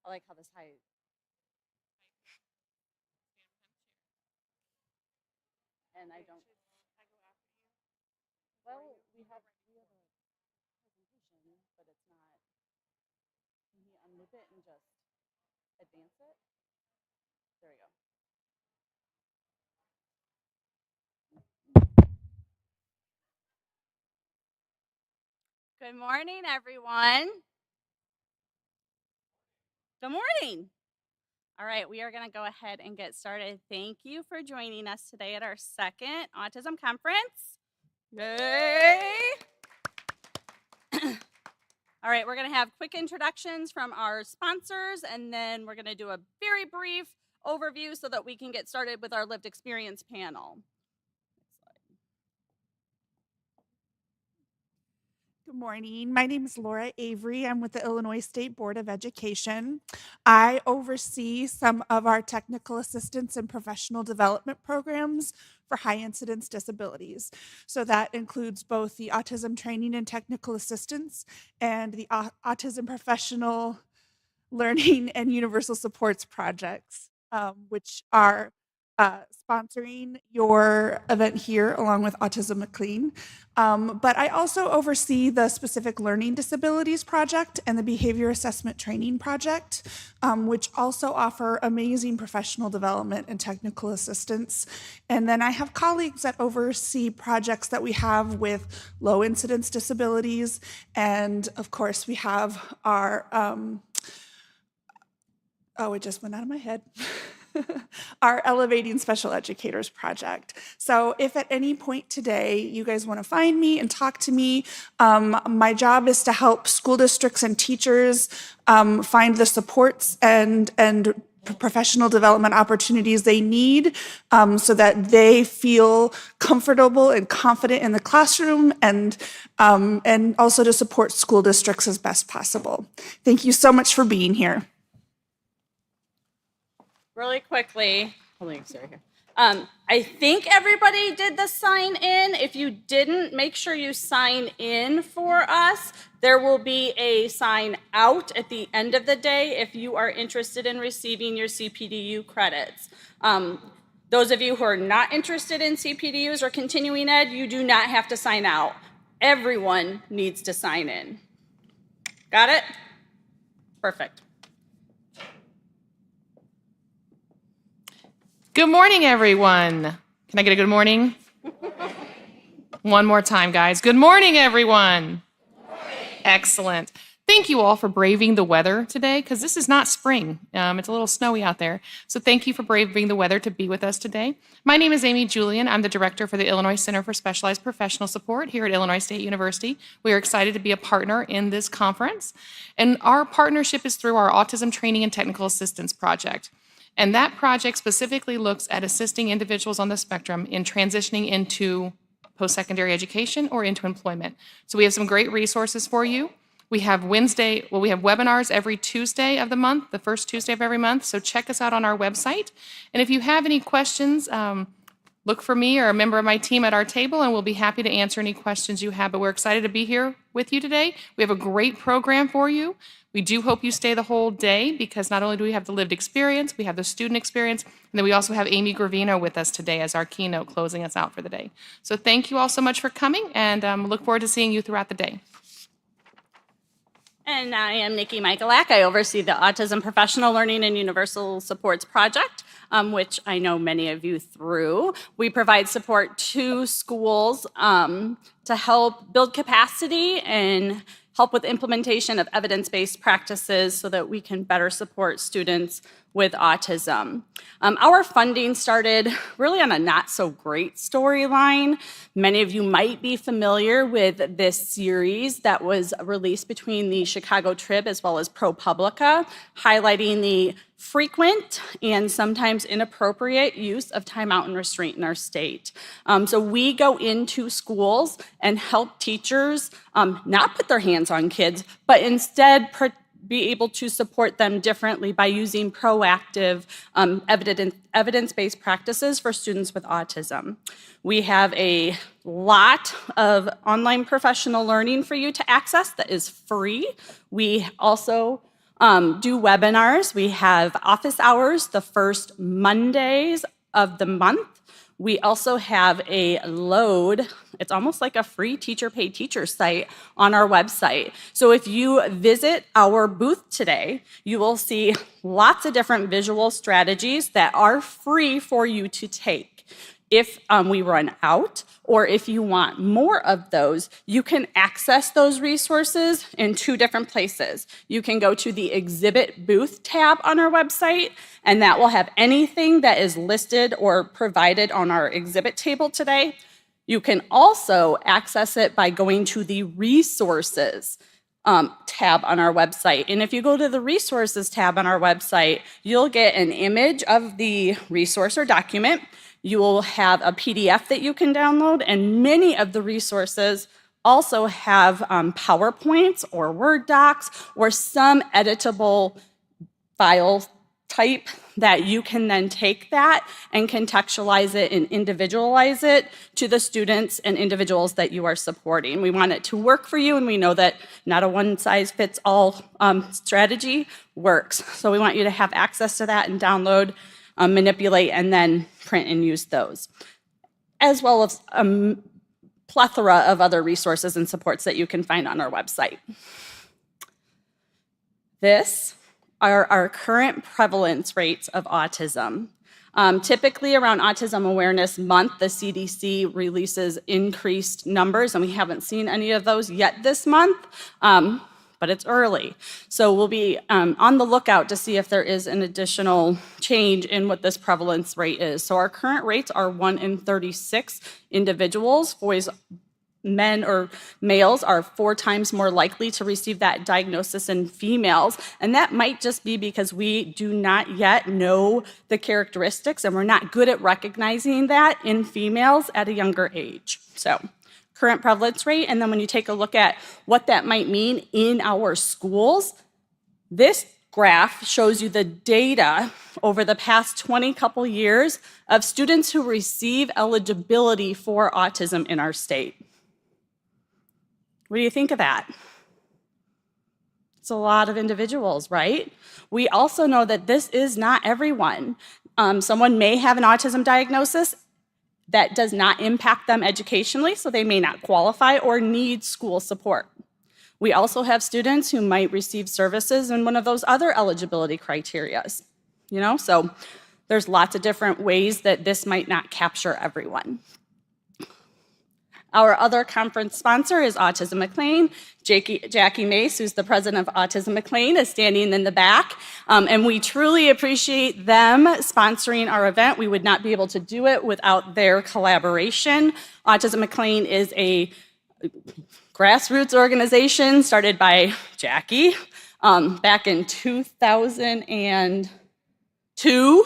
I like how this high. And I don't. Well, we have a presentation, but it's not. Can he unloop it and just advance it? There we go. Good morning, everyone. Good morning. All right, we are going to go ahead and get started. Thank you for joining us today at our second Autism Conference. Yay! All right, we're going to have quick introductions from our sponsors, and then we're going to do a very brief overview so that we can get started with our lived experience panel. Good morning. My name is Laura Avery. I'm with the Illinois State Board of Education. I oversee some of our technical assistance and professional development programs for high incidence disabilities. So that includes both the autism training and technical assistance and the autism professional learning and universal supports projects, which are sponsoring your event here along with Autism McLean. But I also oversee the Specific Learning Disabilities Project and the Behavior Assessment Training Project, which also offer amazing professional development and technical assistance. And then I have colleagues that oversee projects that we have with low incidence disabilities. And of course, we have our, it just went out of my head. Our Elevating Special Educators project. So if at any point today you guys want to find me and talk to me, my job is to help school districts and teachers find the supports and professional development opportunities they need so that they feel comfortable and confident in the classroom, and also to support school districts as best possible. Thank you so much for being here. Really quickly, I think everybody did the sign in. If you didn't, make sure you sign in for us. There will be a sign out at the end of the day if you are interested in receiving your CPDU credits. Those of you who are not interested in CPDUs or continuing ed, you do not have to sign out. Everyone needs to sign in. Got it? Perfect. Good morning, everyone. Can I get a good morning? One more time, guys. Good morning, everyone. Good morning. Excellent. Thank you all for braving the weather today, because this is not spring. It's a little snowy out there. So thank you for braving the weather to be with us today. My name is Amy Julian. I'm the director for the Illinois Center for Specialized Professional Support here at Illinois State University. We are excited to be a partner in this conference. And our partnership is through our Autism Training and Technical Assistance Project. And that project specifically looks at assisting individuals on the spectrum in transitioning into post-secondary education or into employment. So we have some great resources for you. We have webinars every Tuesday of the month, the first Tuesday of every month. So check us out on our website. And if you have any questions, look for me or a member of my team at our table, and we'll be happy to answer any questions you have. But we're excited to be here with you today. We have a great program for you. We do hope you stay the whole day, because not only do we have the lived experience, we have the student experience, and then we also have Amy Gravino with us today as our keynote closing us out for the day. So thank you all so much for coming, and look forward to seeing you throughout the day. And I am Nikki Michalak. I oversee the Autism Professional Learning and Universal Supports Project, which I know many of you through. We provide support to schools to help build capacity and help with implementation of evidence-based practices so that we can better support students with autism. Our funding started really on a not-so-great storyline. Many of you might be familiar with this series that was released between the Chicago Trib as well as ProPublica, highlighting the frequent and sometimes inappropriate use of timeout and restraint in our state. So we go into schools and help teachers not put their hands on kids, but instead be able to support them differently by using proactive evidence-based practices for students with autism. We have a lot of online professional learning for you to access that is free. We also do webinars. We have office hours the first Mondays of the month. We also have a load. It's almost like a free teacher pay teacher site on our website. So if you visit our booth today, you will see lots of different visual strategies that are free for you to take. If we run out, or if you want more of those, you can access those resources in two different places. You can go to the Exhibit Booth tab on our website, and that will have anything that is listed or provided on our exhibit table today. You can also access it by going to the Resources tab on our website. And if you go to the Resources tab on our website, you'll get an image of the resource or document. You will have a PDF that you can download, and many of the resources also have PowerPoints or Word docs or some editable file type that you can then take that and contextualize it and individualize it to the students and individuals that you are supporting. We want it to work for you, and we know that not a one-size-fits-all strategy works. So we want you to have access to that and download, manipulate, and then print and use those, as well as a plethora of other resources and supports that you can find on our website. This are our current prevalence rates of autism. Typically around Autism Awareness Month, the CDC releases increased numbers, and we haven't seen any of those yet this month, but it's early. So we'll be on the lookout to see if there is an additional change in what this prevalence rate is. So our current rates are 1 in 36 individuals. Boys, men or males are 4 times more likely to receive that diagnosis in females. And that might just be because we do not yet know the characteristics, and we're not good at recognizing that in females at a younger age. So current prevalence rate, and then when you take a look at what that might mean in our schools, this graph shows you the data over the past 20 couple years of students who receive eligibility for autism in our state. What do you think of that? It's a lot of individuals, right? We also know that this is not everyone. Someone may have an autism diagnosis that does not impact them educationally, so they may not qualify or need school support. We also have students who might receive services in one of those other eligibility criteria. So there's lots of different ways that this might not capture everyone. Our other conference sponsor is Autism McLean. Jackie Mace, who's the president of Autism McLean, is standing in the back. And we truly appreciate them sponsoring our event. We would not be able to do it without their collaboration. Autism McLean is a grassroots organization started by Jackie back in 2002.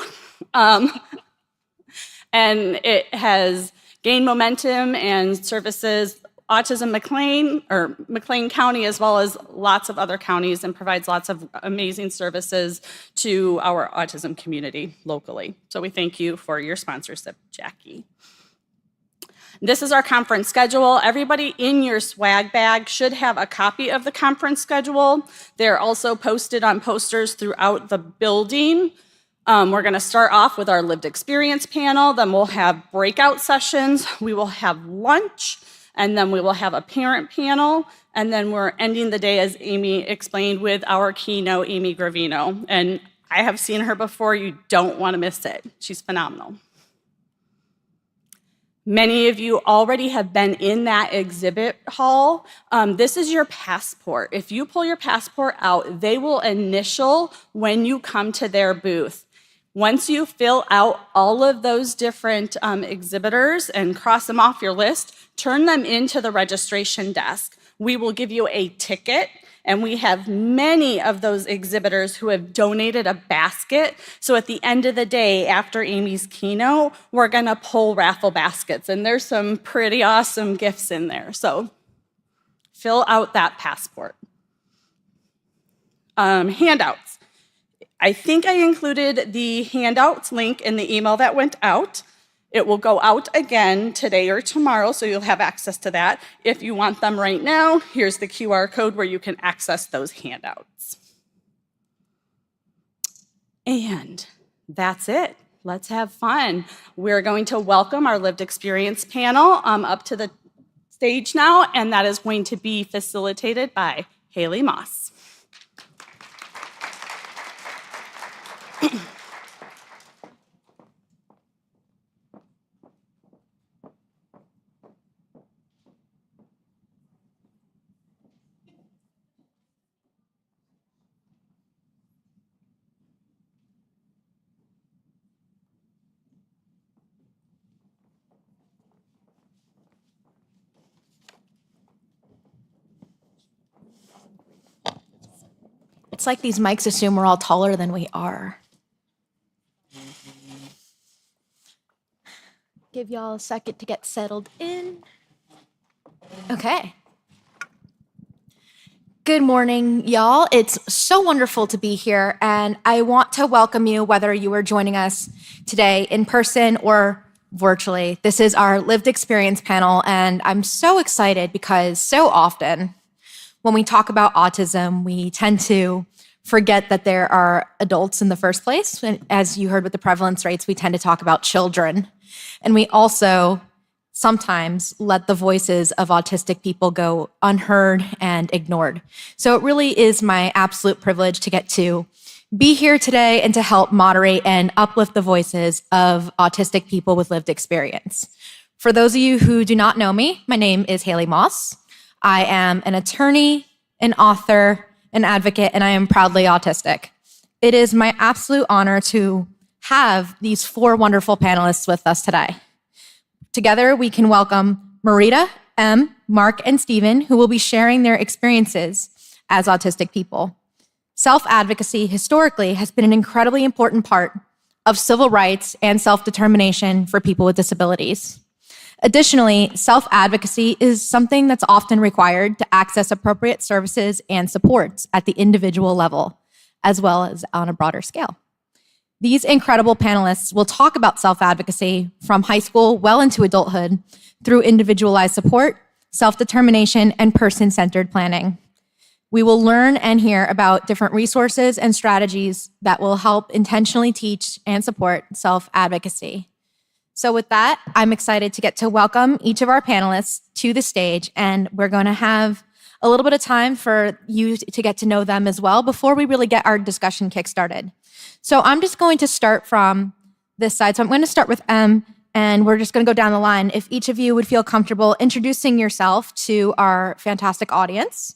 And it has gained momentum and services Autism McLean, or McLean County, as well as lots of other counties, and provides lots of amazing services to our autism community locally. So we thank you for your sponsorship, Jackie. This is our conference schedule. Everybody in your swag bag should have a copy of the conference schedule. They're also posted on posters throughout the building. We're going to start off with our lived experience panel, then we'll have breakout sessions, we will have lunch, and then we will have a parent panel, and then we're ending the day, as Amy explained, with our keynote, Amy Gravino. And I have seen her before, you don't want to miss it. She's phenomenal. Many of you already have been in that exhibit hall. This is your passport. If you pull your passport out, they will initial when you come to their booth. Once you fill out all of those different exhibitors and cross them off your list, turn them into the registration desk. We will give you a ticket, and we have many of those exhibitors who have donated a basket. So at the end of the day, after Amy's keynote, we're gonna pull raffle baskets, and there's some pretty awesome gifts in there. So fill out that passport. Handouts. I think I included the handouts link in the email that went out. It will go out again today or tomorrow, so you'll have access to that. If you want them right now, here's the QR code where you can access those handouts. And that's it. Let's have fun. We're going to welcome our lived experience panel up to the stage now, and that is going to be facilitated by Haley Moss. It's like these mics assume we're all taller than we are. Give y'all a second to get settled in. Okay. Good morning, y'all. It's so wonderful to be here, and I want to welcome you whether you are joining us today in person or virtually. This is our lived experience panel, and I'm so excited because so often when we talk about autism, we tend to forget that there are adults in the first place. And as you heard with the prevalence rates, we tend to talk about children. And we also sometimes let the voices of autistic people go unheard and ignored. So it really is my absolute privilege to get to be here today and to help moderate and uplift the voices of autistic people with lived experience. For those of you who do not know me, my name is Haley Moss. I am an attorney, an author, an advocate, and I am proudly autistic. It is my absolute honor to have these four wonderful panelists with us today. Together, we can welcome Marita, M, Mark, and Stephen, who will be sharing their experiences as autistic people. Self-advocacy historically has been an incredibly important part of civil rights and self-determination for people with disabilities. Additionally, self-advocacy is something that's often required to access appropriate services and supports at the individual level, as well as on a broader scale. These incredible panelists will talk about self-advocacy from high school well into adulthood through individualized support, self-determination, and person-centered planning. We will learn and hear about different resources and strategies that will help intentionally teach and support self-advocacy. So with that, I'm excited to get to welcome each of our panelists to the stage, and we're going to have a little bit of time for you to get to know them as well before we really get our discussion kick-started. So I'm just going to start from this side. So I'm going to start with M, and we're just going to go down the line. If each of you would feel comfortable introducing yourself to our fantastic audience,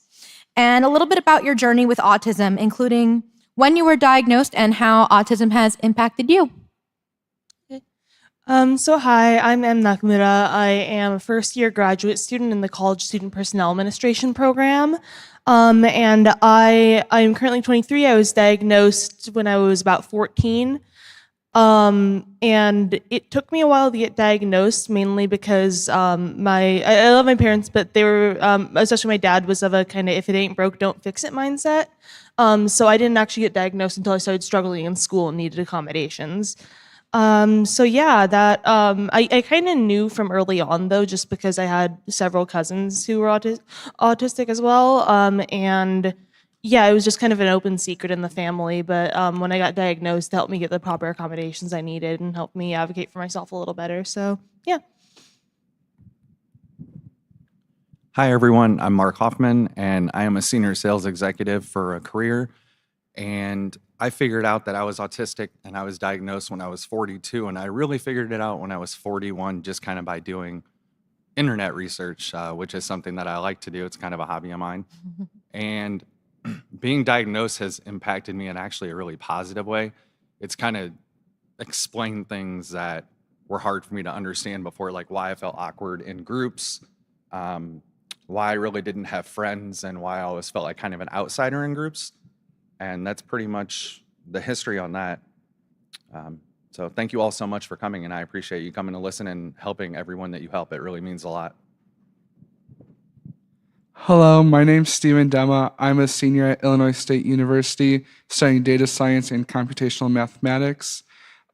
and a little bit about your journey with autism, including when you were diagnosed and how autism has impacted you. So hi, I'm M. Nakamura. I am a first-year graduate student in the College Student Personnel Administration program. And I'm currently 23. I was diagnosed when I was about 14. And it took me a while to get diagnosed, mainly because I love my parents, but they were, especially my dad, was of a kind of if it ain't broke, don't fix it mindset. So I didn't actually get diagnosed until I started struggling in school and needed accommodations. So yeah, that I kind of knew from early on though, just because I had several cousins who were autistic as well, and yeah, it was just kind of an open secret in the family. But when I got diagnosed, it helped me get the proper accommodations I needed and helped me advocate for myself a little better. So yeah. Hi everyone, I'm Mark Hoffman, and I am a senior sales executive for a career. And I figured out that I was autistic and I was diagnosed when I was 42, and I really figured it out when I was 41 just kind of by doing internet research, which is something that I like to do. It's kind of a hobby of mine. And being diagnosed has impacted me in actually a really positive way. It's kind of explained things that were hard for me to understand before, like why I felt awkward in groups, why I really didn't have friends, and why I always felt like kind of an outsider in groups. And that's pretty much the history on that. So thank you all so much for coming, and I appreciate you coming to listen and helping everyone that you help. It really means a lot. Hello, my name's Steven Dema. I'm a senior at Illinois State University studying data science and computational mathematics.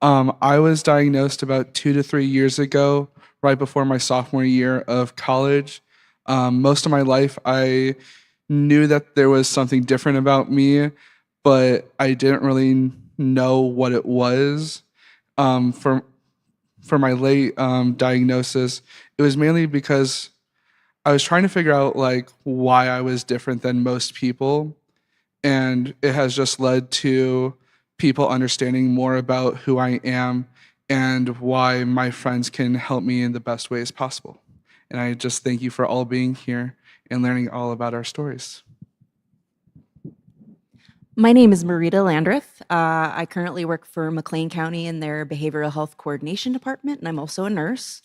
I was diagnosed about 2 to 3 years ago, right before my sophomore year of college. Most of my life, I knew that there was something different about me, but I didn't really know what it was. For my late diagnosis, it was mainly because I was trying to figure out like why I was different than most people, and it has just led to people understanding more about who I am and why my friends can help me in the best ways possible. And I just thank you for all being here and learning all about our stories. My name is Marita Landreth. I currently work for McLean County in their Behavioral Health Coordination Department, and I'm also a nurse.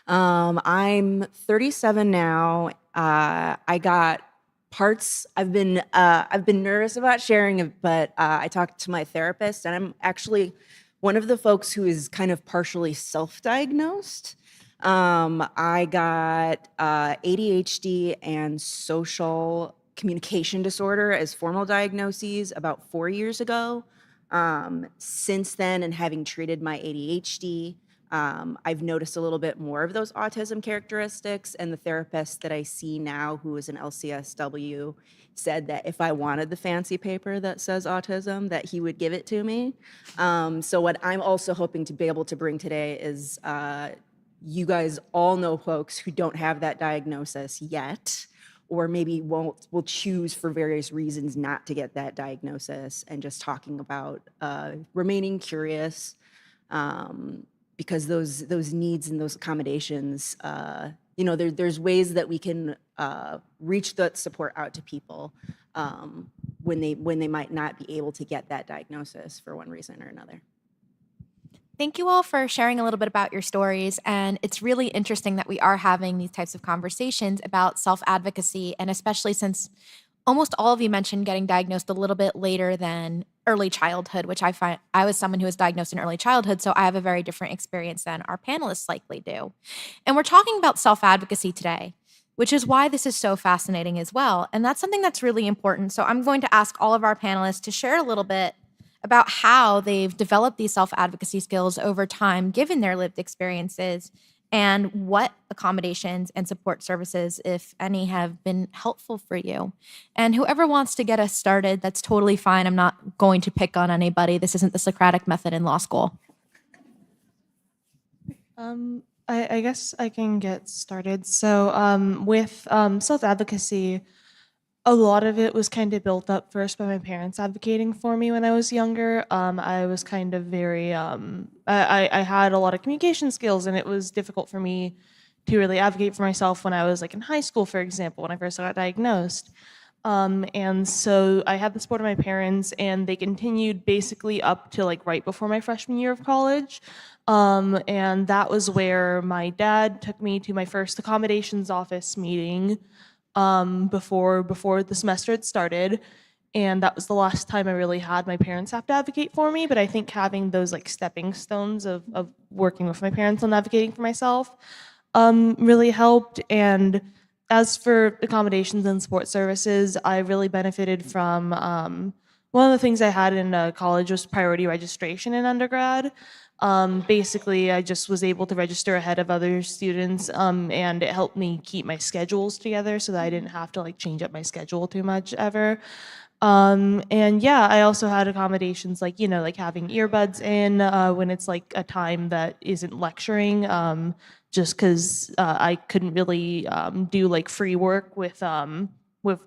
I'm 37 now. I got parts. I've been nervous about sharing it, but I talked to my therapist, and I'm actually one of the folks who is kind of partially self-diagnosed. I got ADHD and social communication disorder as formal diagnoses about 4 years ago. Since then, and having treated my ADHD, I've noticed a little bit more of those autism characteristics, and the therapist that I see now, who is an LCSW, said that if I wanted the fancy paper that says autism, that he would give it to me. So what I'm also hoping to be able to bring today is you guys all know folks who don't have that diagnosis yet, or maybe will choose for various reasons not to get that diagnosis, and just talking about remaining curious, because those needs and those accommodations, there's ways that we can reach that support out to people when they might not be able to get that diagnosis for one reason or another. Thank you all for sharing a little bit about your stories. And it's really interesting that we are having these types of conversations about self-advocacy, and especially since almost all of you mentioned getting diagnosed a little bit later than early childhood, which I find I was someone who was diagnosed in early childhood, so I have a very different experience than our panelists likely do. And we're talking about self-advocacy today, which is why this is so fascinating as well. And that's something that's really important. So I'm going to ask all of our panelists to share a little bit about how they've developed these self-advocacy skills over time, given their lived experiences, and what accommodations and support services, if any, have been helpful for you. And whoever wants to get us started, that's totally fine. I'm not going to pick on anybody. This isn't the Socratic method in law school. I guess I can get started. So with self-advocacy, a lot of it was kind of built up first by my parents advocating for me when I was younger. I was kind of very, I had a lot of communication skills, and it was difficult for me to really advocate for myself when I was like in high school, for example, when I first got diagnosed. And so I had the support of my parents, and they continued basically up to like right before my freshman year of college. And that was where my dad took me to my first accommodations office meeting before the semester had started. And that was the last time I really had my parents have to advocate for me. But I think having those like stepping stones of working with my parents on advocating for myself really helped. And as for accommodations and support services, I really benefited from one of the things I had in college was priority registration in undergrad. Basically, I just was able to register ahead of other students, and it helped me keep my schedules together so that I didn't have to like change up my schedule too much ever. And yeah, I also had accommodations like, like having earbuds in when it's like a time that isn't lecturing, just because I couldn't really do like free work with the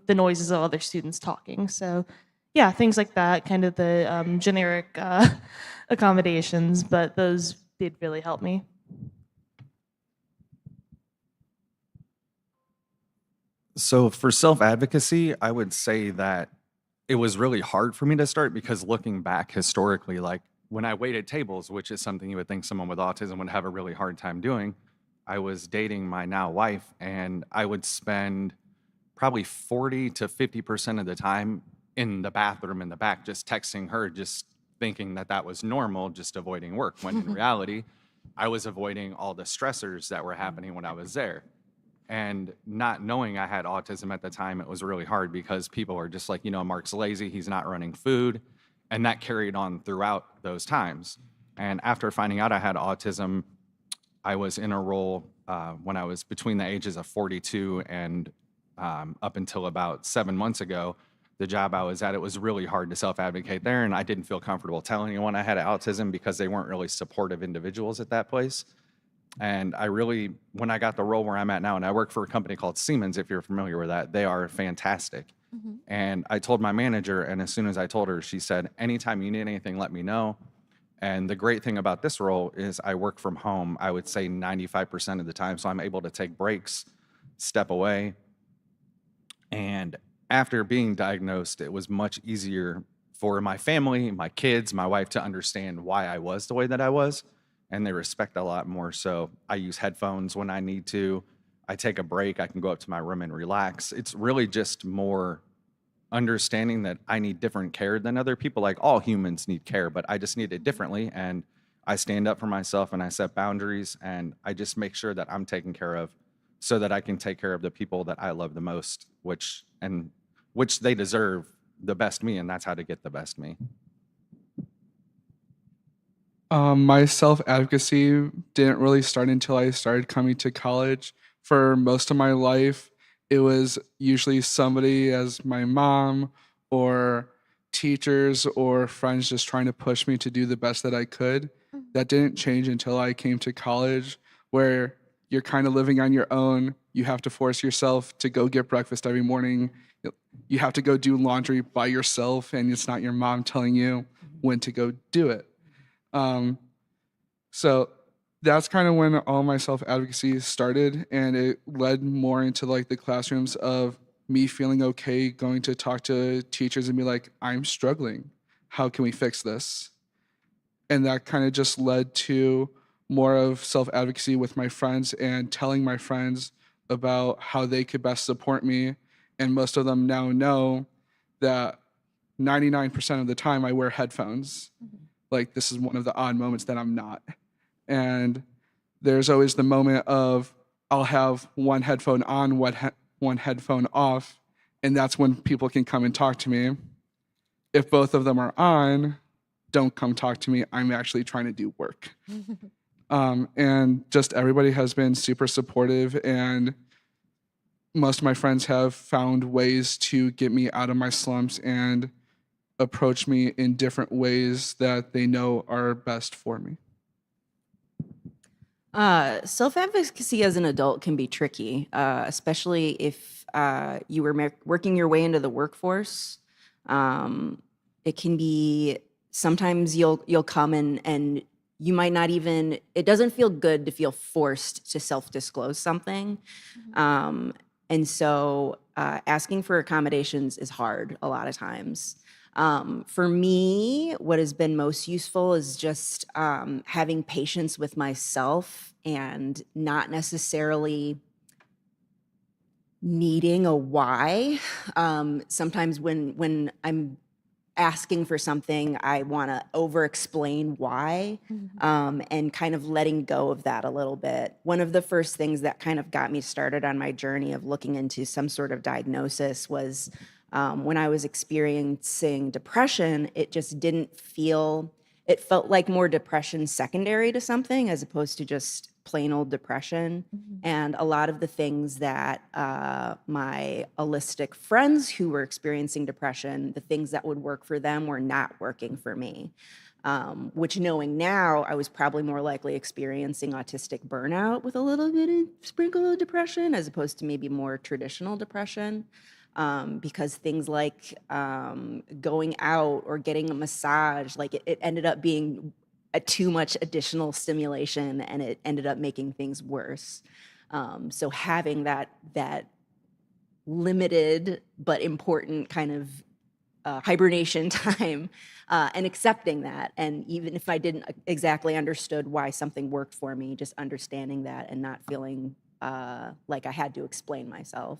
noises of other students talking. So yeah, things like that, kind of the generic accommodations, but those did really help me. So for self-advocacy, I would say that it was really hard for me to start because looking back historically, like when I waited tables, which is something you would think someone with autism would have a really hard time doing, I was dating my now wife, and I would spend probably 40 to 50% of the time in the bathroom in the back, just texting her, just thinking that that was normal, just avoiding work, when in reality, I was avoiding all the stressors that were happening when I was there. And not knowing I had autism at the time, it was really hard because people were just like, Mark's lazy, he's not running food. And that carried on throughout those times. And after finding out I had autism, I was in a role when I was between the ages of 42 and up until about 7 months ago, the job I was at, it was really hard to self-advocate there, and I didn't feel comfortable telling anyone I had autism because they weren't really supportive individuals at that place. And I really, when I got the role where I'm at now, and I work for a company called Siemens, if you're familiar with that, they are fantastic. And I told my manager, and as soon as I told her, she said, anytime you need anything, let me know. And the great thing about this role is I work from home, I would say 95% of the time. So I'm able to take breaks, step away. And after being diagnosed, it was much easier for my family, my kids, my wife to understand why I was the way that I was. And they respect a lot more. So I use headphones when I need to. I take a break. I can go up to my room and relax. It's really just more understanding that I need different care than other people. Like all humans need care, but I just need it differently. And I stand up for myself and I set boundaries and I just make sure that I'm taken care of so that I can take care of the people that I love the most, which they deserve the best me, and that's how to get the best me. My self advocacy didn't really start until I started coming to college. For most of my life, it was usually somebody as my mom or teachers or friends just trying to push me to do the best that I could. That didn't change until I came to college, where you're kind of living on your own. You have to force yourself to go get breakfast every morning. You have to go do laundry by yourself, and it's not your mom telling you when to go do it. So that's kind of when all my self advocacy started, and it led more into like the classrooms of me feeling okay going to talk to teachers and be like, I'm struggling. How can we fix this? And that kind of just led to more of self advocacy with my friends and telling my friends about how they could best support me. And most of them now know that 99% of the time I wear headphones. Like, this is one of the odd moments that I'm not. And there's always the moment of I'll have one headphone on, one headphone off, and that's when people can come and talk to me. If both of them are on, don't come talk to me. I'm actually trying to do work. And just everybody has been super supportive, and most of my friends have found ways to get me out of my slumps and approach me in different ways that they know are best for me. Self-advocacy as an adult can be tricky, especially if you were working your way into the workforce. It can be sometimes you'll come and you might not even. It doesn't feel good to feel forced to self-disclose something, and so asking for accommodations is hard a lot of times. For me, what has been most useful is just having patience with myself and not necessarily needing a why. Sometimes when I'm asking for something, I want to over-explain why, and kind of letting go of that a little bit. One of the first things that kind of got me started on my journey of looking into some sort of diagnosis was when I was experiencing depression. It just didn't feel, it felt like more depression secondary to something as opposed to just plain old depression. And a lot of the things that my holistic friends who were experiencing depression, the things that would work for them were not working for me. Which, knowing now, I was probably more likely experiencing autistic burnout with a little bit of sprinkle of depression as opposed to maybe more traditional depression. Because things like going out or getting a massage, like it ended up being too much additional stimulation, and it ended up making things worse. So having that limited but important kind of hibernation time, and accepting that, and even if I didn't exactly understood why something worked for me, just understanding that and not feeling like I had to explain myself.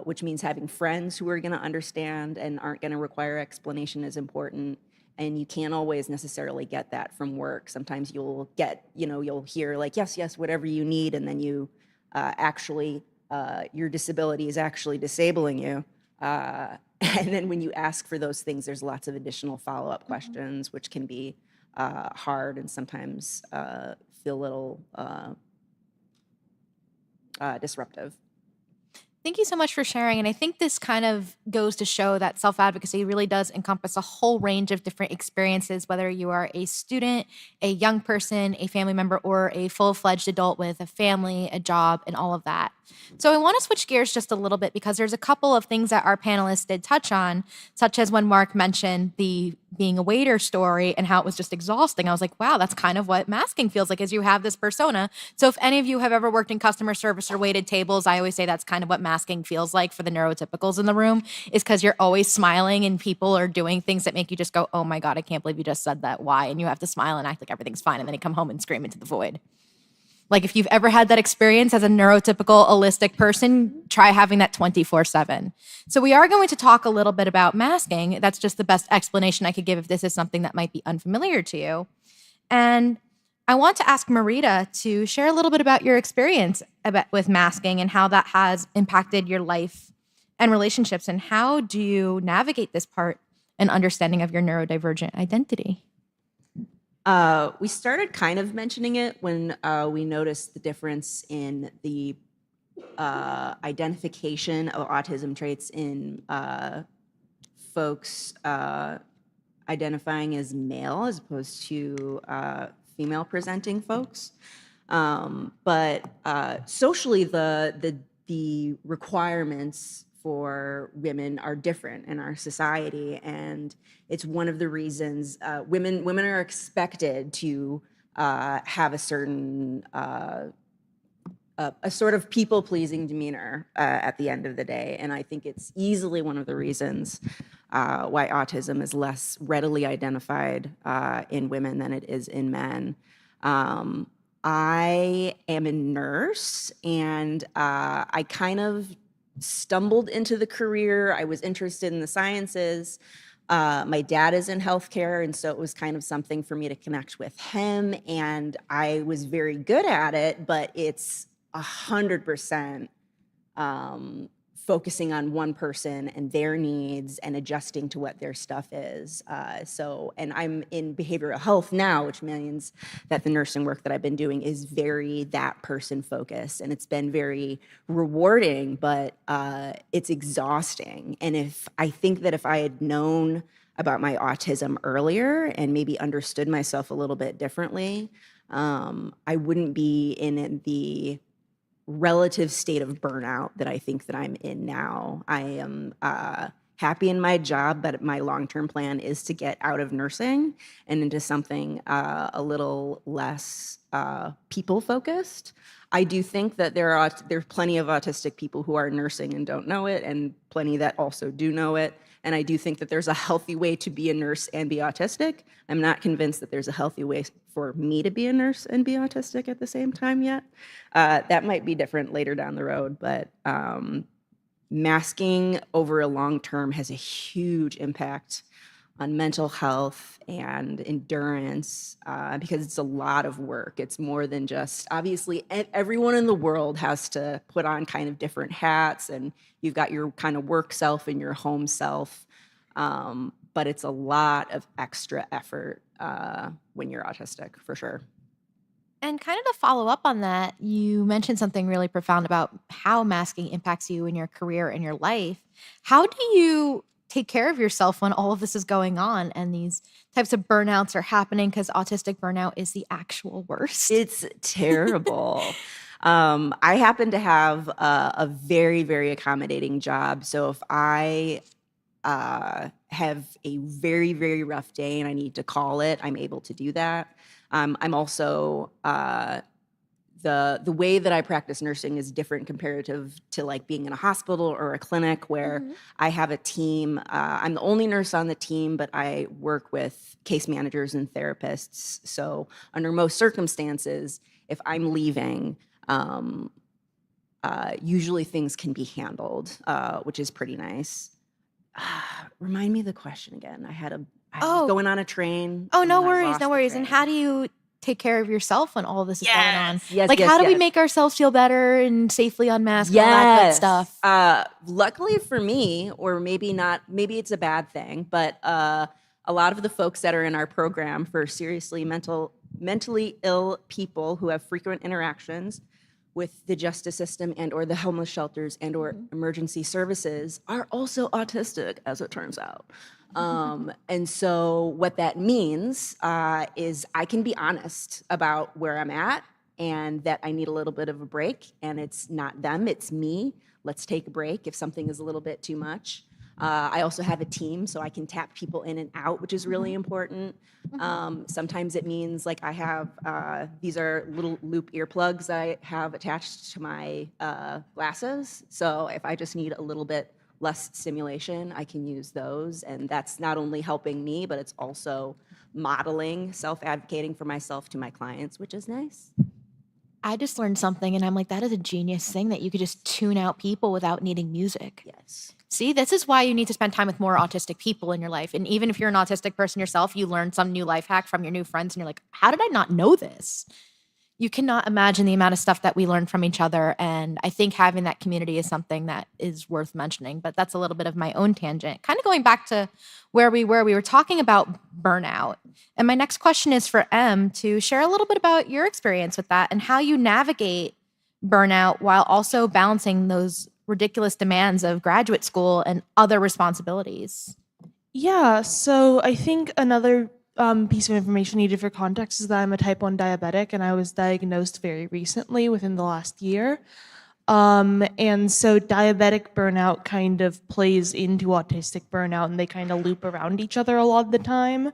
Which means having friends who are going to understand and aren't going to require explanation is important. And you can't always necessarily get that from work. Sometimes you'll get, you'll hear like, yes, whatever you need. And then you actually, your disability is actually disabling you. And then when you ask for those things, there's lots of additional follow-up questions, which can be hard and sometimes feel a little disruptive. Thank you so much for sharing. And I think this kind of goes to show that self advocacy really does encompass a whole range of different experiences, whether you are a student, a young person, a family member, or a full fledged adult with a family, a job, and all of that. So I want to switch gears just a little bit because there's a couple of things that our panelists did touch on, such as when Mark mentioned the being a waiter story and how it was just exhausting. I was like, wow, that's kind of what masking feels like, is you have this persona. So if any of you have ever worked in customer service or waited tables, I always say that's kind of what masking feels like for the neurotypicals in the room, is because you're always smiling and people are doing things that make you just go, oh my God, I can't believe you just said that. Why? And you have to smile and act like everything's fine. And then you come home and scream into the void. Like if you've ever had that experience as a neurotypical holistic person, try having that 24/7. So we are going to talk a little bit about masking. That's just the best explanation I could give if this is something that might be unfamiliar to you. And I want to ask Marita to share a little bit about your experience with masking and how that has impacted your life and relationships, and how do you navigate this part and understanding of your neurodivergent identity? We started kind of mentioning it when we noticed the difference in the identification of autism traits in folks identifying as male as opposed to female presenting folks. But socially, the requirements for women are different in our society, and it's one of the reasons women are expected to have a certain a sort of people-pleasing demeanor at the end of the day. And I think it's easily one of the reasons why autism is less readily identified in women than it is in men. I am a nurse, and I kind of stumbled into the career. I was interested in the sciences. My dad is in healthcare, and so it was kind of something for me to connect with him, and I was very good at it, but it's 100% focusing on one person and their needs and adjusting to what their stuff is. And I'm in behavioral health now, which means that the nursing work that I've been doing is very that person focused, and it's been very rewarding, but it's exhausting. And I think that if I had known about my autism earlier and maybe understood myself a little bit differently, I wouldn't be in the relative state of burnout that I think that I'm in now. I am happy in my job, but my long-term plan is to get out of nursing and into something a little less people-focused. I do think that there's plenty of autistic people who are nursing and don't know it, and plenty that also do know it. And I do think that there's a healthy way to be a nurse and be autistic. I'm not convinced that there's a healthy way for me to be a nurse and be autistic at the same time yet. That might be different later down the road, but masking over a long term has a huge impact on mental health and endurance because it's a lot of work. It's more than just, obviously, everyone in the world has to put on kind of different hats, and you've got your kind of work self and your home self, but it's a lot of extra effort when you're autistic, for sure. And kind of to follow up on that, you mentioned something really profound about how masking impacts you in your career and your life. How do you take care of yourself when all of this is going on and these types of burnouts are happening? Because autistic burnout is the actual worst. It's terrible. I happen to have a very, very accommodating job. So if I have a very, very rough day and I need to call it, I'm able to do that. I'm also the way that I practice nursing is different comparative to like being in a hospital or a clinic where I have a team. I'm the only nurse on the team, but I work with case managers and therapists. So under most circumstances, if I'm leaving, usually things can be handled, which is pretty nice. Remind me of the question again. I was going on a train. Oh, and no I worries, lost no the worries. And train. how do you take care of yourself when all of this is going on? Yes, Like, how do we yes. make ourselves feel better and safely unmask and all that good stuff? Luckily for me, or maybe not, maybe it's a bad thing, but a lot of the folks that are in our program for seriously mentally ill people who have frequent interactions, with the justice system and or the homeless shelters and or emergency services are also autistic, as it turns out. And so what that means is I can be honest about where I'm at and that I need a little bit of a break, and it's not them, it's me. Let's take a break if something is a little bit too much. I also have a team, so I can tap people in and out, which is really important. Sometimes it means like I have, these are little loop earplugs I have attached to my glasses. So if I just need a little bit less stimulation, I can use those. And that's not only helping me, but it's also modeling, self-advocating for myself to my clients, which is nice. I just learned something and I'm like, that is a genius thing that you could just tune out people without needing music. Yes. See, this is why you need to spend time with more autistic people in your life. And even if you're an autistic person yourself, you learn some new life hack from your new friends and you're like, how did I not know this? You cannot imagine the amount of stuff that we learn from each other. And I think having that community is something that is worth mentioning. But that's a little bit of my own tangent. Kind of going back to where we were talking about burnout. And my next question is for Em to share a little bit about your experience with that and how you navigate burnout while also balancing those ridiculous demands of graduate school and other responsibilities. Yeah, so I think another piece of information needed for context is that I'm a type 1 diabetic and I was diagnosed very recently within the last year. And so diabetic burnout kind of plays into autistic burnout and they kind of loop around each other a lot of the time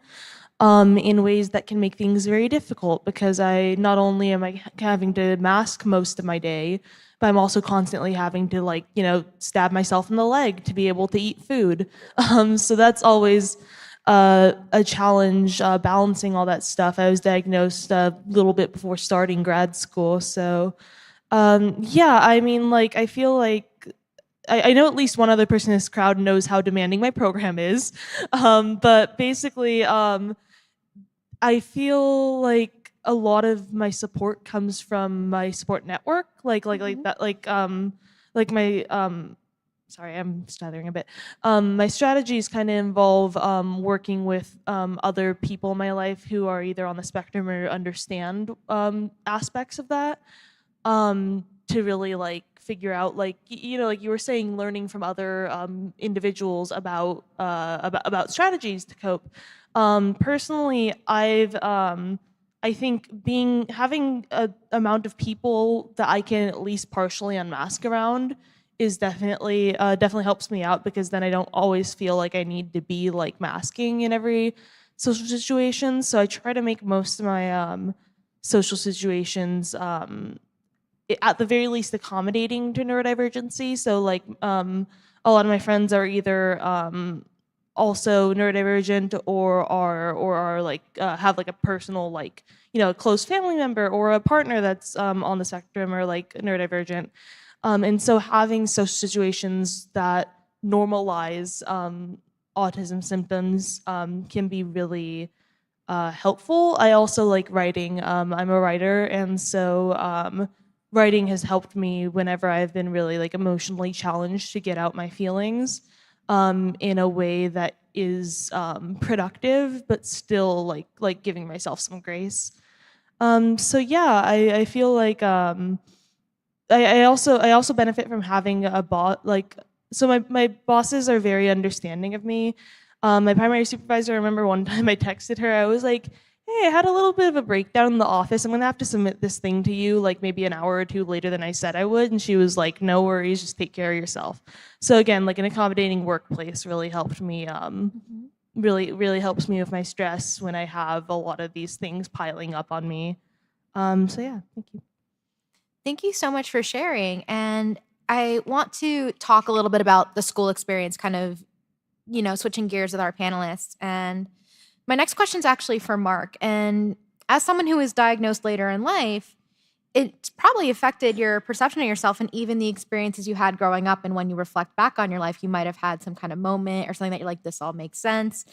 in ways that can make things very difficult because I not only am I having to mask most of my day, but I'm also constantly having to stab myself in the leg to be able to eat food. So that's always a challenge balancing all that stuff. I was diagnosed a little bit before starting grad school. So I mean, I feel like I know at least one other person in this crowd knows how demanding my program is. But basically, I feel like a lot of my support comes from my support network, sorry, I'm stuttering a bit. My strategies kind of involve working with other people in my life who are either on the spectrum or understand aspects of that to really figure out like you were saying, learning from other individuals about strategies to cope. Personally, I think having an amount of people that I can at least partially unmask around is definitely helps me out because then I don't always feel like I need to be masking in every social situation. So I try to make most of my social situations at the very least accommodating to neurodivergency. So a lot of my friends are either also neurodivergent or have a personal close family member or a partner that's on the spectrum or neurodivergent. And so having social situations that normalize autism symptoms can be really helpful. I also like writing. I'm a writer, and so writing has helped me whenever I've been really emotionally challenged to get out my feelings in a way that is productive, but still giving myself some grace. I feel like I also benefit from having a boss. So my bosses are very understanding of me. My primary supervisor, I remember one time I texted her, I was like, hey, I had a little bit of a breakdown in the office. I'm gonna have to submit this thing to you maybe an hour or two later than I said I would. And she was like, no worries, just take care of yourself. So again, an accommodating workplace really helped me, really helps me with my stress when I have a lot of these things piling up on me. Thank you. Thank you so much for sharing. And I want to talk a little bit about the school experience, kind of, switching gears with our panelists. And my next question is actually for Mark. And as someone who was diagnosed later in life, it's probably affected your perception of yourself and even the experiences you had growing up. And when you reflect back on your life, you might have had some kind of moment or something that you're like, this all makes sense.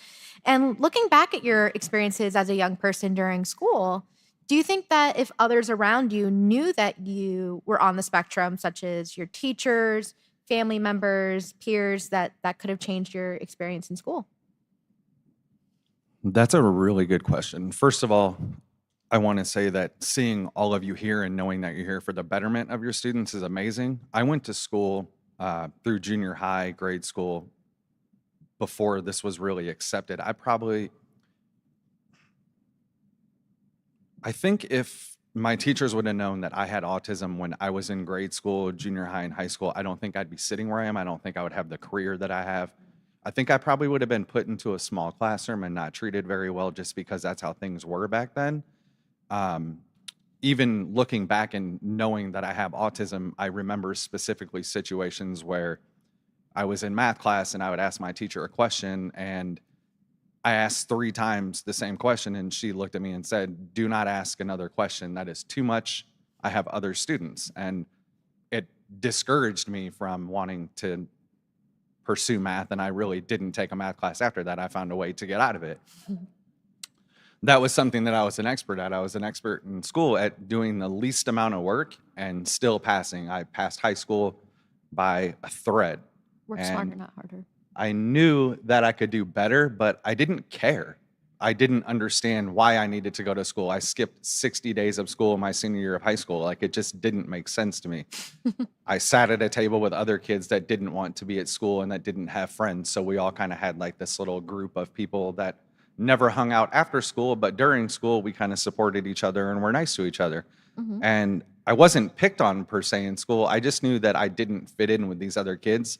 And looking back at your experiences as a young person during school, do you think that if others around you knew that you were on the spectrum, such as your teachers, family members, peers, that could have changed your experience in school? That's a really good question. First of all, I want to say that seeing all of you here and knowing that you're here for the betterment of your students is amazing. I went to school through junior high, grade school, before this was really accepted. I think if my teachers would have known that I had autism when I was in grade school, junior high, and high school, I don't think I'd be sitting where I am. I don't think I would have the career that I have. I think I probably would have been put into a small classroom and not treated very well just because that's how things were back then. Um, Even looking back and knowing that I have autism, I remember specifically situations where I was in math class and I would ask my teacher a question, and I asked 3 times the same question, and she looked at me and said, "Do not ask another question. That is too much. I have other students." And it discouraged me from wanting to pursue math, and I really didn't take a math class after that. I found a way to get out of it. That was something that I was an expert at. I was an expert in school at doing the least amount of work and still passing. I passed high school by a thread. Work And smarter, not harder. I knew that I could do better, but I didn't care. I didn't understand why I needed to go to school. I skipped 60 days of school my senior year of high school. Like, it just didn't make sense to me. I sat at a table with other kids that didn't want to be at school and that didn't have friends. So we all kind of had like this little group of people that never hung out after school, but during school we kind of supported each other and were nice to each other. Mhm. And I wasn't picked on per se in school. I just knew that I didn't fit in with these other kids.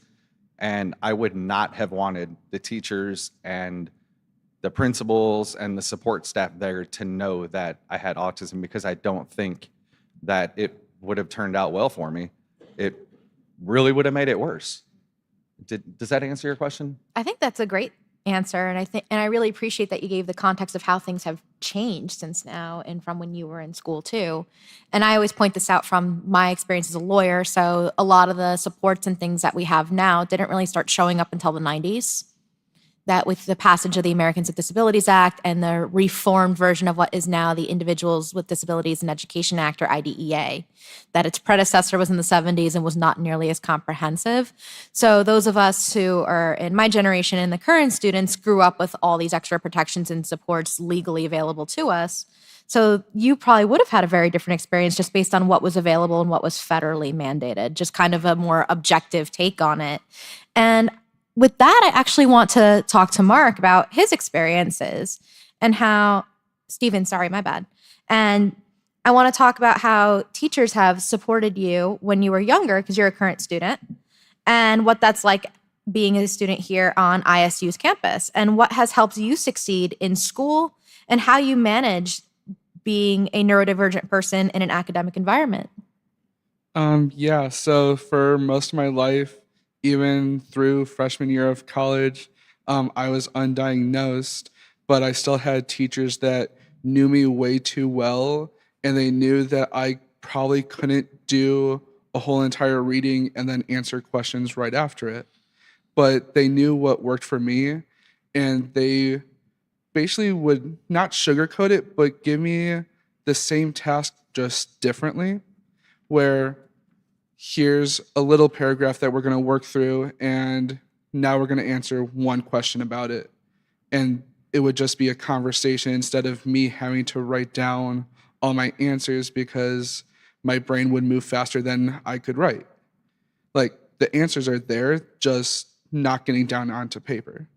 And I would not have wanted the teachers and the principals and the support staff there to know that I had autism, because I don't think that it would have turned out well for me. It really would have made it worse. Does that answer your question? I think that's a great answer, and I really appreciate that you gave the context of how things have changed since now and from when you were in school too. And I always point this out from my experience as a lawyer. So a lot of the supports and things that we have now didn't really start showing up until the 90s. That with the passage of the Americans with Disabilities Act and the reformed version of what is now the Individuals with Disabilities in Education Act, or IDEA, that its predecessor was in the 70s and was not nearly as comprehensive. So those of us who are in my generation and the current students grew up with all these extra protections and supports legally available to us. So you probably would have had a very different experience just based on what was available and what was federally mandated, just kind of a more objective take on it. And with that, I actually want to talk to Mark about his experiences and how, Stephen, sorry, my bad. And I want to talk about how teachers have supported you when you were younger, because you're a current student, and what that's like being a student here on ISU's campus, and what has helped you succeed in school, and how you manage being a neurodivergent person in an academic environment. Yeah, so for most of my life, even through freshman year of college, I was undiagnosed, but I still had teachers that knew me way too well, and they knew that I probably couldn't do a whole entire reading and then answer questions right after it. But they knew what worked for me, and they basically would not sugarcoat it, but give me the same task just differently, where here's a little paragraph that we're going to work through, and now we're going to answer one question about it. And it would just be a conversation instead of me having to write down all my answers, because my brain would move faster than I could write. Like, the answers are there, just not getting down onto paper.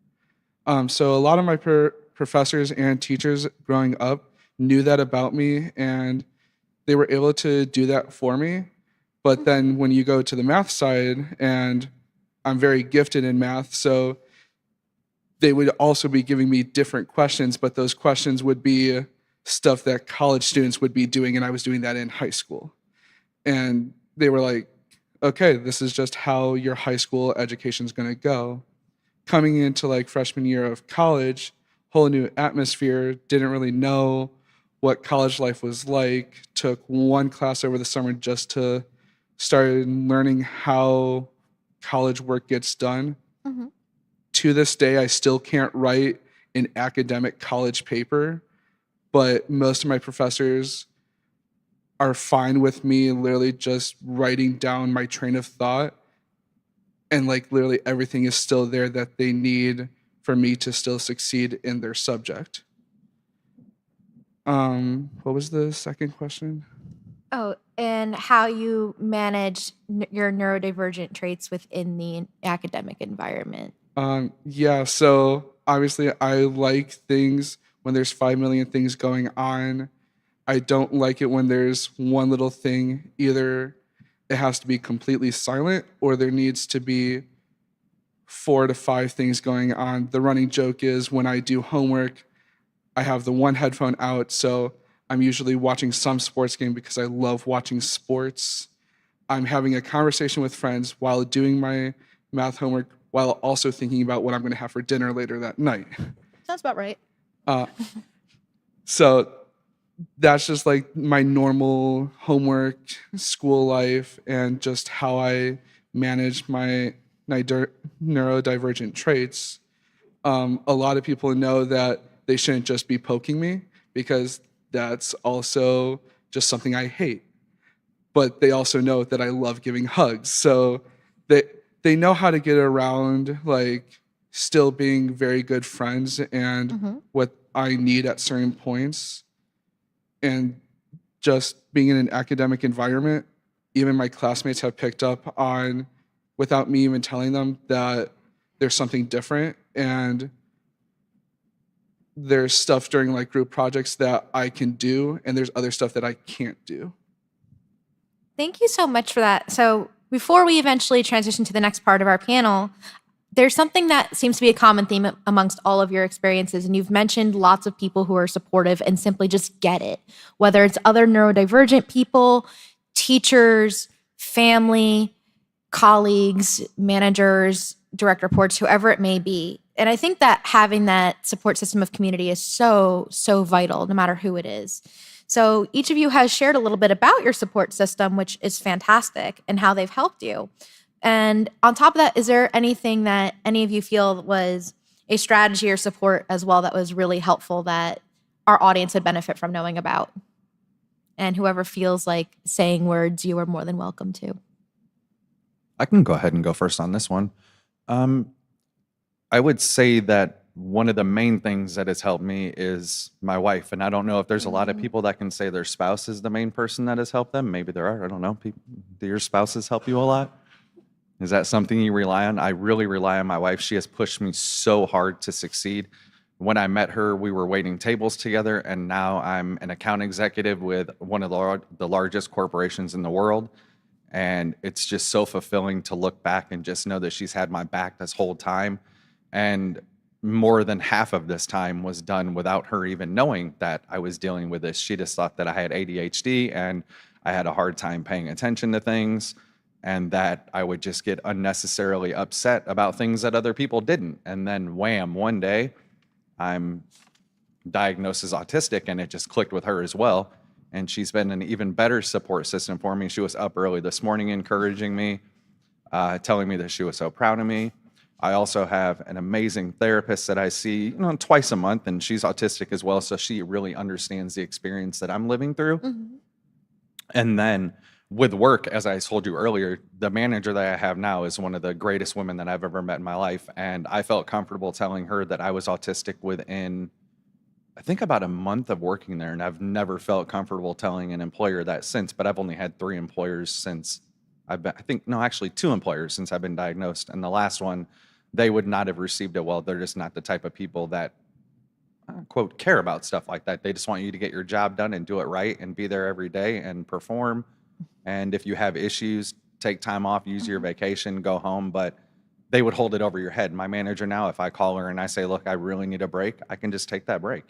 So a lot of my professors and teachers growing up knew that about me, and they were able to do that for me. But then when you go to the math side, and I'm very gifted in math, so they would also be giving me different questions, but those questions would be stuff that college students would be doing, and I was doing that in high school. And they were like, okay, this is just how your high school education is going to go. Coming into like freshman year of college, whole new atmosphere, didn't really know what college life was like, took one class over the summer just to start learning how college work gets done. Mm-hmm. To this day, I still can't write an academic college paper, but most of my professors are fine with me literally just writing down my train of thought, and like literally everything is still there that they need for me to still succeed in their subject. What was the second question? Oh, and how you manage your neurodivergent traits within the academic environment. Yeah, so obviously I like things when there's 5 million things going on. I don't like it when there's one little thing. Either it has to be completely silent or there needs to be 4 to 5 things going on. The running joke is when I do homework, I have the one headphone out, so I'm usually watching some sports game because I love watching sports. I'm having a conversation with friends while doing my math homework while also thinking about what I'm going to have for dinner later that night. Sounds about right. So that's just like my normal homework, school life, and just how I manage my neurodivergent traits. A lot of people know that they shouldn't just be poking me because that's also just something I hate. But they also know that I love giving hugs. So they know how to get around like still being very good friends and what I need at certain points. And just being in an academic environment, even my classmates have picked up on, without me even telling them, that there's something different. And there's stuff during like group projects that I can do, and there's other stuff that I can't do. Thank you so much for that. So before we eventually transition to the next part of our panel, there's something that seems to be a common theme amongst all of your experiences. And you've mentioned lots of people who are supportive and simply just get it, whether it's other neurodivergent people, teachers, family, colleagues, managers, direct reports, whoever it may be. And I think that having that support system of community is so, so vital, no matter who it is. So each of you has shared a little bit about your support system, which is fantastic, and how they've helped you. And on top of that, is there anything that any of you feel was a strategy or support as well that was really helpful that our audience would benefit from knowing about? And whoever feels like saying words, you are more than welcome to. I can go ahead and go first on this one. I would say that one of the main things that has helped me is my wife. And I don't know if there's a lot of people that can say their spouse is the main person that has helped them. Maybe there are. I don't know. Do your spouses help you a lot? Is that something you rely on? I really rely on my wife. She has pushed me so hard to succeed. When I met her, we were waiting tables together, and now I'm an account executive with one of the largest corporations in the world. And it's just so fulfilling to look back and just know that she's had my back this whole time. And more than half of this time was done without her even knowing that I was dealing with this. She just thought that I had ADHD and I had a hard time paying attention to things, and that I would just get unnecessarily upset about things that other people didn't. And then wham, one day I'm diagnosed as autistic, and it just clicked with her as well. And she's been an even better support system for me. She was up early this morning encouraging me, telling me that she was so proud of me. I also have an amazing therapist that I see twice a month, and she's autistic as well, so she really understands the experience that I'm living through. And then with work, as I told you earlier, the manager that I have now is one of the greatest women that I've ever met in my life. And I felt comfortable telling her that I was autistic within, I think, about a month of working there. And I've never felt comfortable telling an employer that since, but I've only had 3 employers since I've been, actually 2 employers since I've been diagnosed. And the last one, they would not have received it well. They're just not the type of people that, quote, care about stuff like that. They just want you to get your job done and do it right and be there every day and perform. And if you have issues, take time off, use your vacation, go home. But they would hold it over your head. My manager now, if I call her and I say, look, I really need a break, I can just take that break.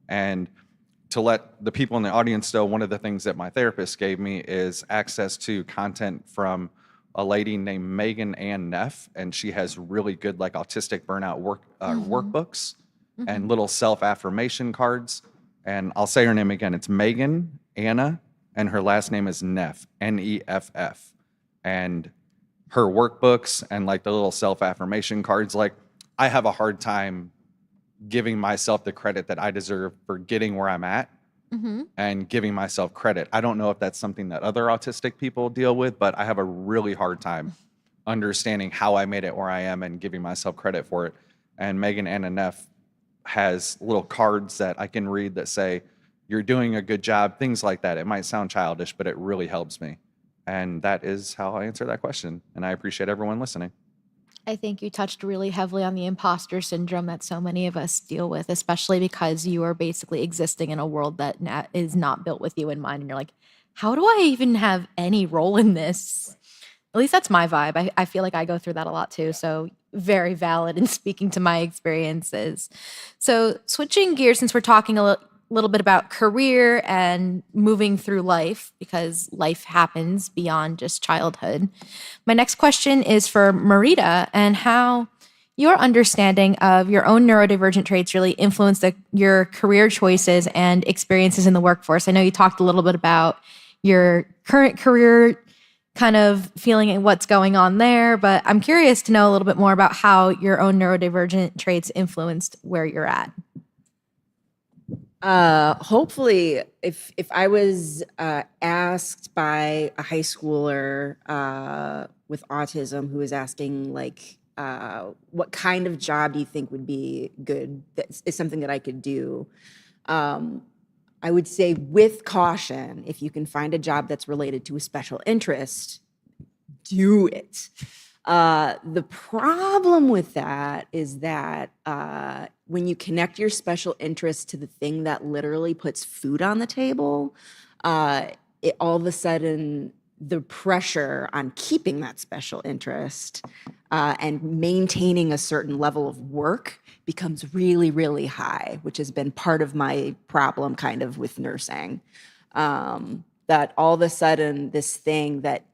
And to let the people in the audience know, one of the things that my therapist gave me is access to content from a lady named Megan Ann Neff, and she has really good like autistic burnout workbooks and little self-affirmation cards. And I'll say her name again. It's Megan Anna, and her last name is Neff, N-E-F-F. And her workbooks and like the little self-affirmation cards, like I have a hard time giving myself the credit that I deserve for getting where I'm at and giving myself credit. I don't know if that's something that other autistic people deal with, but I have a really hard time understanding how I made it where I am and giving myself credit for it. And Megan Anna Neff has little cards that I can read that say, you're doing a good job, things like that. It might sound childish, but it really helps me. And that is how I answer that question. And I appreciate everyone listening. I think you touched really heavily on the imposter syndrome that so many of us deal with, especially because you are basically existing in a world that is not built with you in mind. And you're like, how do I even have any role in this? At least that's my vibe. I feel like I go through that a lot too. So very valid in speaking to my experiences. So switching gears, since we're talking a little bit about career and moving through life, because life happens beyond just childhood. My next question is for Marita, and how your understanding of your own neurodivergent traits really influenced your career choices and experiences in the workforce. I know you talked a little bit about your current career, kind of feeling what's going on there, but I'm curious to know a little bit more about how your own neurodivergent traits influenced where you're at. Hopefully, if I was asked by a high schooler with autism who was asking like, what kind of job do you think would be good, that is something that I could do, I would say with caution, if you can find a job that's related to a special interest, do it. The problem with that is that when you connect your special interest to the thing that literally puts food on the table, it all of a sudden, the pressure on keeping that special interest and maintaining a certain level of work becomes really, really high, which has been part of my problem kind of with nursing. That all of a sudden, this thing that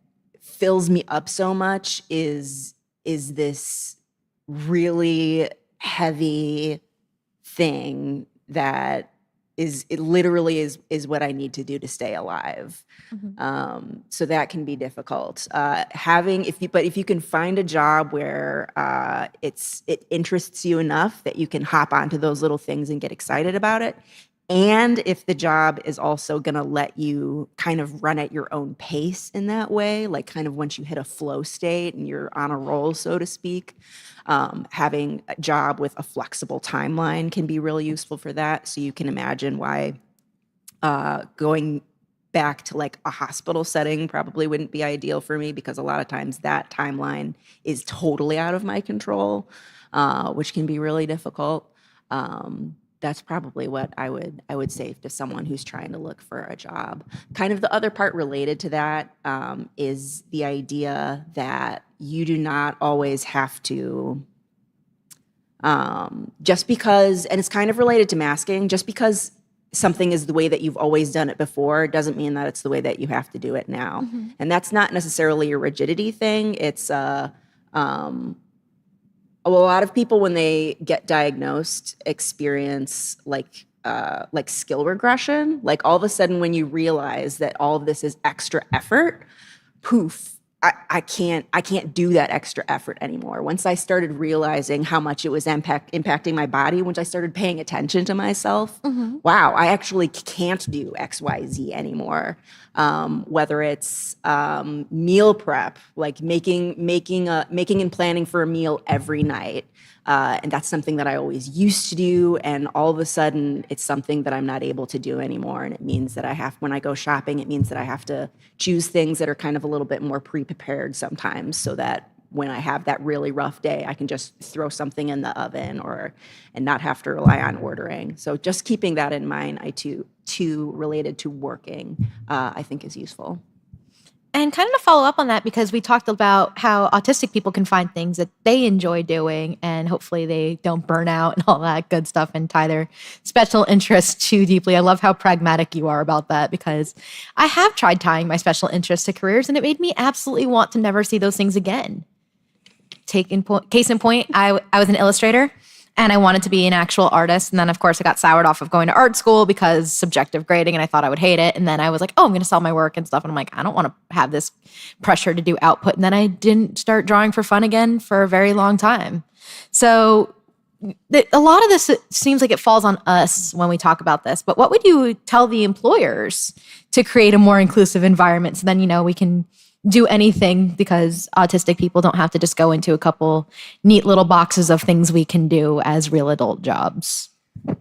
fills me up so much is this really heavy thing that it literally is what I need to do to stay alive. Mm-hmm. So that can be difficult. If you can find a job where it interests you enough that you can hop onto those little things and get excited about it, and if the job is also going to let you kind of run at your own pace in that way, like kind of once you hit a flow state and you're on a roll, so to speak, having a job with a flexible timeline can be really useful for that. So you can imagine why going back to like a hospital setting probably wouldn't be ideal for me, because a lot of times that timeline is totally out of my control, which can be really difficult. That's probably what I would say to someone who's trying to look for a job. Kind of the other part related to that is the idea that you do not always have to, just because, and it's kind of related to masking, just because something is the way that you've always done it before doesn't mean that it's the way that you have to do it now. Mm-hmm. And that's not necessarily a rigidity thing. It's a lot of people, when they get diagnosed, experience like skill regression. Like all of a sudden, when you realize that all of this is extra effort, poof, I can't do that extra effort anymore. Once I started realizing how much it was impacting my body, once I started paying attention to myself, mm-hmm. Wow, I actually can't do X, Y, Z anymore. Whether it's meal prep, like making and planning for a meal every night. And that's something that I always used to do. And all of a sudden, it's something that I'm not able to do anymore. And it means that when I go shopping, it means that I have to choose things that are kind of a little bit more pre-prepared sometimes, so that when I have that really rough day, I can just throw something in the oven and not have to rely on ordering. So just keeping that in mind, too related to working, I think is useful. And kind of to follow up on that, because we talked about how autistic people can find things that they enjoy doing, and hopefully they don't burn out and all that good stuff and tie their special interests too deeply. I love how pragmatic you are about that, because I have tried tying my special interests to careers, and it made me absolutely want to never see those things again. Case in point, I was an illustrator, and I wanted to be an actual artist. And then, of course, I got soured off of going to art school because subjective grading, and I thought I would hate it. And then I was like, oh, I'm going to sell my work and stuff. And I'm like, I don't want to have this pressure to do output. And then I didn't start drawing for fun again for a very long time. So a lot of this, it seems like it falls on us when we talk about this. But what would you tell the employers to create a more inclusive environment, so then, we can do anything, because autistic people don't have to just go into a couple neat little boxes of things we can do as real adult jobs?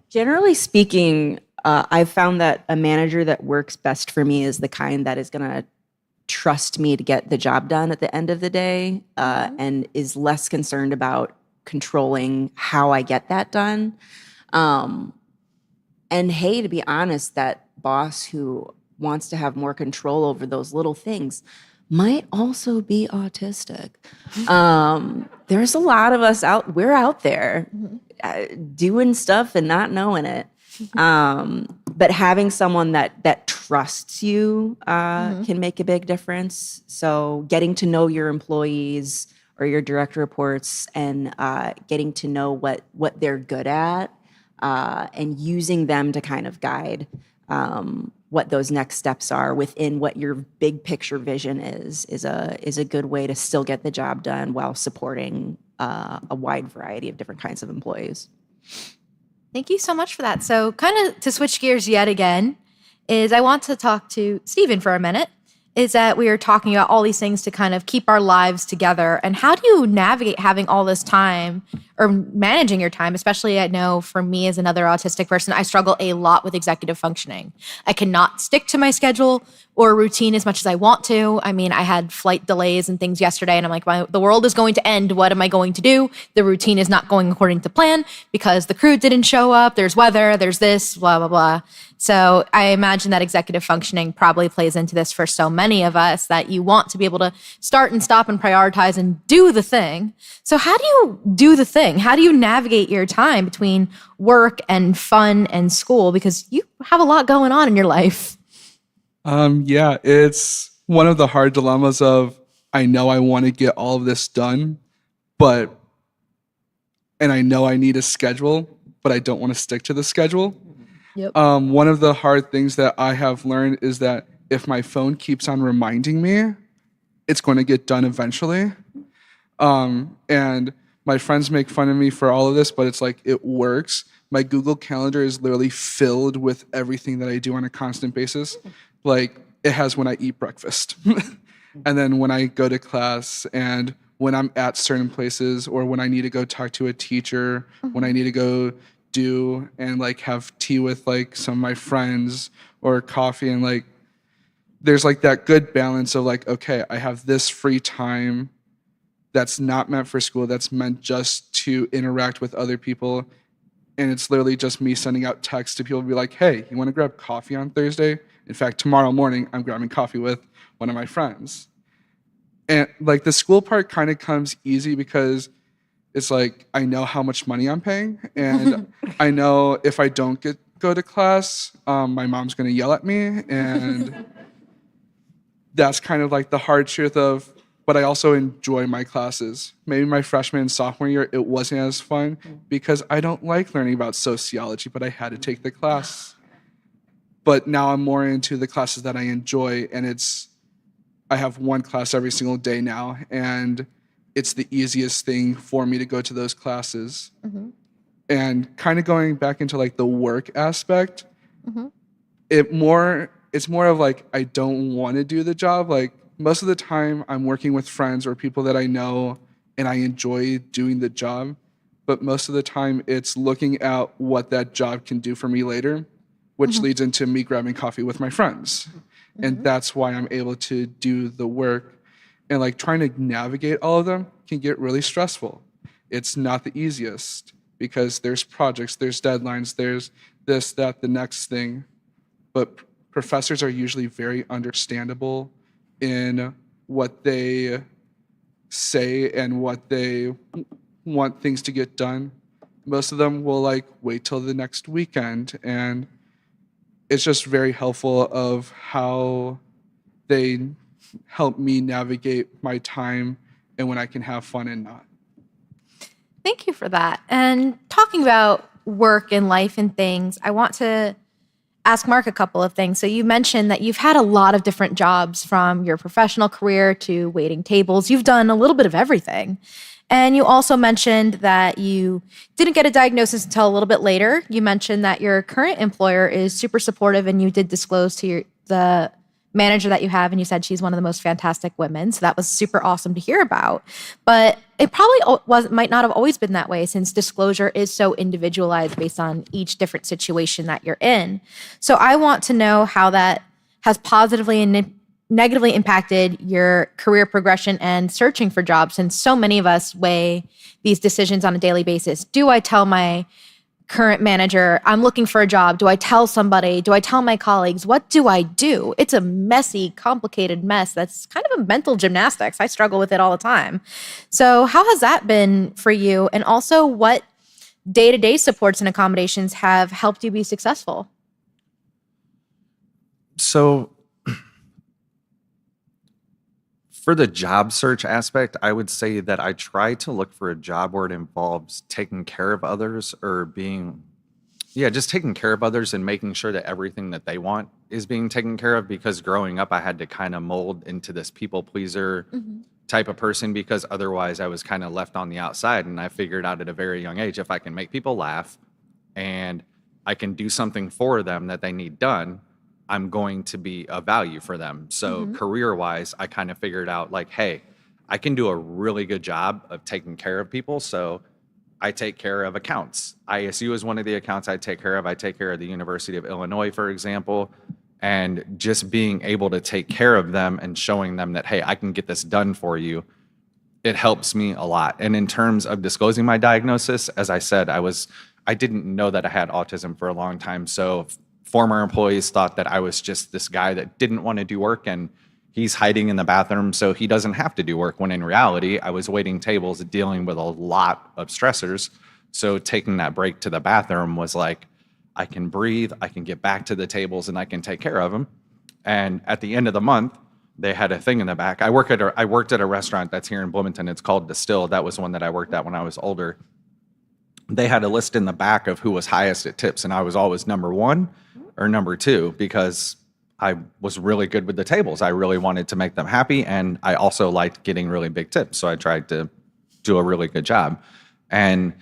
Generally speaking, I've found that a manager that works best for me is the kind that is going to trust me to get the job done at the end of the day, and is less concerned about controlling how I get that done. And hey, to be honest, that boss who wants to have more control over those little things might also be autistic. There's a lot of us we're out there doing stuff and not knowing it. But having someone that trusts you can make a big difference. So getting to know your employees or your direct reports and getting to know what they're good at and using them to kind of guide what those next steps are within what your big picture vision is a good way to still get the job done while supporting a wide variety of different kinds of employees. Thank you so much for that. So kind of to switch gears yet again, is I want to talk to Stephen for a minute, is that we are talking about all these things to kind of keep our lives together. And how do you navigate having all this time or managing your time? Especially, I know for me as another autistic person, I struggle a lot with executive functioning. I cannot stick to my schedule or routine as much as I want to. I mean, I had flight delays and things yesterday, and I'm like, the world is going to end. What am I going to do? The routine is not going according to plan because the crew didn't show up. There's weather, there's this, blah, blah, blah. So I imagine that executive functioning probably plays into this for so many of us, that you want to be able to start and stop and prioritize and do the thing. So how do you do the thing? How do you navigate your time between work and fun and school? Because you have a lot going on in your life. Yeah, it's one of the hard dilemmas of, I know I want to get all of this done, and I know I need a schedule, but I don't want to stick to the schedule. Yep. One of the hard things that I have learned is that if my phone keeps on reminding me, it's going to get done eventually. And my friends make fun of me for all of this, but it's like, it works. My Google Calendar is literally filled with everything that I do on a constant basis. Like, it has when I eat breakfast, and then when I go to class, and when I'm at certain places, or when I need to go talk to a teacher, when I need to go do and like have tea with like some of my friends or coffee, and like there's like that good balance of like, okay, I have this free time that's not meant for school, that's meant just to interact with other people, and it's literally just me sending out texts to people to be like, hey, you want to grab coffee on Thursday? In fact, tomorrow morning I'm grabbing coffee with one of my friends. And like the school part kind of comes easy because it's like, I know how much money I'm paying, and I know if I don't go to class, my mom's going to yell at me, and that's kind of like the hard truth of, but I also enjoy my classes. Maybe my freshman and sophomore year, it wasn't as fun because I don't like learning about sociology, but I had to take the class. But now I'm more into the classes that I enjoy, and I have one class every single day now, and it's the easiest thing for me to go to those classes. And kind of going back into like the work aspect, it's more of like, I don't want to do the job. Like most of the time I'm working with friends or people that I know, and I enjoy doing the job. But most of the time it's looking at what that job can do for me later, which leads into me grabbing coffee with my friends. And that's why I'm able to do the work. And like trying to navigate all of them can get really stressful. It's not the easiest because there's projects, there's deadlines, there's this, that, the next thing. But professors are usually very understandable in what they say and what they want things to get done. Most of them will like wait till the next weekend, and it's just very helpful of how they help me navigate my time and when I can have fun and not. Thank you for that. And talking about work and life and things, I want to ask Mark a couple of things. So you mentioned that you've had a lot of different jobs, from your professional career to waiting tables. You've done a little bit of everything. And you also mentioned that you didn't get a diagnosis until a little bit later. You mentioned that your current employer is super supportive, and you did disclose to the manager that you have, and you said she's one of the most fantastic women. So that was super awesome to hear about. But it probably might not have always been that way, since disclosure is so individualized based on each different situation that you're in. So I want to know how that has positively and negatively impacted your career progression and searching for jobs, since so many of us weigh these decisions on a daily basis. Do I tell my current manager I'm looking for a job? Do I tell somebody? Do I tell my colleagues? What do I do? It's a messy, complicated mess that's kind of a mental gymnastics. I struggle with it all the time. So how has that been for you? And also, what day-to-day supports and accommodations have helped you be successful? So for the job search aspect, I would say that I try to look for a job where it involves taking care of others, or just taking care of others and making sure that everything that they want is being taken care of. Because growing up, I had to kind of mold into this people pleaser type of person, because otherwise I was kind of left on the outside. And I figured out at a very young age, if I can make people laugh and I can do something for them that they need done, I'm going to be of value for them. So career-wise, I kind of figured out like, hey, I can do a really good job of taking care of people. So I take care of accounts. ISU is one of the accounts I take care of. I take care of the University of Illinois, for example. And just being able to take care of them and showing them that, hey, I can get this done for you, it helps me a lot. And in terms of disclosing my diagnosis, as I said, I didn't know that I had autism for a long time. So former employees thought that I was just this guy that didn't want to do work and he's hiding in the bathroom so he doesn't have to do work, when in reality, I was waiting tables dealing with a lot of stressors. So taking that break to the bathroom was like, I can breathe, I can get back to the tables, and I can take care of them. And at the end of the month, they had a thing in the back. I worked at a restaurant that's here in Bloomington. It's called Distill. That was one that I worked at when I was older. They had a list in the back of who was highest at tips, and I was always number 1 or number 2 because I was really good with the tables. I really wanted to make them happy, and I also liked getting really big tips, so I tried to do a really good job. And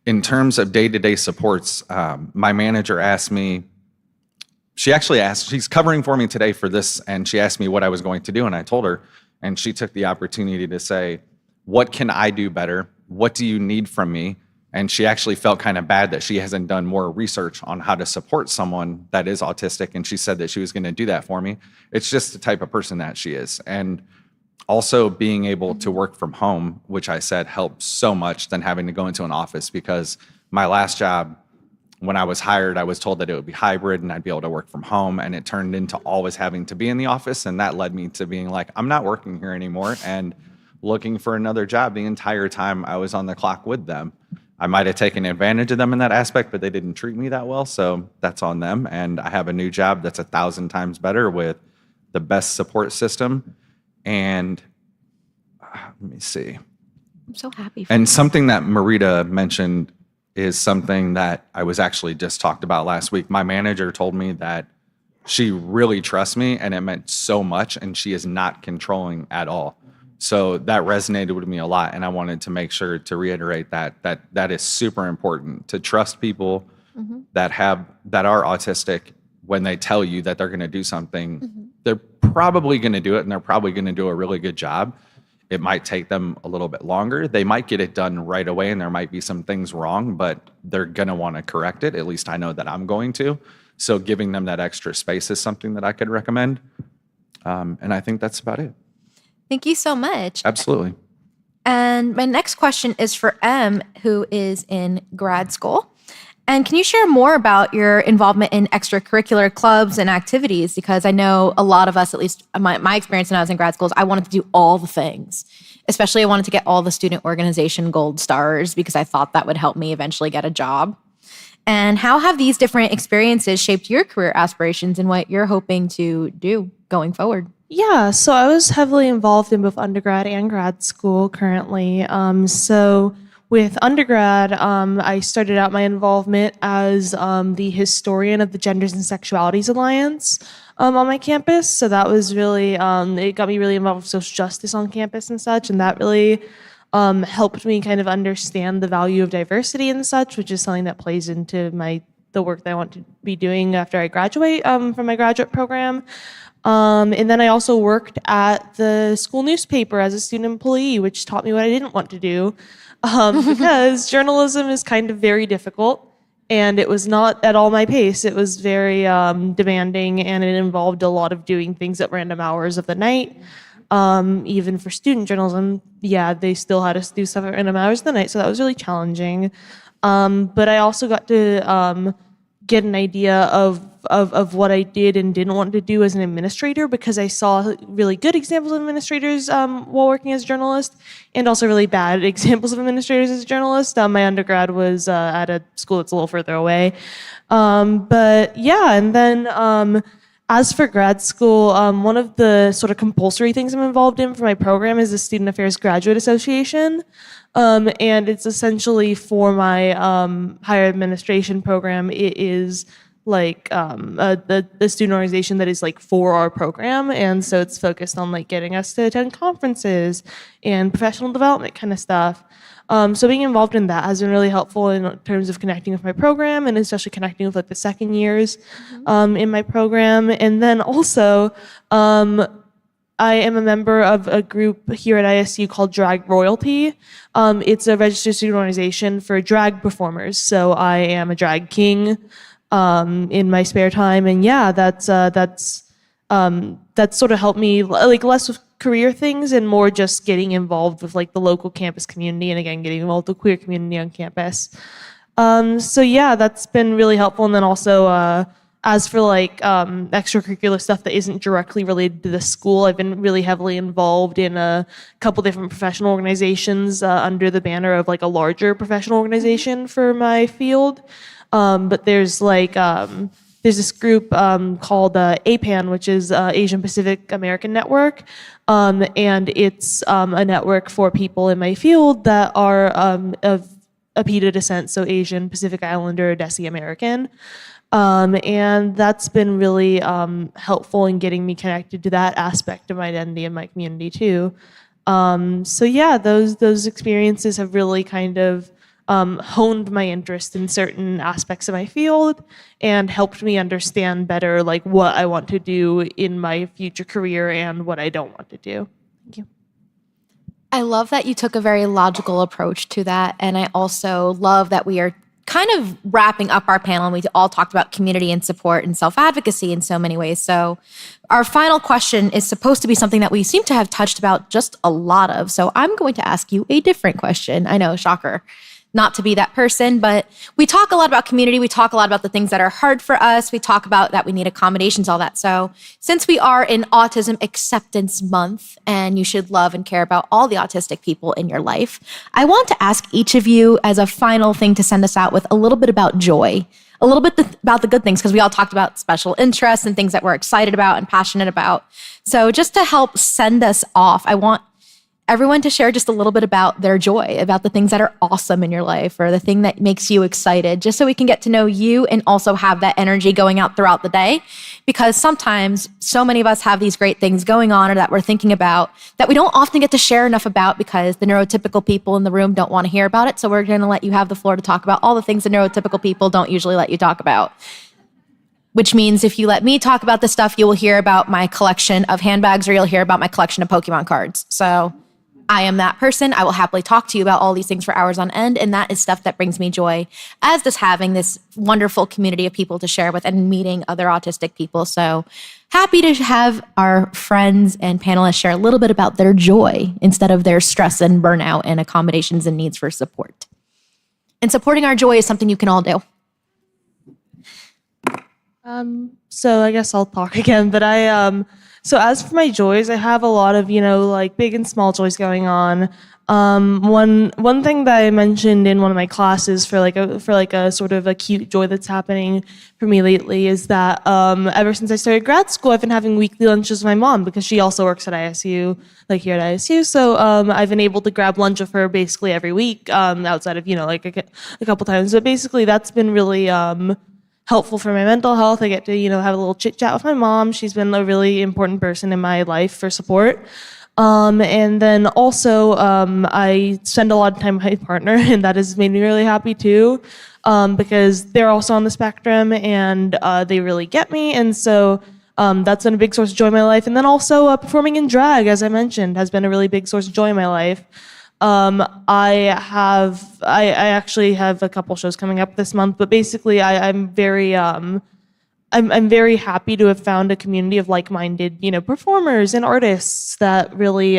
in terms of day-to-day supports, my manager asked me, she's covering for me today for this, and she asked me what I was going to do, and I told her, and she took the opportunity to say, what can I do better? What do you need from me? And she actually felt kind of bad that she hasn't done more research on how to support someone that is autistic, and she said that she was going to do that for me. It's just the type of person that she is. And also being able to work from home, which I said helps so much than having to go into an office, because my last job, when I was hired, I was told that it would be hybrid and I'd be able to work from home, and it turned into always having to be in the office, and that led me to being like, I'm not working here anymore, and looking for another job the entire time I was on the clock with them. I might have taken advantage of them in that aspect, but they didn't treat me that well, so that's on them. And I have a new job that's 1,000 times better with the best support system. And let me see. I'm so happy. And something that Marita mentioned is something that I was actually just talked about last week. My manager told me that she really trusts me, and it meant so much, and she is not controlling at all. So that resonated with me a lot, and I wanted to make sure to reiterate that is super important, to trust people that are autistic. When they tell you that they're going to do something, they're probably going to do it, and they're probably going to do a really good job. It might take them a little bit longer. They might get it done right away, and there might be some things wrong, but they're going to want to correct it. At least I know that I'm going to. So giving them that extra space is something that I could recommend. And I think that's about it. Thank you so much. Absolutely. And my next question is for Em, who is in grad school. And can you share more about your involvement in extracurricular clubs and activities? Because I know a lot of us, at least my experience when I was in grad school, is I wanted to do all the things. Especially I wanted to get all the student organization gold stars because I thought that would help me eventually get a job. And how have these different experiences shaped your career aspirations and what you're hoping to do going forward? Yeah, so I was heavily involved in both undergrad and grad school currently. So with undergrad, I started out my involvement as the historian of the Genders and Sexualities Alliance on my campus. So that was really, it got me really involved with social justice on campus and such, and that really helped me kind of understand the value of diversity and such, which is something that plays into the work that I want to be doing after I graduate from my graduate program. And then I also worked at the school newspaper as a student employee, which taught me what I didn't want to do, because journalism is kind of very difficult. And it was not at all my pace. It was very demanding, and it involved a lot of doing things at random hours of the night. Even for student journalism, they still had us do stuff at random hours of the night, so that was really challenging. But I also got to get an idea of what I did and didn't want to do as an administrator, because I saw really good examples of administrators while working as a journalist, and also really bad examples of administrators as a journalist. My undergrad was at a school that's a little further away. And then as for grad school, one of the sort of compulsory things I'm involved in for my program is the Student Affairs Graduate Association. And it's essentially for my higher administration program. It is like the student organization that is like for our program, and so it's focused on like getting us to attend conferences and professional development kind of stuff. So being involved in that has been really helpful in terms of connecting with my program, and especially connecting with like the second years in my program. And then also, I am a member of a group here at ISU called Drag Royalty. It's a registered student organization for drag performers. So I am a drag king in my spare time, and that's sort of helped me like less with career things and more just getting involved with like the local campus community, and again getting involved with the queer community on campus. That's been really helpful. And then also as for like extracurricular stuff that isn't directly related to the school, I've been really heavily involved in a couple different professional organizations under the banner of like a larger professional organization for my field. But there's like there's this group called APAN, which is Asian Pacific American Network, and it's a network for people in my field that are of APITA descent, so Asian, Pacific Islander, Desi American. And that's been really helpful in getting me connected to that aspect of my identity and my community too. Those experiences have really kind of honed my interest in certain aspects of my field and helped me understand better like what I want to do in my future career and what I don't want to do. Thank you. I love that you took a very logical approach to that. And I also love that we are kind of wrapping up our panel, and we all talked about community and support and self-advocacy in so many ways. So our final question is supposed to be something that we seem to have touched about just a lot of. So I'm going to ask you a different question. I know, shocker. Not to be that person, but we talk a lot about community. We talk a lot about the things that are hard for us. We talk about that we need accommodations, all that. So since we are in Autism Acceptance Month, and you should love and care about all the autistic people in your life, I want to ask each of you as a final thing to send us out with a little bit about joy, a little bit about the good things, because we all talked about special interests and things that we're excited about and passionate about. So just to help send us off, I want everyone to share just a little bit about their joy, about the things that are awesome in your life or the thing that makes you excited, just so we can get to know you and also have that energy going out throughout the day. Because sometimes so many of us have these great things going on or that we're thinking about that we don't often get to share enough about because the neurotypical people in the room don't want to hear about it. So we're going to let you have the floor to talk about all the things the neurotypical people don't usually let you talk about. Which means if you let me talk about this stuff, you will hear about my collection of handbags or you'll hear about my collection of Pokemon cards. So I am that person. I will happily talk to you about all these things for hours on end, and that is stuff that brings me joy, as does having this wonderful community of people to share with and meeting other autistic people. So happy to have our friends and panelists share a little bit about their joy instead of their stress and burnout and accommodations and needs for support. And supporting our joy is something you can all do. So I guess I'll talk again, but so as for my joys, I have a lot of, like big and small joys going on. One thing that I mentioned in one of my classes for a sort of acute joy that's happening for me lately is that ever since I started grad school, I've been having weekly lunches with my mom because she also works at ISU, like here at ISU. So I've been able to grab lunch with her basically every week, outside of like a couple times. But basically, that's been really helpful for my mental health. I get to, have a little chit chat with my mom. She's been a really important person in my life for support. And then also, I spend a lot of time with my partner, and that has made me really happy too, because they're also on the spectrum, and they really get me. And so that's been a big source of joy in my life. And then also performing in drag, as I mentioned, has been a really big source of joy in my life. I actually have a couple shows coming up this month, but basically I'm very I'm very happy to have found a community of like-minded, performers and artists that really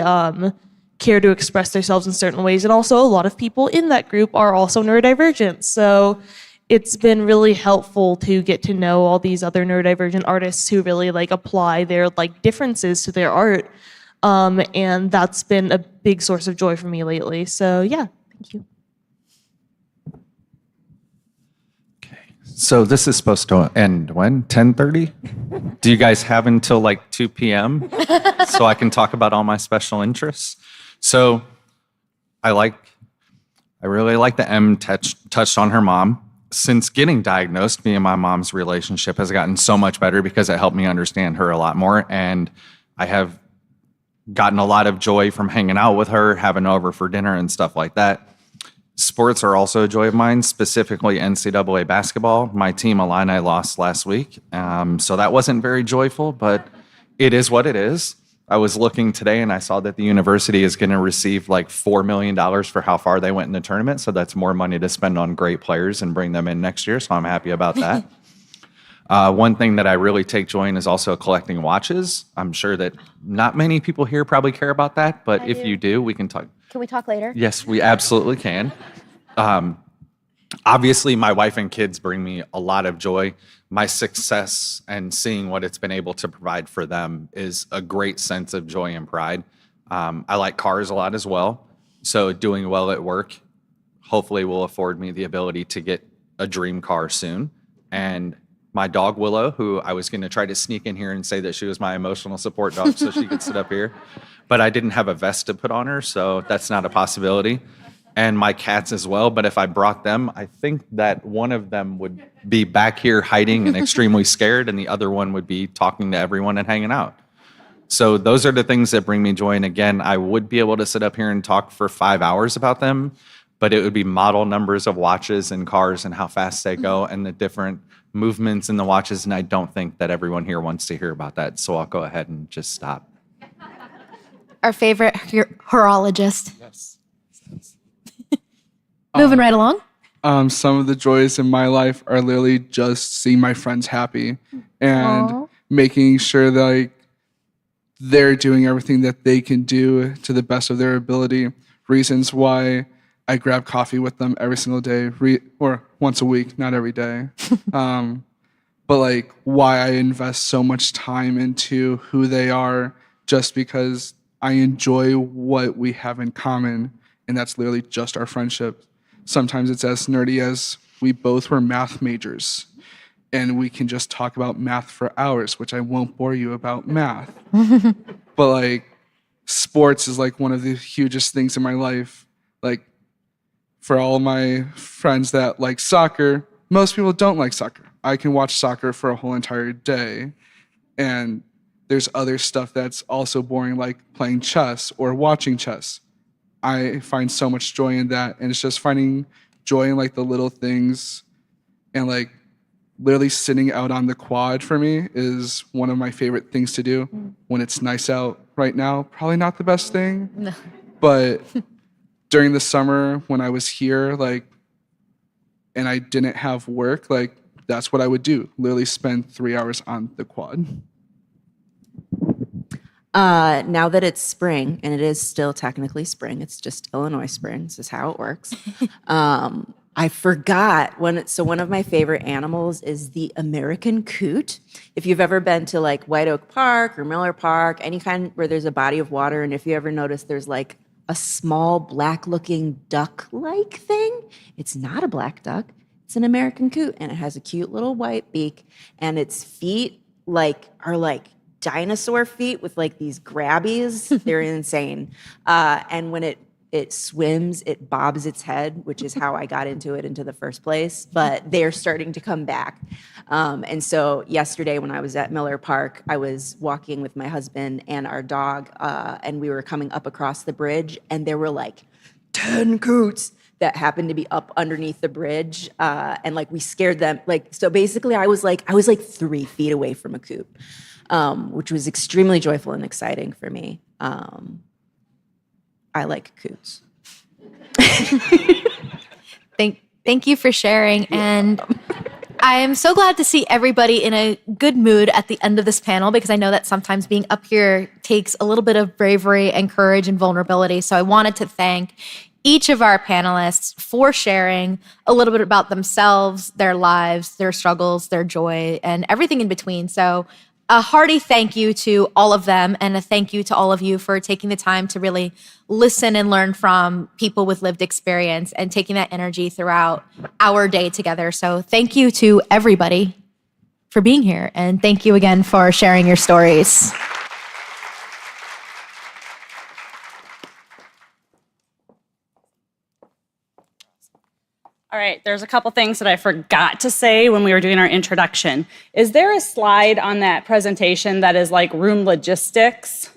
care to express themselves in certain ways. And also a lot of people in that group are also neurodivergent. So it's been really helpful to get to know all these other neurodivergent artists who really apply their differences to their art. And that's been a big source of joy for me lately. So yeah, thank you. So this is supposed to end when? 10:30? Do you guys have until 2 p.m. so I can talk about all my special interests? So I really like that Em touched on her mom. Since getting diagnosed, me and my mom's relationship has gotten so much better because it helped me understand her a lot more. And I have gotten a lot of joy from hanging out with her, having her over for dinner and stuff like that. Sports are also a joy of mine, specifically NCAA basketball. My team, Illini, lost last week, so that wasn't very joyful, but it is what it is. I was looking today and I saw that the university is going to receive $4 million for how far they went in the tournament, so that's more money to spend on great players and bring them in next year, so I'm happy about that. One thing that I really take joy in is also collecting watches. I'm sure that not many people here probably care about that, but if you do, we can talk. Can we talk later? Yes, we absolutely can. Obviously, my wife and kids bring me a lot of joy. My success and seeing what it's been able to provide for them is a great sense of joy and pride. I like cars a lot as well, so doing well at work hopefully will afford me the ability to get a dream car soon. And my dog, Willow, who I was going to try to sneak in here and say that she was my emotional support dog so she could sit up here, but I didn't have a vest to put on her, so that's not a possibility. And my cats as well, but if I brought them, I think that one of them would be back here hiding and extremely scared, and the other one would be talking to everyone and hanging out. So those are the things that bring me joy. And again, I would be able to sit up here and talk for 5 hours about them, but it would be model numbers of watches and cars and how fast they go and the different movements in the watches, and I don't think that everyone here wants to hear about that, so I'll go ahead and just stop. Our favorite horologist. Yes. Moving right along. Some of the joys in my life are literally just seeing my friends happy and making sure that they're doing everything that they can do to the best of their ability. Reasons why I grab coffee with them every single day, or once a week, not every day. But why I invest so much time into who they are, just because I enjoy what we have in common, and that's literally just our friendship. Sometimes it's as nerdy as we both were math majors, and we can just talk about math for hours, which I won't bore you about math. But sports is one of the hugest things in my life. For all my friends that like soccer, most people don't like soccer. I can watch soccer for a whole entire day. And there's other stuff that's also boring, like playing chess or watching chess. I find so much joy in that. And it's just finding joy in the little things. And literally sitting out on the quad for me is one of my favorite things to do when it's nice out right now. Probably not the best thing, no. But during the summer when I was here, and I didn't have work, that's what I would do. Literally spend 3 hours on the quad. Now that it's spring, and it is still technically spring, it's just Illinois spring, this is how it works. I forgot one of my favorite animals is the American coot. If you've ever been to White Oak Park or Miller Park, any kind where there's a body of water, and if you ever notice there's a small black-looking duck-like thing. It's not a black duck. It's an American coot, and it has a cute little white beak, and its feet are dinosaur feet with these grabbies. They're insane. And when it It swims, it bobs its head, which is how I got into it into the first place, but they're starting to come back. And so yesterday when I was at Miller Park, I was walking with my husband and our dog, and we were coming up across the bridge, and there were like 10 coots that happened to be up underneath the bridge, and like we scared them. Like, so basically I was like 3 feet away from a coot, which was extremely joyful and exciting for me. I like coots. Thank you for sharing. And I am so glad to see everybody in a good mood at the end of this panel, because I know that sometimes being up here takes a little bit of bravery and courage and vulnerability. So I wanted to thank each of our panelists for sharing a little bit about themselves, their lives, their struggles, their joy, and everything in between. So a hearty thank you to all of them, and a thank you to all of you for taking the time to really listen and learn from people with lived experience and taking that energy throughout our day together. So thank you to everybody for being here, and thank you again for sharing your stories. All right, there's a couple things that I forgot to say when we were doing our introduction. Is there a slide on that presentation that is like room logistics?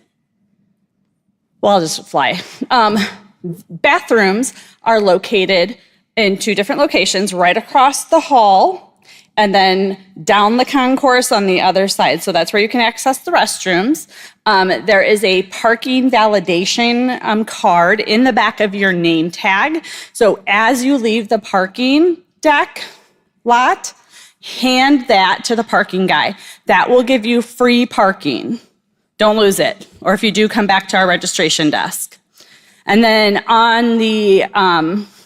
Well, I'll just fly. Bathrooms are located in 2 different locations, right across the hall and then down the concourse on the other side. So that's where you can access the restrooms. There is a parking validation card in the back of your name tag. So as you leave the parking deck lot, hand that to the parking guy. That will give you free parking. Don't lose it. Or if you do, come back to our registration desk. And then on the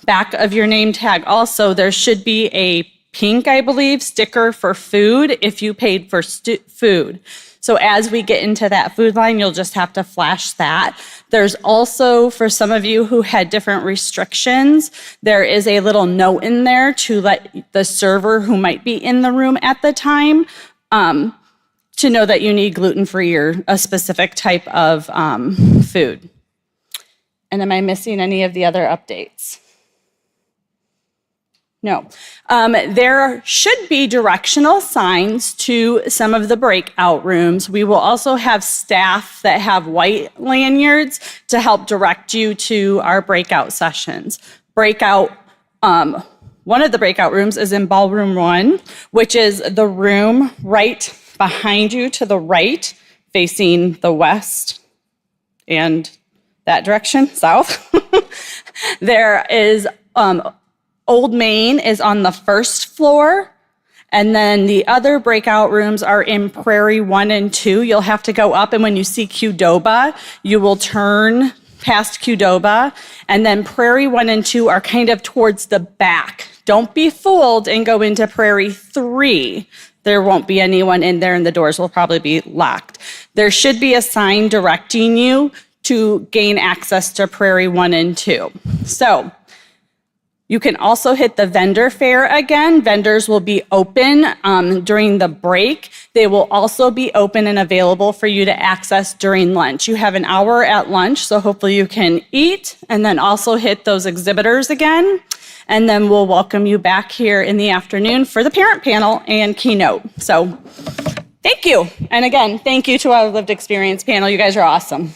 back of your name tag also, there should be a pink, I believe, sticker for food if you paid for food. So as we get into that food line, you'll just have to flash that. There's also, for some of you who had different restrictions, there is a little note in there to let the server who might be in the room at the time to know that you need gluten-free or a specific type of food. And am I missing any of the other updates? No. There should be directional signs to some of the breakout rooms. We will also have staff that have white lanyards to help direct you to our breakout sessions. One of the breakout rooms is in Ballroom 1, which is the room right behind you to the right, facing the west and that direction, south. There is Old Main is on the first floor, and then the other breakout rooms are in Prairie 1 and 2. You'll have to go up, and when you see Qdoba, you will turn past Qdoba, and then Prairie 1 and 2 are kind of towards the back. Don't be fooled and go into Prairie 3. There won't be anyone in there, and the doors will probably be locked. There should be a sign directing you to gain access to Prairie 1 and 2. So you can also hit the vendor fair again. Vendors will be open during the break. They will also be open and available for you to access during lunch. You have an hour at lunch, so hopefully you can eat and then also hit those exhibitors again. And then we'll welcome you back here in the afternoon for the parent panel and keynote. So thank you. And again, thank you to our lived experience panel. You guys are awesome.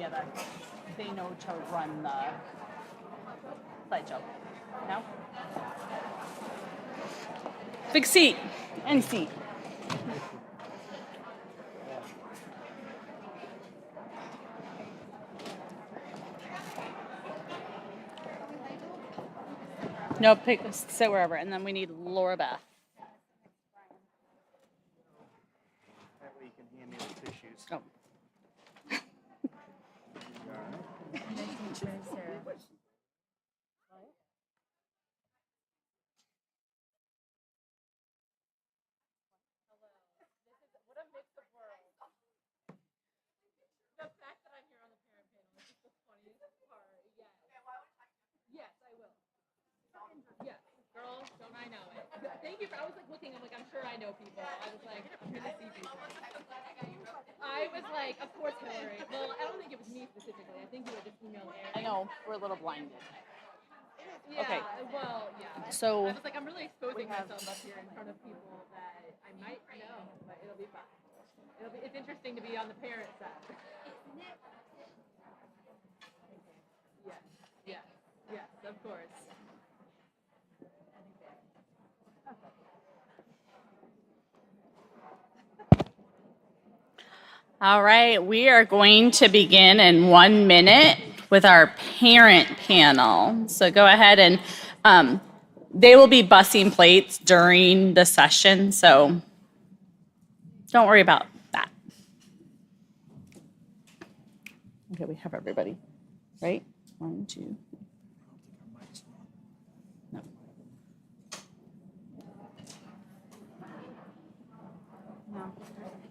Yeah, they know to run the slideshow. No? Big seat. Any seat. No, sit wherever. And then we need Laura Beth. That way you can hand me the tissues. Oh. Girls, don't I know it? Thank you for, I was like looking, I'm sure I know people. I was like, I'm gonna see people. I was like, of course Hillary. Well, I don't think it was me specifically. I think you were just emailing Aaron. I know, we're a little blinded. Yeah, Okay. well, yeah. So I was like, I'm really exposing myself up here in front of people that I might know, but it'll be fun. It's interesting to be on the parent side. Yes, of course. all right, we are going to begin in 1 minute with our parent panel. So go ahead and they will be bussing plates during the session, so don't worry about that. Okay, we have everybody, right? 1, 2. No.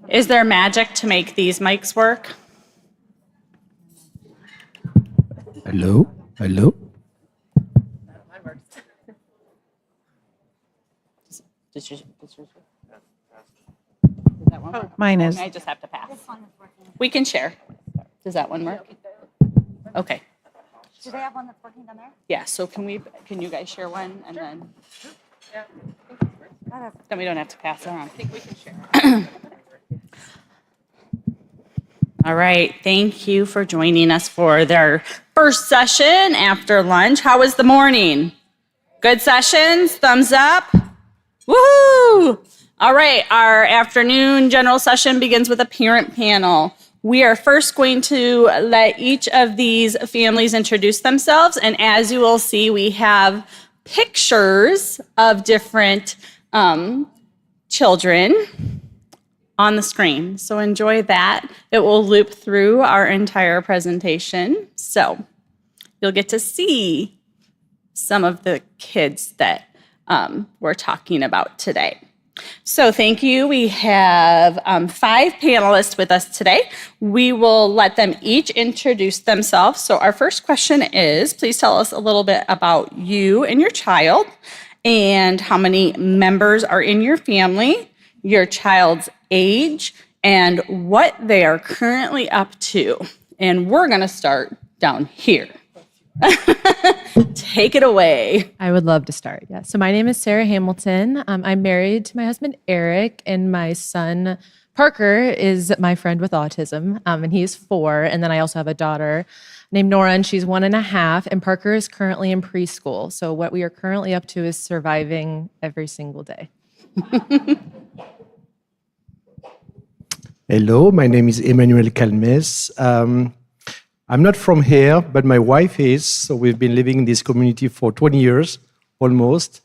Is there magic to make these mics work? Hello? Hello? Does that one work? Mine is. I just have to pass. We can share. Does that one work? Okay. Do they have one that's working down there? Yeah, so can you guys share one and then we don't have to pass it around. I think we can share. All right, thank you for joining us for their first session after lunch. How was the morning? Good sessions? Thumbs up? Woohoo! All right, our afternoon general session begins with a parent panel. We are first going to let each of these families introduce themselves, and as you will see, we have pictures of different children on the screen. So enjoy that. It will loop through our entire presentation. So you'll get to see some of the kids that we're talking about today. So thank you. We have 5 panelists with us today. We will let them each introduce themselves. So our first question is, please tell us a little bit about you and your child and how many members are in your family, your child's age, and what they are currently up to. And we're going to start down here. Take it away. I would love to start. Yeah. So my name is Sarah Hamilton. I'm married to my husband, Eric, and my son, Parker, is my friend with autism, and he is 4. And then I also have a daughter named Nora, and she's 1.5, and Parker is currently in preschool. So what we are currently up to is surviving every single day. Hello, my name is Emmanuel Calmes. I'm not from here, but my wife is, so we've been living in this community for 20 years, almost.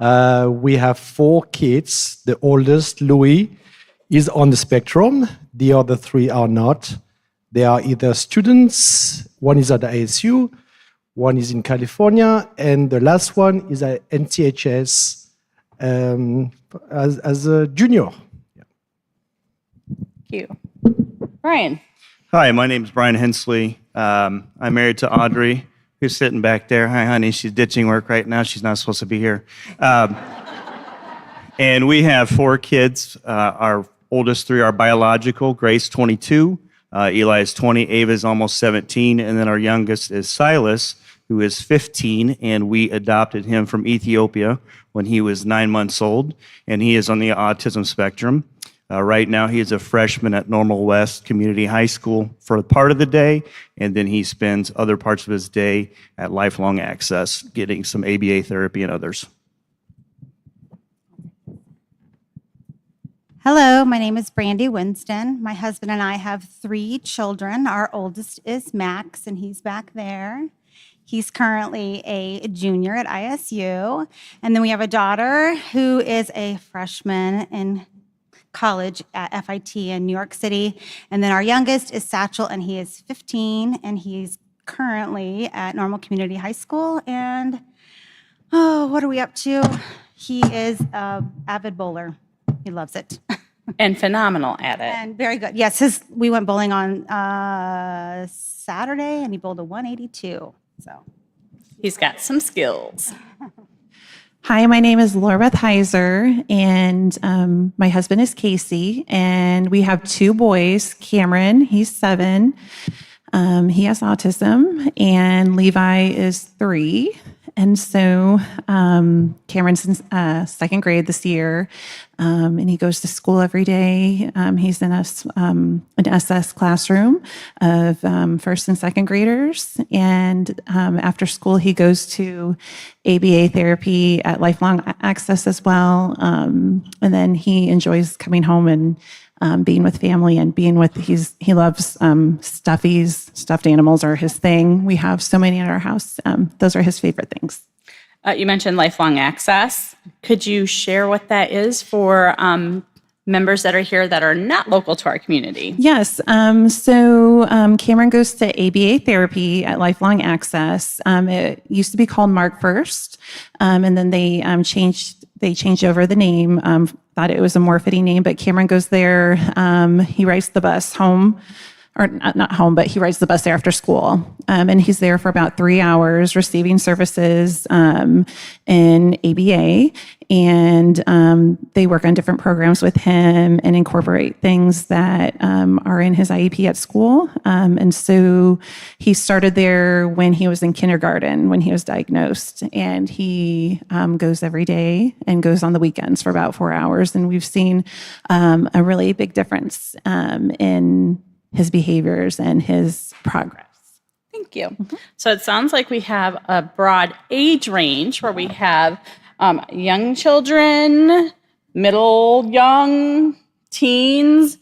We have 4 kids. The oldest, Louis, is on the spectrum. The other 3 are not. They are either students, one is at the ASU, one is in California, and the last one is at NTHS as a junior. Thank you. Brian. Hi, my name is Brian Hensley. I'm married to Audrey, who's sitting back there. Hi, honey. She's ditching work right now. She's not supposed to be here. And we have 4 kids. Our oldest 3 are biological. Grace, 22. Eli is 20. Ava is almost 17. And then our youngest is Silas, who is 15. And we adopted him from Ethiopia when he was 9 months old. And he is on the autism spectrum. Right now, he is a freshman at Normal West Community High School for part of the day, and then he spends other parts of his day at Lifelong Access getting some ABA therapy and others. Hello, my name is Brandy Winston. My husband and I have 3 children. Our oldest is Max, and he's back there. He's currently a junior at ISU. And then we have a daughter who is a freshman in college at FIT in New York City. And then our youngest is Satchel, and he is 15, and he's currently at Normal Community High School. And, what are we up to? He is an avid bowler. He loves it. And phenomenal at it. And very good. Yes, we went bowling on Saturday, and he bowled a 182. So He's got some skills. Hi, my name is Laura Beth Heiser, and my husband is Casey, and we have 2 boys. Cameron, he's 7. He has autism, and Levi is 3. And so Cameron's in 2nd grade this year, and he goes to school every day. He's in an SS classroom of 1st and 2nd graders. And after school, he goes to ABA therapy at Lifelong Access as well. And then he enjoys coming home and being with family and being with, he loves stuffies. Stuffed animals are his thing. We have so many in our house. Those are his favorite things. You mentioned Lifelong Access. Could you share what that is for members that are here that are not local to our community? Yes. So Cameron goes to ABA therapy at Lifelong Access. It used to be called Mark First, and then they changed over the name. Thought it was a more fitting name, but Cameron goes there. He rides the bus home, or not home, but he rides the bus there after school. And he's there for about 3 hours receiving services in ABA. And they work on different programs with him and incorporate things that are in his IEP at school. And so he started there when he was in kindergarten, when he was diagnosed. And he goes every day and goes on the weekends for about 4 hours. And we've seen a really big difference in his behaviors and his progress. Thank you. So it sounds like we have a broad age range where we have young children, middle young, teens,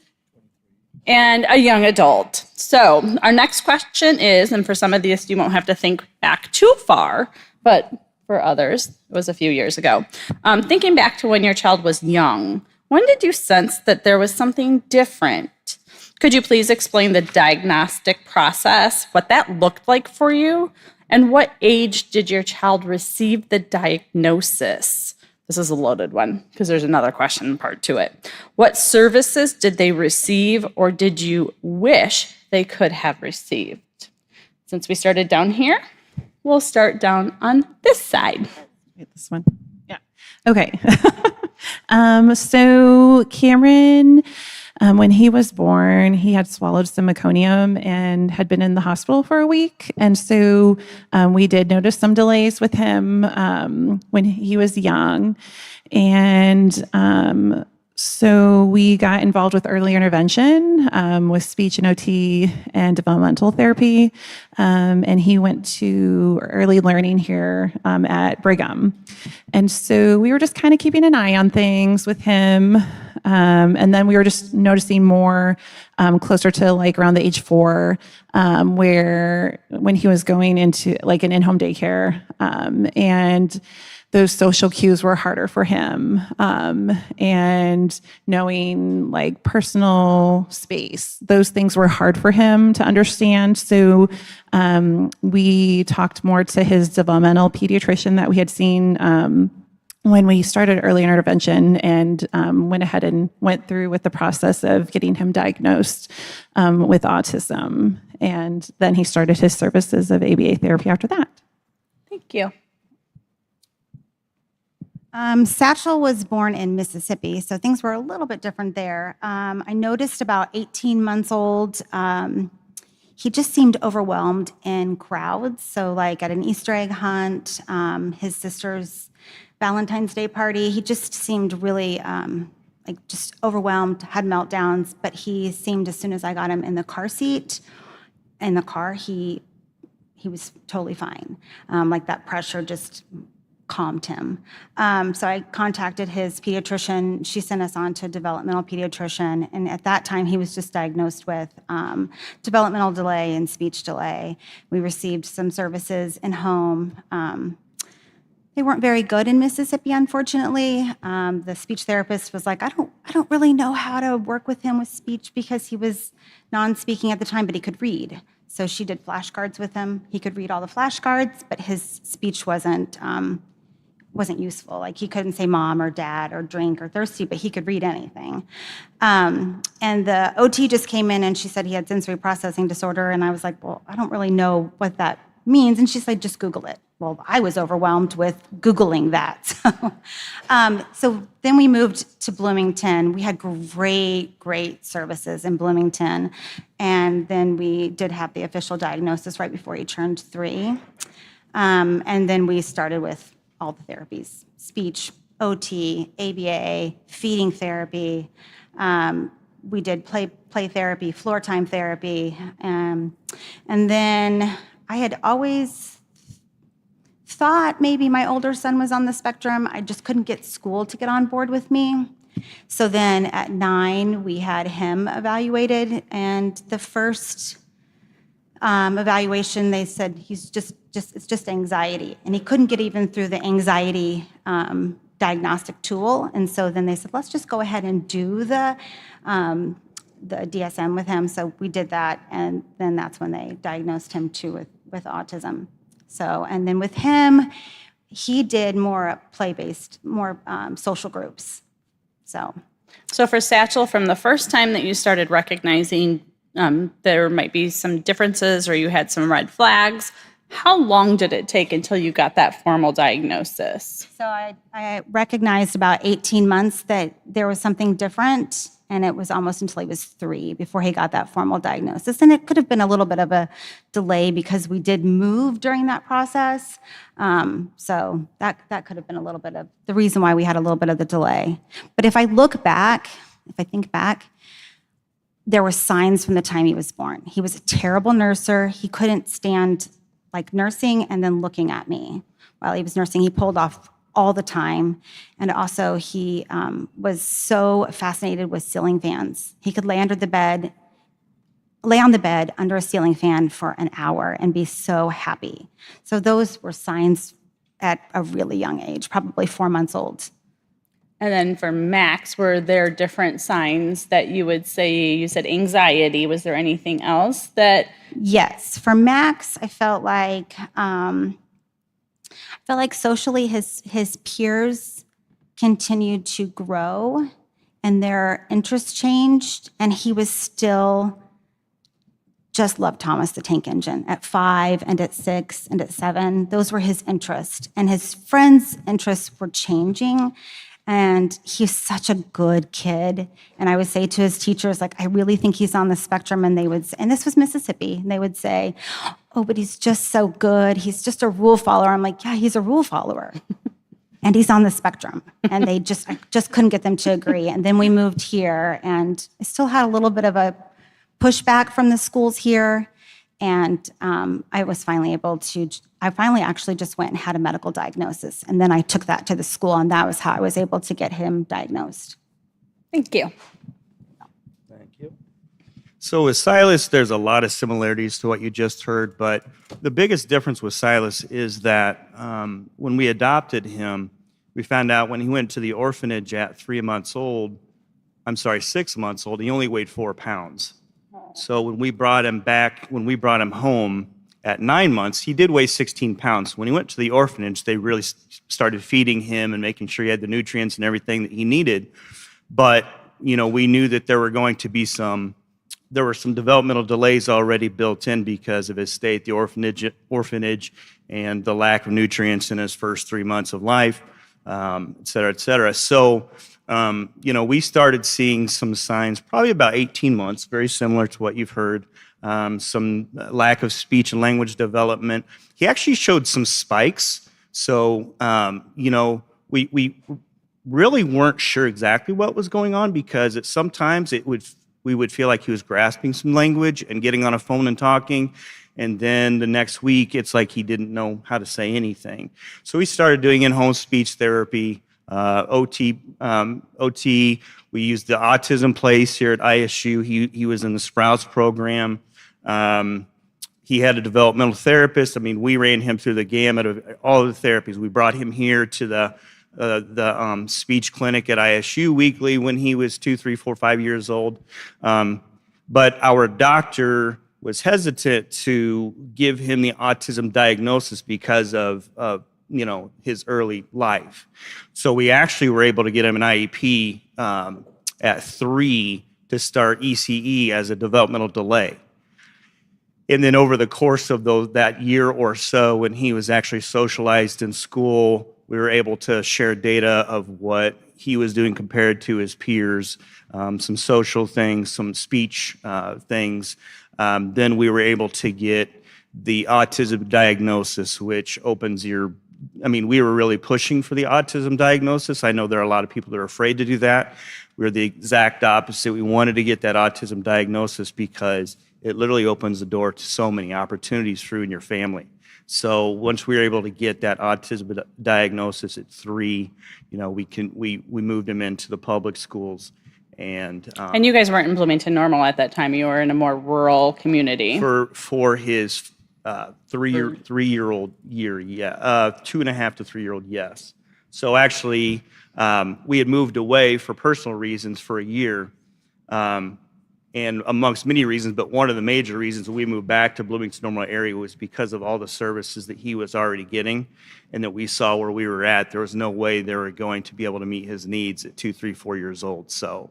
and a young adult. So our next question is, and for some of these you won't have to think back too far, but for others, it was a few years ago. Thinking back to when your child was young, when did you sense that there was something different? Could you please explain the diagnostic process, what that looked like for you, and what age did your child receive the diagnosis? This is a loaded one because there's another question part to it. What services did they receive, or did you wish they could have received? Since we started down here, we'll start down on this side. Wait, this one. Yeah. Okay. So Cameron, when he was born, he had swallowed some meconium and had been in the hospital for a week. And so we did notice some delays with him when he was young. And so we got involved with early intervention with speech and OT and developmental therapy. And he went to early learning here at Brigham. And so we were just kind of keeping an eye on things with him. And then we were just noticing more closer to like around the age 4, where when he was going into like an in-home daycare, and those social cues were harder for him, and knowing like personal space, those things were hard for him to understand. So we talked more to his developmental pediatrician that we had seen when we started early intervention, and went ahead and went through with the process of getting him diagnosed with autism. And then he started his services of ABA therapy after that. Thank you. Satchel was born in Mississippi, so things were a little bit different there. I noticed about 18 months old, he just seemed overwhelmed in crowds. So like at an Easter egg hunt, his sister's Valentine's Day party, he just seemed really like just overwhelmed, had meltdowns, but he seemed, as soon as I got him in the car seat, in the car, he was totally fine. Like that pressure just calmed him. So I contacted his pediatrician. She sent us on to a developmental pediatrician. And at that time, he was just diagnosed with developmental delay and speech delay. We received some services in home. They weren't very good in Mississippi, unfortunately. The speech therapist was like, I don't really know how to work with him with speech because he was non-speaking at the time, but he could read. So she did flashcards with him. He could read all the flashcards, but his speech wasn't useful. Like he couldn't say mom or dad or drink or thirsty, but he could read anything. And the OT just came in and she said he had sensory processing disorder. And I was like, well, I don't really know what that means. And she said, just Google it. Well, I was overwhelmed with Googling that. So then we moved to Bloomington. We had great services in Bloomington. And then we did have the official diagnosis right before he turned 3. And then we started with all the therapies: speech, OT, ABA, feeding therapy. We did play therapy, floor time therapy. And then I had always thought maybe my older son was on the spectrum. I just couldn't get school to get on board with me. So then at 9, we had him evaluated. And the first evaluation, they said it's just anxiety. And he couldn't get even through the anxiety diagnostic tool. And so then they said, let's just go ahead and do the DSM with him. So we did that. And then that's when they diagnosed him too with autism. So, and then with him, he did more play-based, more social groups. So for Satchel, from the first time that you started recognizing there might be some differences or you had some red flags, how long did it take until you got that formal diagnosis? So I recognized about 18 months that there was something different, and it was almost until he was 3 before he got that formal diagnosis. And it could have been a little bit of a delay because we did move during that process. So that could have been a little bit of the reason why we had a little bit of the delay. But if I think back, there were signs from the time he was born. He was a terrible nurser. He couldn't stand like nursing and then looking at me while he was nursing. He pulled off all the time. And also he was so fascinated with ceiling fans. He could lay on the bed under a ceiling fan for an hour and be so happy. So those were signs at a really young age, probably 4 months old. And then for Max, were there different signs that you would say? You said anxiety. Was there anything else that? Yes. For Max, I felt like socially his peers continued to grow and their interests changed, and he was still just loved Thomas the Tank Engine at 5 and at 6 and at 7. Those were his interests, and his friends' interests were changing. And he's such a good kid. And I would say to his teachers, like, I really think he's on the spectrum. And they would say, and this was Mississippi, and they would say, oh, but he's just so good. He's just a rule follower. I'm like, yeah, he's a rule follower. And he's on the spectrum. And I just couldn't get them to agree. And then we moved here, and I still had a little bit of a pushback from the schools here. And I finally actually just went and had a medical diagnosis. And then I took that to the school, and that was how I was able to get him diagnosed. Thank you. Thank you. So with Silas, there's a lot of similarities to what you just heard, but the biggest difference with Silas is that when we adopted him, we found out when he went to the orphanage at 6 months old, he only weighed 4 pounds. So when we brought him home at 9 months, he did weigh 16 pounds. When he went to the orphanage, they really started feeding him and making sure he had the nutrients and everything that he needed. But, we knew that there were some developmental delays already built in because of his stay at the orphanage and the lack of nutrients in his first 3 months of life, et cetera, et cetera. So, we started seeing some signs probably about 18 months, very similar to what you've heard, some lack of speech and language development. He actually showed some spikes. So, really weren't sure exactly what was going on, because sometimes we would feel like he was grasping some language and getting on a phone and talking, and then the next week it's like he didn't know how to say anything. So we started doing in-home speech therapy, OT. We used the Autism Place here at ISU. He was in the Sprouts program. He had a developmental therapist. I mean, we ran him through the gamut of all of the therapies. We brought him here to the speech clinic at ISU weekly when he was 2, 3, 4, 5 years old. But our doctor was hesitant to give him the autism diagnosis because of his early life. So we actually were able to get him an IEP at 3 to start ECE as a developmental delay. And then over the course of that year or so, when he was actually socialized in school, we were able to share data of what he was doing compared to his peers, some social things, some speech things. Then we were able to get the autism diagnosis, which opens we were really pushing for the autism diagnosis. I know there are a lot of people that are afraid to do that. We're the exact opposite. We wanted to get that autism diagnosis because it literally opens the door to so many opportunities for you and your family. So once we were able to get that autism diagnosis at 3, we moved him into the public schools. And you guys weren't in Bloomington Normal at that time. You were in a more rural community. For his 3-year-old year, yeah, 2.5 to 3-year-old, yes. So actually, we had moved away for personal reasons for a year, and amongst many reasons, but one of the major reasons we moved back to Bloomington Normal area was because of all the services that he was already getting, and that we saw where we were at. There was no way they were going to be able to meet his needs at 2, 3, 4 years old. So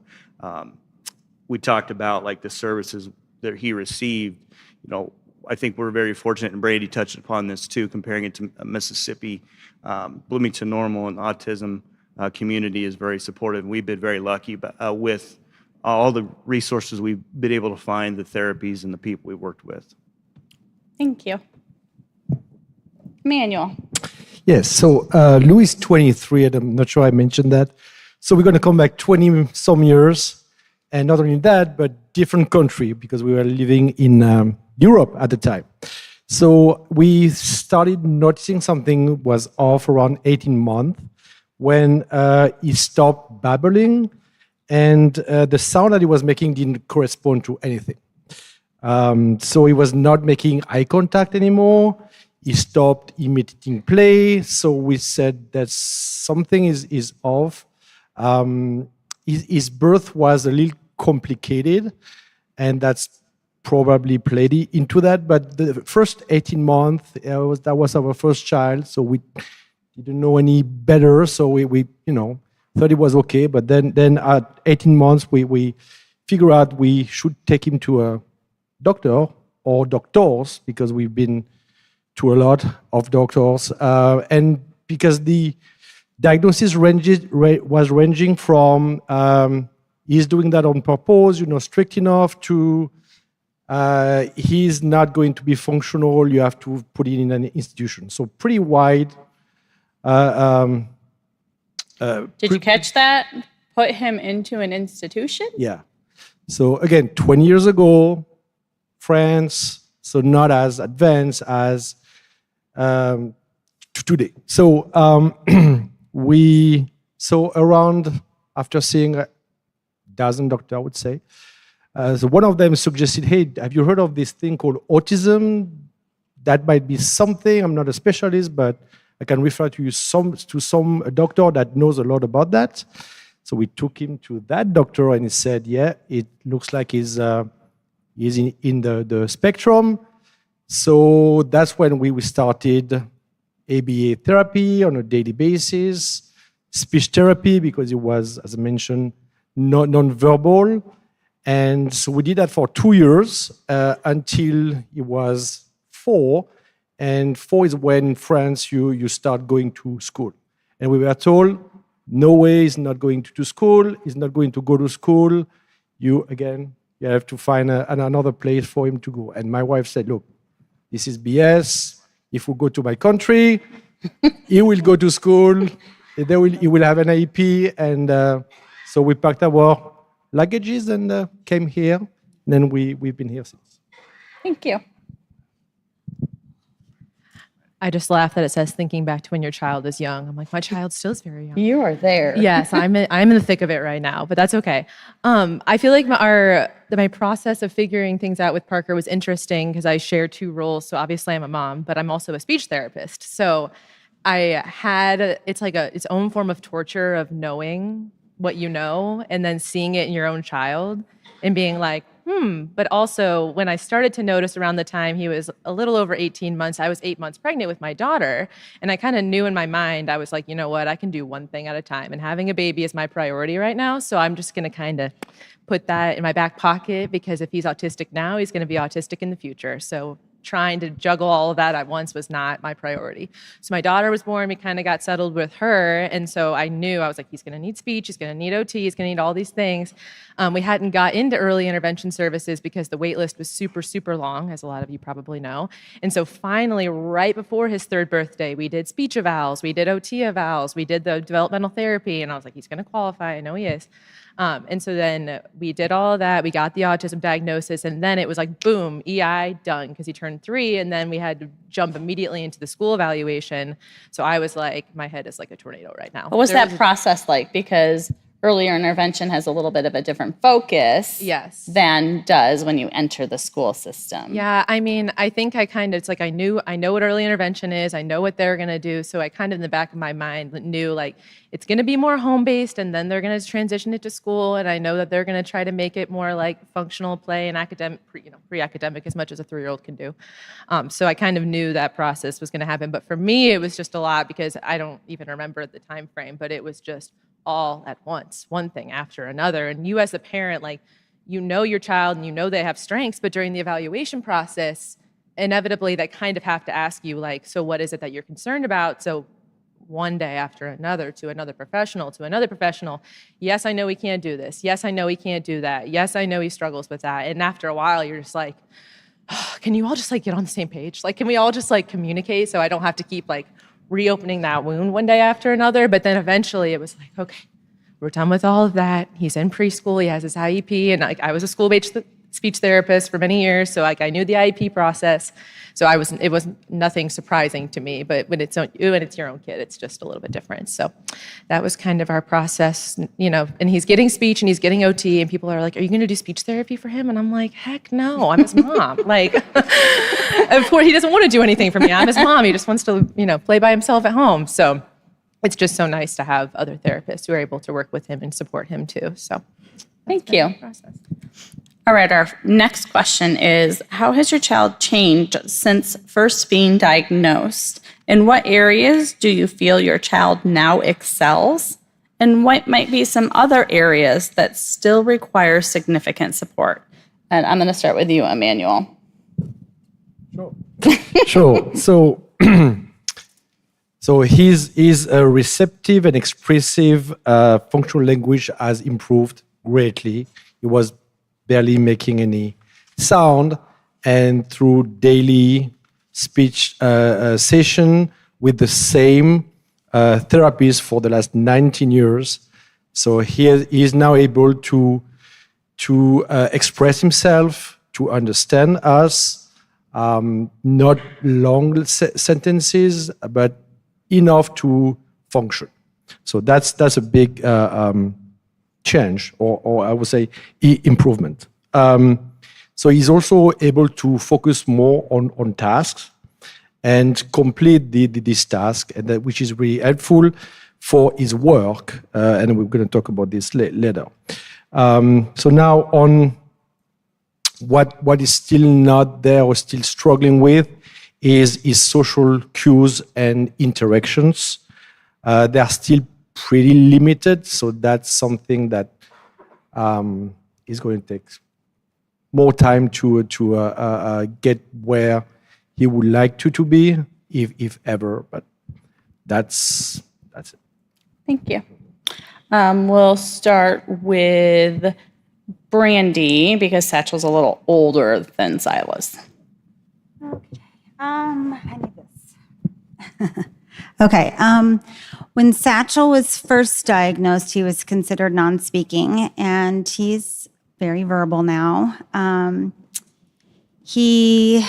we talked about like the services that he received. I think we're very fortunate, and Brady touched upon this too, comparing it to Mississippi. Bloomington Normal and autism community is very supportive. We've been very lucky with all the resources we've been able to find, the therapies and the people we've worked with. Thank you. Emmanuel. Yes, so Lou is 23, and I'm not sure I mentioned that. So we're going to come back 20-some years, and not only that, but different country, because we were living in Europe at the time. So we started noticing something was off around 18 months when he stopped babbling, and the sound that he was making didn't correspond to anything. So he was not making eye contact anymore. He stopped imitating play. So we said that something is off. His birth was a little complicated, and that's probably played into that. But the first 18 months, that was our first child, so we didn't know any better. So we thought it was okay. But then at 18 months, we figured out we should take him to a doctor or doctors, because we've been to a lot of doctors, and because the diagnosis was ranging from he's doing that on purpose, strict enough, to he's not going to be functional, you have to put it in an institution. So pretty wide. Did you catch that? Put him into an institution? Yeah. So again, 20 years ago, France, so not as advanced as today. So around, after seeing a dozen doctors, I would say, so one of them suggested, hey, have you heard of this thing called autism? That might be something. I'm not a specialist, but I can refer to you to some doctor that knows a lot about that. So we took him to that doctor, and he said, yeah, it looks like he's in the spectrum. So that's when we started ABA therapy on a daily basis, speech therapy, because it was, as I mentioned, non-verbal. And so we did that for 2 years until he was 4. And 4 is when in France you start going to school. And we were told, no way, he's not going to school, he's not going to go to school. You have to find another place for him to go. And my wife said, look, this is BS. If we go to my country, he will go to school. he will have an IEP, and so we packed our luggages and came here. And then we've been here since. Thank you. I just laugh that it says thinking back to when your child is young. I'm like, my child still is very young. You are there. Yes, I'm in the thick of it right now, but that's okay. I feel like my process of figuring things out with Parker was interesting because I share two roles. So obviously I'm a mom, but I'm also a speech therapist. So it's like its own form of torture of knowing what you know and then seeing it in your own child and being like, But also when I started to notice around the time he was a little over 18 months, I was 8 months pregnant with my daughter. And I kind of knew in my mind, I was like, you know what, I can do one thing at a time. And having a baby is my priority right now. So I'm just going to kind of put that in my back pocket because if he's autistic now, he's going to be autistic in the future. So trying to juggle all of that at once was not my priority. So my daughter was born, we kind of got settled with her. And so I knew, I was like, he's going to need speech, he's going to need OT, he's going to need all these things. We hadn't got into early intervention services because the wait list was super, super long, as a lot of you probably know. And so finally, right before his 3rd birthday, we did speech evals, we did OT evals, we did the developmental therapy. And I was like, he's going to qualify, I know he is. And so then we did all of that. We got the autism diagnosis, and then it was like, boom, EI done, because he turned 3, and then we had to jump immediately into the school evaluation. So I was like, my head is like a tornado right now. What was that process like? Because earlier intervention has a little bit of a different focus than does when you enter the school system. Yeah, I mean, I think it's like I know what early intervention is, I know what they're gonna do, so I kind of in the back of my mind knew like it's gonna be more home-based and then they're gonna transition it to school, and I know that they're gonna try to make it more like functional play and academic, pre-academic as much as a 3-year-old can do. So I kind of knew that process was gonna happen, but for me, it was just a lot because I don't even remember the time frame, but it was just all at once, one thing after another. And you as a parent, like, you know your child and you know they have strengths, but during the evaluation process, inevitably they kind of have to ask you like, so what is it that you're concerned about? So one day after another to another professional, yes, I know he can't do this. Yes, I know he can't do that. Yes, I know he struggles with that. And after a while, you're just like, oh, can you all just like get on the same page? Like, can we all just like communicate so I don't have to keep like reopening that wound one day after another? But then eventually it was like, okay, we're done with all of that. He's in preschool, he has his IEP, and like I was a school-based speech therapist for many years, so like I knew the IEP process. So it was nothing surprising to me, but when it's your own kid, it's just a little bit different. So that was kind of our process, and he's getting speech and he's getting OT, and people are like, are you going to do speech therapy for him? And I'm like, heck no, I'm his mom. Like, of course, he doesn't want to do anything for me. I'm his mom. He just wants to, play by himself at home. So it's just so nice to have other therapists who are able to work with him and support him too. So thank you. All right, our next question is, how has your child changed since first being diagnosed? In what areas do you feel your child now excels? And what might be some other areas that still require significant support? And I'm going to start with you, Emmanuel. Sure. So his receptive and expressive functional language has improved greatly. He was barely making any sound, and through daily speech session with the same therapist for the last 19 years. So he is now able to express himself, to understand us, not long sentences, but enough to function. So that's a big change, or I would say improvement. So he's also able to focus more on tasks and complete this task, and which is really helpful for his work. And we're going to talk about this later. So now on what is still not there or still struggling with is social cues and interactions. They are still pretty limited, so that's something that is going to take more time to get where he would like to be, if ever. But that's it. Thank you. We'll start with Brandy because Satchel's a little older than Silas. Okay. I need this. Okay. When Satchel was first diagnosed, he was considered non-speaking, and he's very verbal now. He's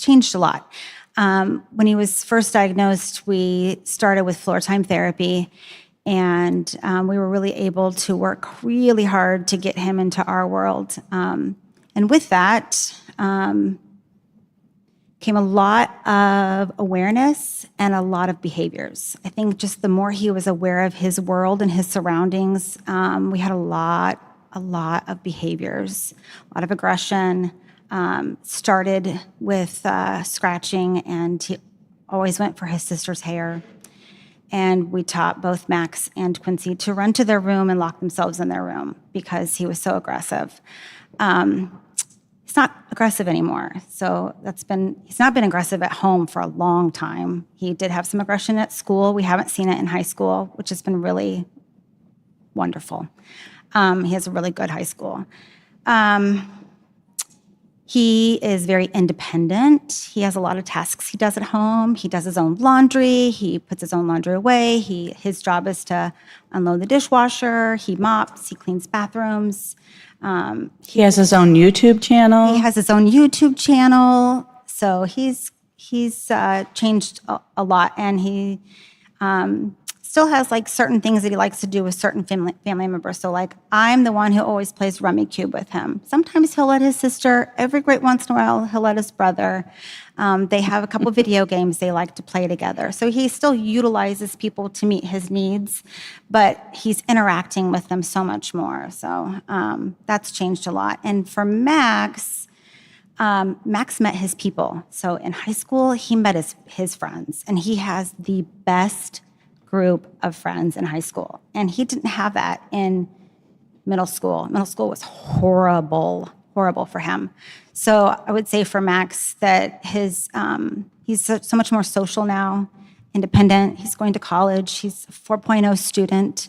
changed a lot. When he was first diagnosed, we started with floor time therapy, and we were really able to work really hard to get him into our world. And with that came a lot of awareness and a lot of behaviors. I think just the more he was aware of his world and his surroundings, we had a lot of behaviors, a lot of aggression. Started with scratching, and he always went for his sister's hair. And we taught both Max and Quincy to run to their room and lock themselves in their room because he was so aggressive. He's not aggressive anymore. So he's not been aggressive at home for a long time. He did have some aggression at school. We haven't seen it in high school, which has been really wonderful. He has a really good high school. He is very independent. He has a lot of tasks he does at home. He does his own laundry. He puts his own laundry away. His job is to unload the dishwasher. He mops. He cleans bathrooms. He has his own YouTube channel. He has his own YouTube channel. So he's changed a lot, and he still has like certain things that he likes to do with certain family members. So like I'm the one who always plays Rummy Cube with him. Sometimes he'll let his sister. Every great once in a while he'll let his brother. They have a couple video games they like to play together. So he still utilizes people to meet his needs, but he's interacting with them so much more. So that's changed a lot. And for Max, Max met his people. So in high school, he met his friends, and he has the best group of friends in high school. And he didn't have that in middle school. Middle school was horrible for him. So I would say for Max that he's so much more social now, independent. He's going to college. He's a 4.0 student.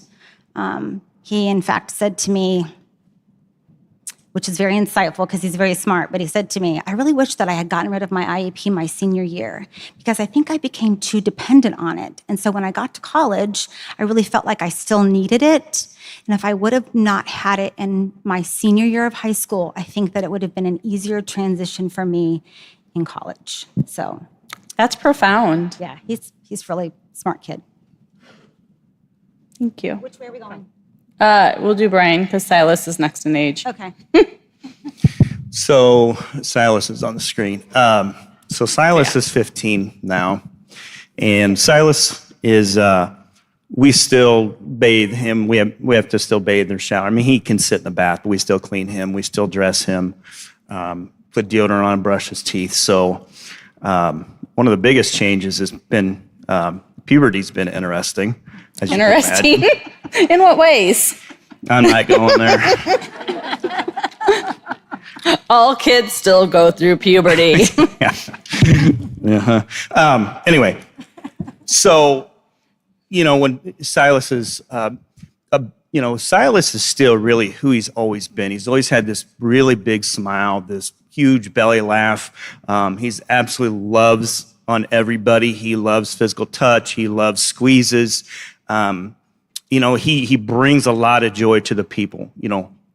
He, in fact, said to me, which is very insightful because he's very smart, but he said to me, I really wish that I had gotten rid of my IEP my senior year because I think I became too dependent on it. And so when I got to college, I really felt like I still needed it. And if I would have not had it in my senior year of high school, I think that it would have been an easier transition for me in college. So That's profound. yeah, he's really smart kid. Thank you. Which way are we going? We'll do Brian because Silas is next in age. Okay. So Silas is on the screen. So Silas is 15 now, and Silas is. We still bathe him. We have to still bathe or shower. I mean, he can sit in the bath, but we still clean him. We still dress him, put deodorant on, brush his teeth. So one of the biggest changes has been puberty's been interesting. As you can Interesting. imagine. In what ways? I'm not going there. All kids still go through puberty. Anyway, so, when Silas is, Silas is still really who he's always been. He's always had this really big smile, this huge belly laugh. He's absolutely loves on everybody. He loves physical touch. He loves squeezes. He brings a lot of joy to the people.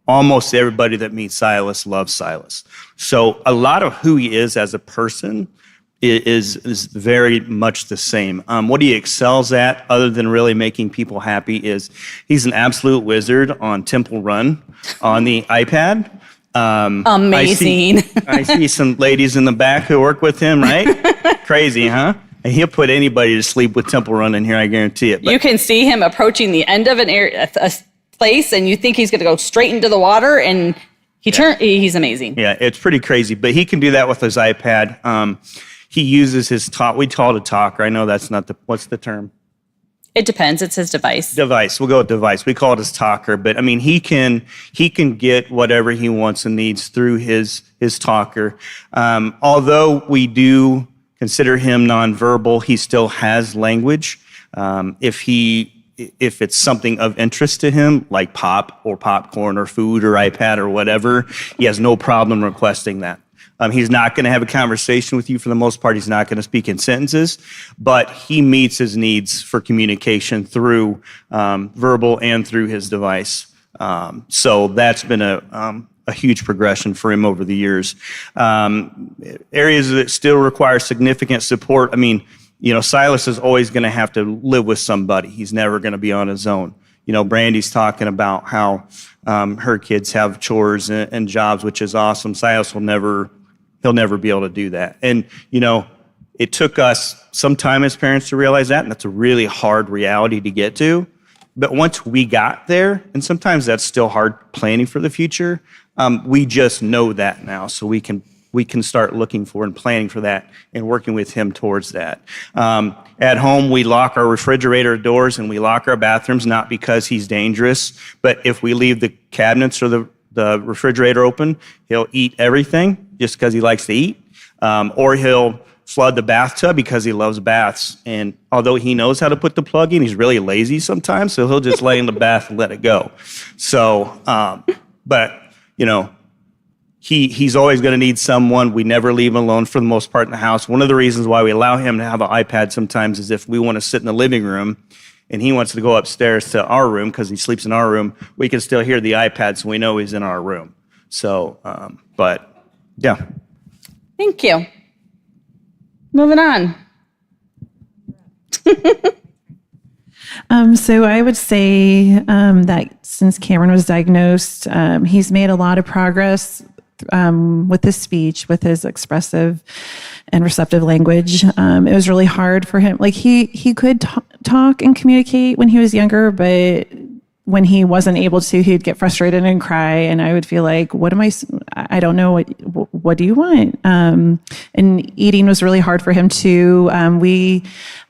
Almost everybody that meets Silas loves Silas. So a lot of who he is as a person is very much the same. What he excels at, other than really making people happy, is he's an absolute wizard on Temple Run on the iPad. Amazing. I see some ladies in the back who work with him, right? Crazy, huh? And he'll put anybody to sleep with Temple Run in here, I guarantee it. But You can see him approaching the end of a place, and you think he's going to go straight into the water, and he's amazing. yeah, it's pretty crazy. But he can do that with his iPad. He uses his talk. We call it a talker. I know that's not what's the term? It depends. It's his device. Device. We'll go with device. We call it his talker. But I mean, he can get whatever he wants and needs through his talker. Although we do consider him nonverbal, he still has language. If it's something of interest to him, like pop or popcorn or food or iPad or whatever, he has no problem requesting that. He's not going to have a conversation with you for the most part. He's not going to speak in sentences, but he meets his needs for communication through verbal and through his device. So that's been a huge progression for him over the years. Areas that still require significant support. I mean, Silas is always going to have to live with somebody. He's never going to be on his own. Brandy's talking about how her kids have chores and jobs, which is awesome. Silas he'll never be able to do that. And, it took us some time as parents to realize that, and that's a really hard reality to get to. But once we got there, and sometimes that's still hard planning for the future, we just know that now, so we can start looking for and planning for that and working with him towards that. At home, we lock our refrigerator doors and we lock our bathrooms, not because he's dangerous, but if we leave the cabinets or the refrigerator open, he'll eat everything just because he likes to eat, or he'll flood the bathtub because he loves baths. And although he knows how to put the plug in, he's really lazy sometimes, so he'll just lay in the bath and let it go. So, but, he's always going to need someone. We never leave him alone for the most part in the house. One of the reasons why we allow him to have an iPad sometimes is if we want to sit in the living room and he wants to go upstairs to our room because he sleeps in our room, we can still hear the iPad so we know he's in our room. So, but yeah. Thank you. Moving on. So I would say that since Cameron was diagnosed, he's made a lot of progress with his speech, with his expressive and receptive language. It was really hard for him. Like he could talk and communicate when he was younger, but when he wasn't able to, he'd get frustrated and cry. And I would feel like, I don't know, what do you want? And eating was really hard for him too. We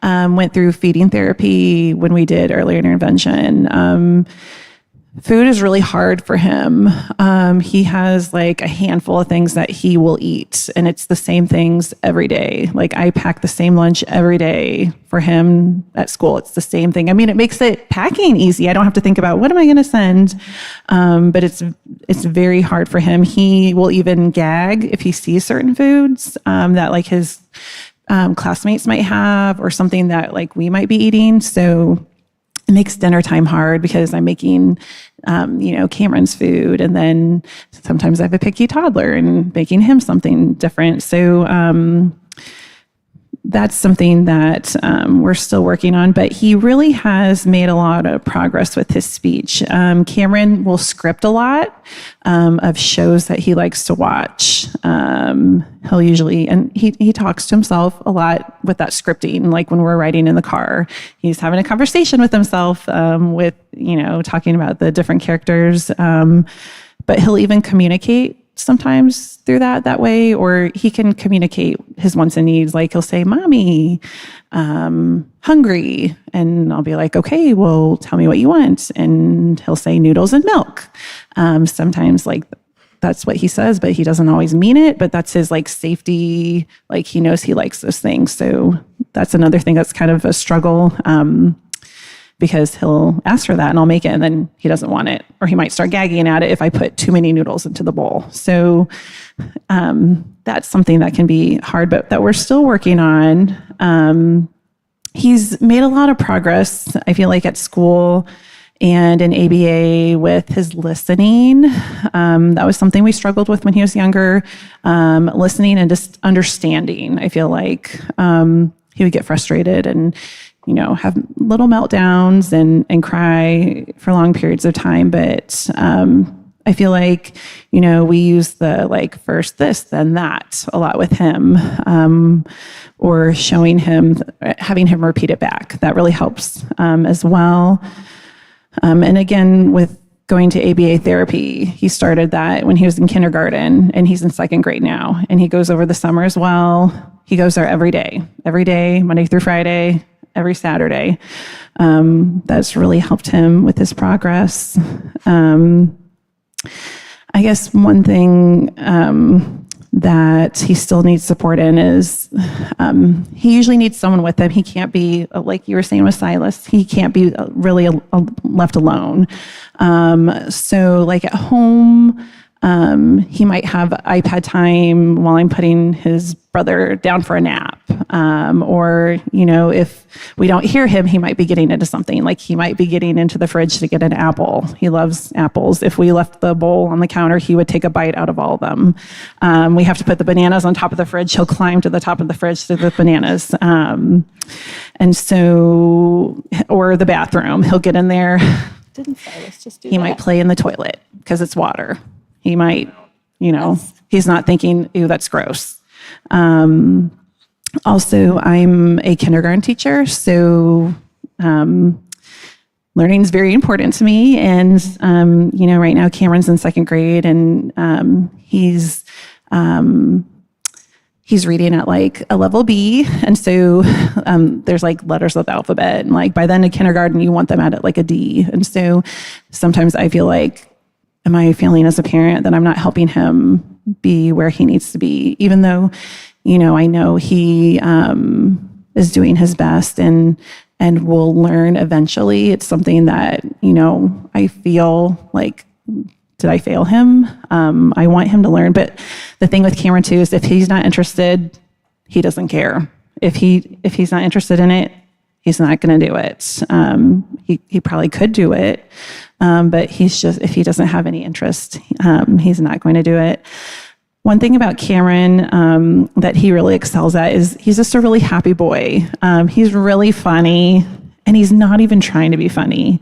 went through feeding therapy when we did early intervention. Food is really hard for him. He has like a handful of things that he will eat, and it's the same things every day. Like I pack the same lunch every day for him at school. It's the same thing. I mean, it makes it packing easy. I don't have to think about what am I going to send. But it's very hard for him. He will even gag if he sees certain foods that like his classmates might have, or something that like we might be eating. So it makes dinner time hard because I'm making, Cameron's food, and then sometimes I have a picky toddler and making him something different. So that's something that we're still working on, but he really has made a lot of progress with his speech. Cameron will script a lot of shows that he likes to watch. He'll usually, and he talks to himself a lot with that scripting, like when we're riding in the car, he's having a conversation with himself with, talking about the different characters. But he'll even communicate sometimes through that way, or he can communicate his wants and needs. Like he'll say, "Mommy, hungry," and I'll be like, "Okay, well, tell me what you want." And he'll say noodles and milk. Sometimes like that's what he says, but he doesn't always mean it, but that's his like safety. Like he knows he likes those things. So that's another thing that's kind of a struggle. Because he'll ask for that and I'll make it and then he doesn't want it, or he might start gagging at it if I put too many noodles into the bowl. So that's something that can be hard, but that we're still working on. He's made a lot of progress, I feel like, at school and in ABA with his listening. That was something we struggled with when he was younger, listening and just understanding. I feel like he would get frustrated and have little meltdowns and cry for long periods of time. But I feel like, we use the like first this, then that a lot with him, or showing him, having him repeat it back. That really helps as well. And again, with going to ABA therapy, he started that when he was in kindergarten and he's in second grade now. And he goes over the summer as well. He goes there every day, Monday through Friday, every Saturday. That's really helped him with his progress. I guess one thing that he still needs support in is he usually needs someone with him. He can't be, like you were saying with Silas, he can't be really left alone. So like at home, He might have iPad time while I'm putting his brother down for a nap. Or, if we don't hear him, he might be getting into something. Like he might be getting into the fridge to get an apple. He loves apples. If we left the bowl on the counter, he would take a bite out of all of them. We have to put the bananas on top of the fridge. He'll climb to the top of the fridge to the bananas. And so, or the bathroom, he'll get in there. Didn't say, let's just do He that. might play in the toilet because it's water. He might, he's not thinking, ew, that's gross. Also, I'm a kindergarten teacher, so learning is very important to me. And, right now Cameron's in second grade and he's reading at like a level B. And so there's like letters of the alphabet. And like by then in kindergarten, you want them at like a D. And so sometimes I feel like, am I feeling as a parent that I'm not helping him be where he needs to be, even though, I know he is doing his best and will learn eventually. It's something that, I feel like, did I fail him? I want him to learn. But the thing with Cameron too is if he's not interested, he doesn't care. If he's not interested in it, he's not going to do it. He probably could do it, but if he doesn't have any interest, he's not going to do it. One thing about Cameron that he really excels at is he's just a really happy boy. He's really funny, and he's not even trying to be funny.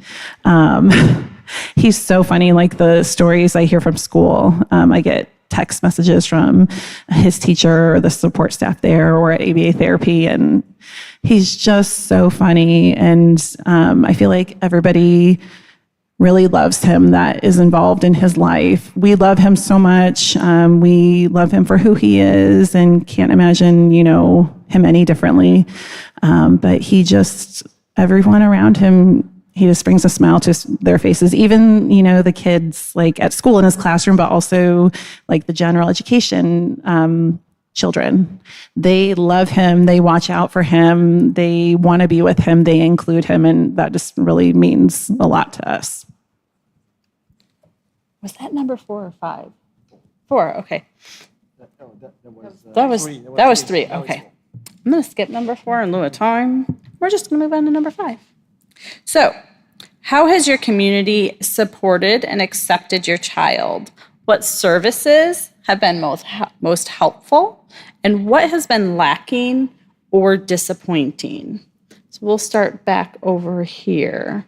He's so funny, like the stories I hear from school. I get text messages from his teacher or the support staff there or at ABA therapy, and he's just so funny. And I feel like everybody really loves him that is involved in his life. We love him so much. We love him for who he is and can't imagine, him any differently. But everyone around him, he just brings a smile to their faces. Even, the kids like at school in his classroom, but also like the general education children. They love him. They watch out for him. They want to be with him. They include him. And that just really means a lot to us. Was that number 4 or 5? 4, okay. That was 3, okay. I'm going to skip number 4 in lieu of time. We're just going to move on to number 5. So, how has your community supported and accepted your child? What services have been most helpful? And what has been lacking or disappointing? So we'll start back over here.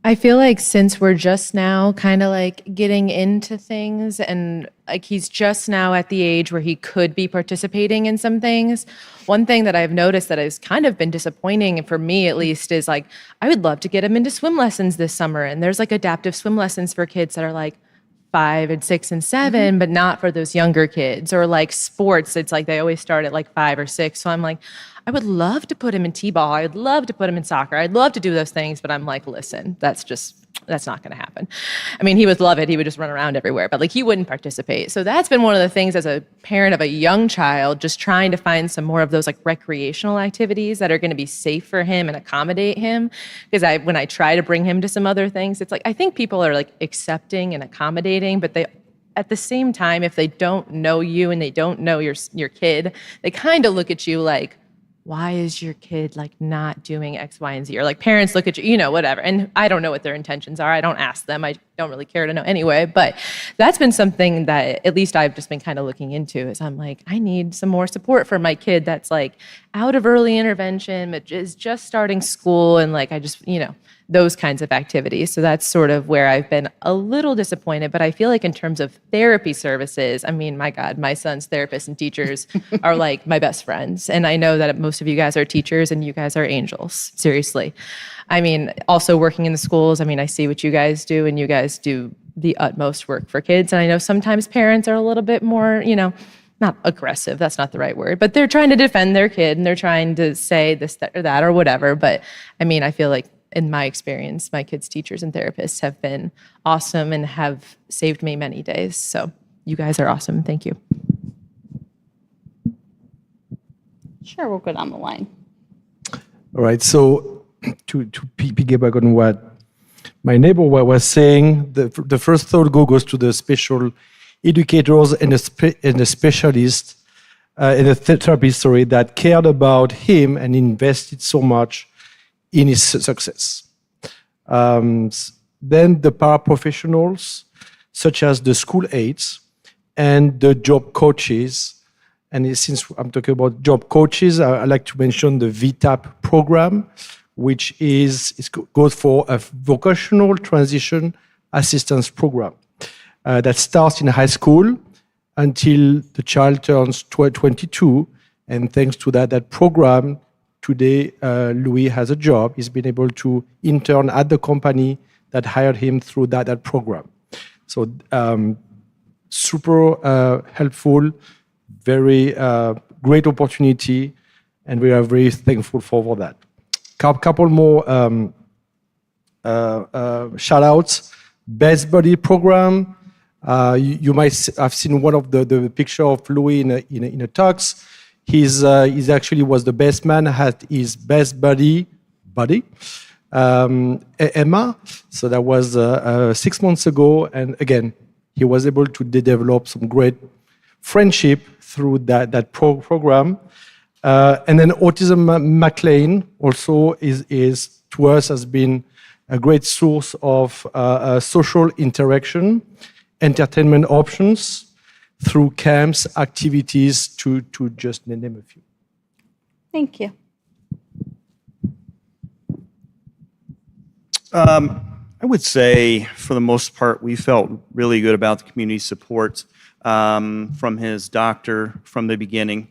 I feel like since we're just now kind of like getting into things and like he's just now at the age where he could be participating in some things, one thing that I've noticed that has kind of been disappointing for me at least is like I would love to get him into swim lessons this summer, and there's like adaptive swim lessons for kids that are like 5 and 6 and 7, but not for those younger kids. Or like sports, it's like they always start at like 5 or 6. So I'm like, I would love to put him in t-ball. I would love to put him in soccer. I'd love to do those things, but I'm like, listen, that's not going to happen. I mean, he would love it. He would just run around everywhere, but like he wouldn't participate. So that's been one of the things as a parent of a young child, just trying to find some more of those like recreational activities that are going to be safe for him and accommodate him. Because when I try to bring him to some other things, it's like, I think people are like accepting and accommodating, but they, at the same time, if they don't know you and they don't know your kid, they kind of look at you like, why is your kid like not doing X, Y, and Z? Or like parents look at you, whatever. And I don't know what their intentions are. I don't ask them. I don't really care to know anyway. But that's been something that at least I've just been kind of looking into is I'm like, I need some more support for my kid that's like out of early intervention, but is just starting school. And like, I just, those kinds of activities. So that's sort of where I've been a little disappointed. But I feel like in terms of therapy services, I mean, my God, my son's therapists and teachers are like my best friends. And I know that most of you guys are teachers and you guys are angels, seriously. I mean, also working in the schools, I mean, I see what you guys do and you guys do the utmost work for kids. And I know sometimes parents are a little bit more, not aggressive, that's not the right word, but they're trying to defend their kid and they're trying to say this, that, or that, or whatever. But I mean, I feel like in my experience, my kids' teachers and therapists have been awesome and have saved me many days. So you guys are awesome. Thank you. Sure, we'll go down the line. All right, so to piggyback on what my neighbor was saying the first thought goes to the special educators and the specialists and the therapists, sorry, that cared about him and invested so much in his success. Then the paraprofessionals, such as the school aides and the job coaches. And since I'm talking about job coaches, I like to mention the VTAP program, which goes for a vocational transition assistance program that starts in high school until the child turns 22. And thanks to that program, today Louis has a job. He's been able to intern at the company that hired him through that program. So super helpful, very great opportunity, and we are very thankful for that. Couple more shout outs. Best Buddy program. You might have seen one of the picture of Louis in a tux. He's actually was the best man, had his best buddy, Emma. So that was 6 months ago, and again, he was able to develop some great friendship through that program. And then Autism McLean also is to us has been a great source of social interaction, entertainment options through camps, activities, to just name a few. Thank you. I would say, for the most part, we felt really good about the community support from his doctor from the beginning,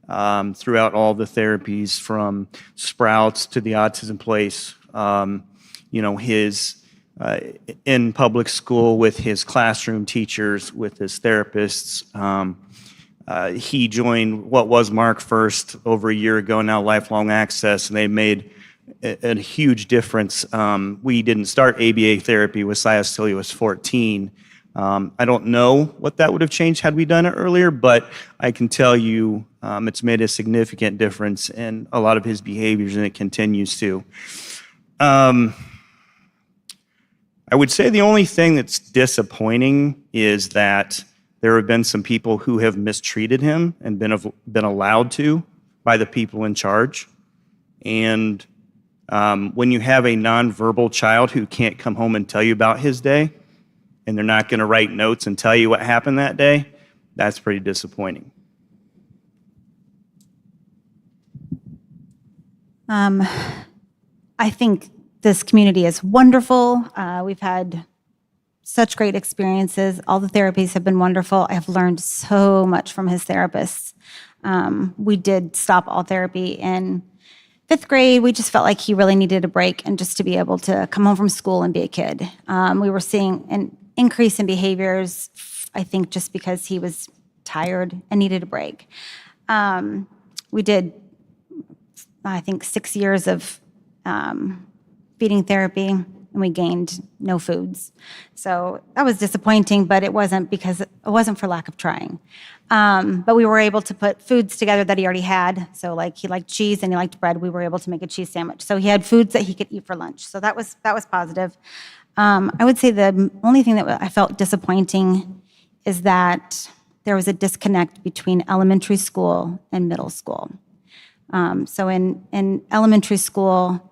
throughout all the therapies, from Sprouts to the Autism Place. His in public school with his classroom teachers, with his therapists. He joined what was Mark First over a year ago, now Lifelong Access, and they made a huge difference. We didn't start ABA therapy with Sias till he was 14. I don't know what that would have changed had we done it earlier, but I can tell you it's made a significant difference in a lot of his behaviors, and it continues to. I would say the only thing that's disappointing is that there have been some people who have mistreated him and been allowed to by the people in charge. And when you have a nonverbal child who can't come home and tell you about his day, and they're not going to write notes and tell you what happened that day, that's pretty disappointing. I think this community is wonderful. We've had such great experiences. All the therapies have been wonderful. I have learned so much from his therapists. We did stop all therapy in 5th grade. We just felt like he really needed a break and just to be able to come home from school and be a kid. We were seeing an increase in behaviors, I think just because he was tired and needed a break. We did, I think, 6 years of feeding therapy, and we gained no foods. So that was disappointing, but it wasn't for lack of trying. But we were able to put foods together that he already had. So like he liked cheese and he liked bread. We were able to make a cheese sandwich. So he had foods that he could eat for lunch. So that was positive. I would say the only thing that I felt disappointing is that there was a disconnect between elementary school and middle school. So in elementary school,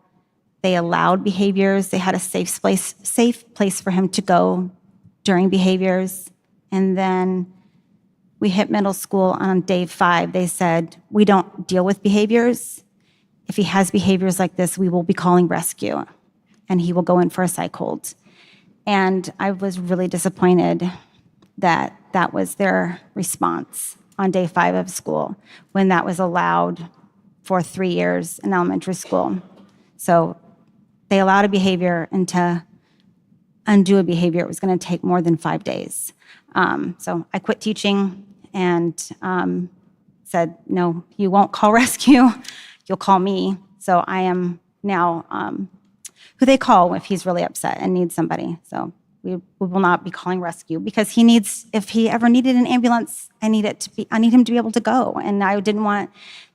they allowed behaviors. They had a safe place for him to go during behaviors. And then we hit middle school on day 5. They said, we don't deal with behaviors. If he has behaviors like this, we will be calling rescue, and he will go in for a psych hold. And I was really disappointed that that was their response on day 5 of school, when that was allowed for 3 years in elementary school. So they allowed a behavior, and to undo a behavior, it was going to take more than 5 days. So I quit teaching and said, no, you won't call rescue, you'll call me. So I am now who they call if he's really upset and needs somebody. So we will not be calling rescue, because he needs, if he ever needed an ambulance, I need him to be able to go. And I didn't want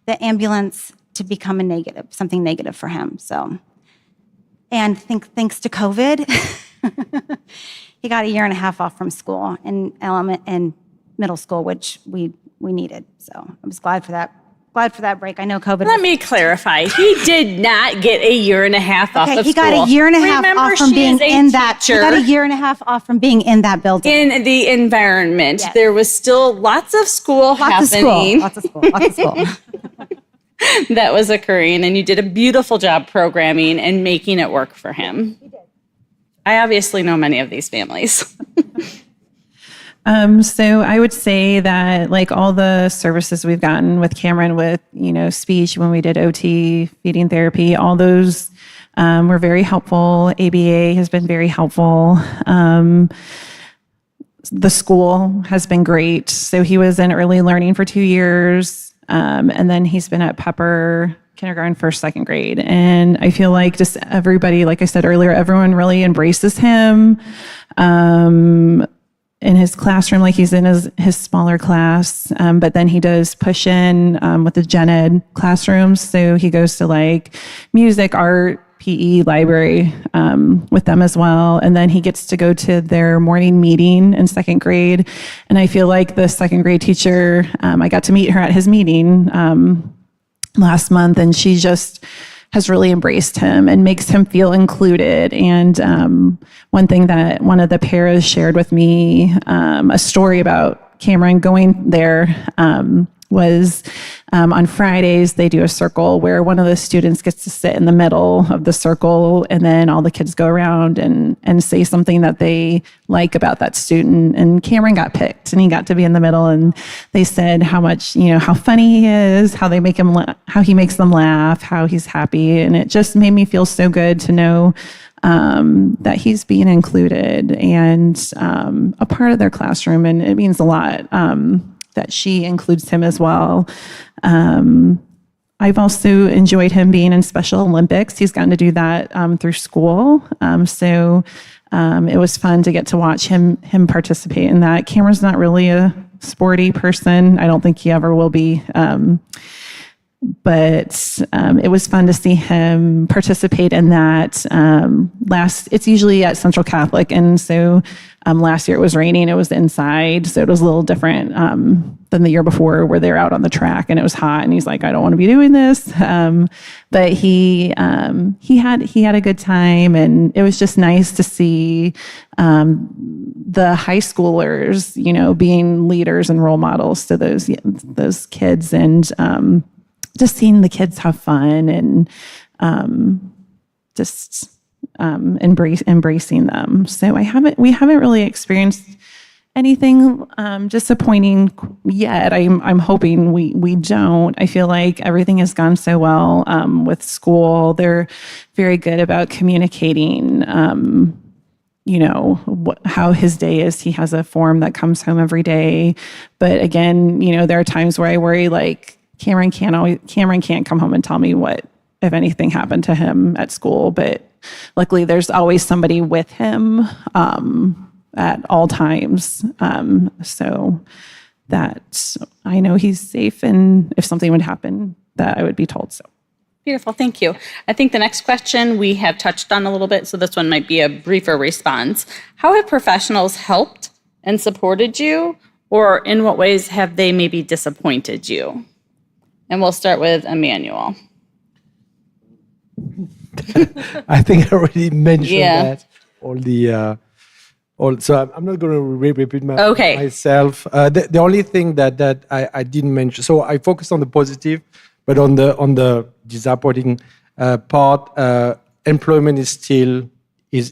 the ambulance to become something negative for him. So And thanks to COVID, he got a year and a half off from school in middle school, which we needed. So I was glad for that. Glad for that break. I know COVID. Let me clarify. He did not get a year and a half off of school. He got a year and a half Remember, off from she being is a in that. He teacher. got a year and a half off from being in that building. In the environment. Yes. There was still lots of school happening. Lots of school. That was occurring, and you did a beautiful job programming and making it work for him. He did. I obviously know many of these families. So I would say that like all the services we've gotten with Cameron with, speech, when we did OT, feeding therapy, all those were very helpful. ABA has been very helpful. The school has been great. So he was in early learning for 2 years. And then he's been at Pepper kindergarten, first, second grade. And I feel like just everybody, like I said earlier, everyone really embraces him. In his classroom, like he's in his smaller class, but then he does push in with the gen ed classrooms. So he goes to like music, art, PE, library with them as well. And then he gets to go to their morning meeting in second grade. And I feel like the second grade teacher, I got to meet her at his meeting last month, and she just has really embraced him and makes him feel included. And one thing that one of the paras shared with me, a story about Cameron going there was on Fridays, they do a circle where one of the students gets to sit in the middle of the circle, and then all the kids go around and say something that they like about that student. And Cameron got picked, and he got to be in the middle, and they said how much, how funny he is, how they make him, how he makes them laugh, how he's happy. And it just made me feel so good to know that he's being included and a part of their classroom. And it means a lot that she includes him as well. I've also enjoyed him being in Special Olympics. He's gotten to do that through school. So it was fun to get to watch him participate in that. Cameron's not really a sporty person. I don't think he ever will be. But it was fun to see him participate in that. It's usually at Central Catholic, and so last year it was raining. It was inside, so it was a little different than the year before, where they're out on the track and it was hot. And he's like, "I don't want to be doing this," but he had a good time, and it was just nice to see the high schoolers, being leaders and role models to those kids, and just seeing the kids have fun and embracing them. So we haven't really experienced anything disappointing yet. I'm hoping we don't. I feel like everything has gone so well with school. They're very good about communicating. How his day is. He has a form that comes home every day. But again, there are times where I worry, like, Cameron can't come home and tell me what, if anything, happened to him at school. But luckily, there's always somebody with him at all times, so that I know he's safe. And if something would happen, that I would be told so. Beautiful, thank you. I think the next question we have touched on a little bit, so this one might be a briefer response. How have professionals helped and supported you, or in what ways have they maybe disappointed you? And we'll start with Emmanuel. I think I already mentioned that. So I'm not going to repeat myself. The only thing that I didn't mention, so I focused on the positive, but on the disappointing part, employment is still is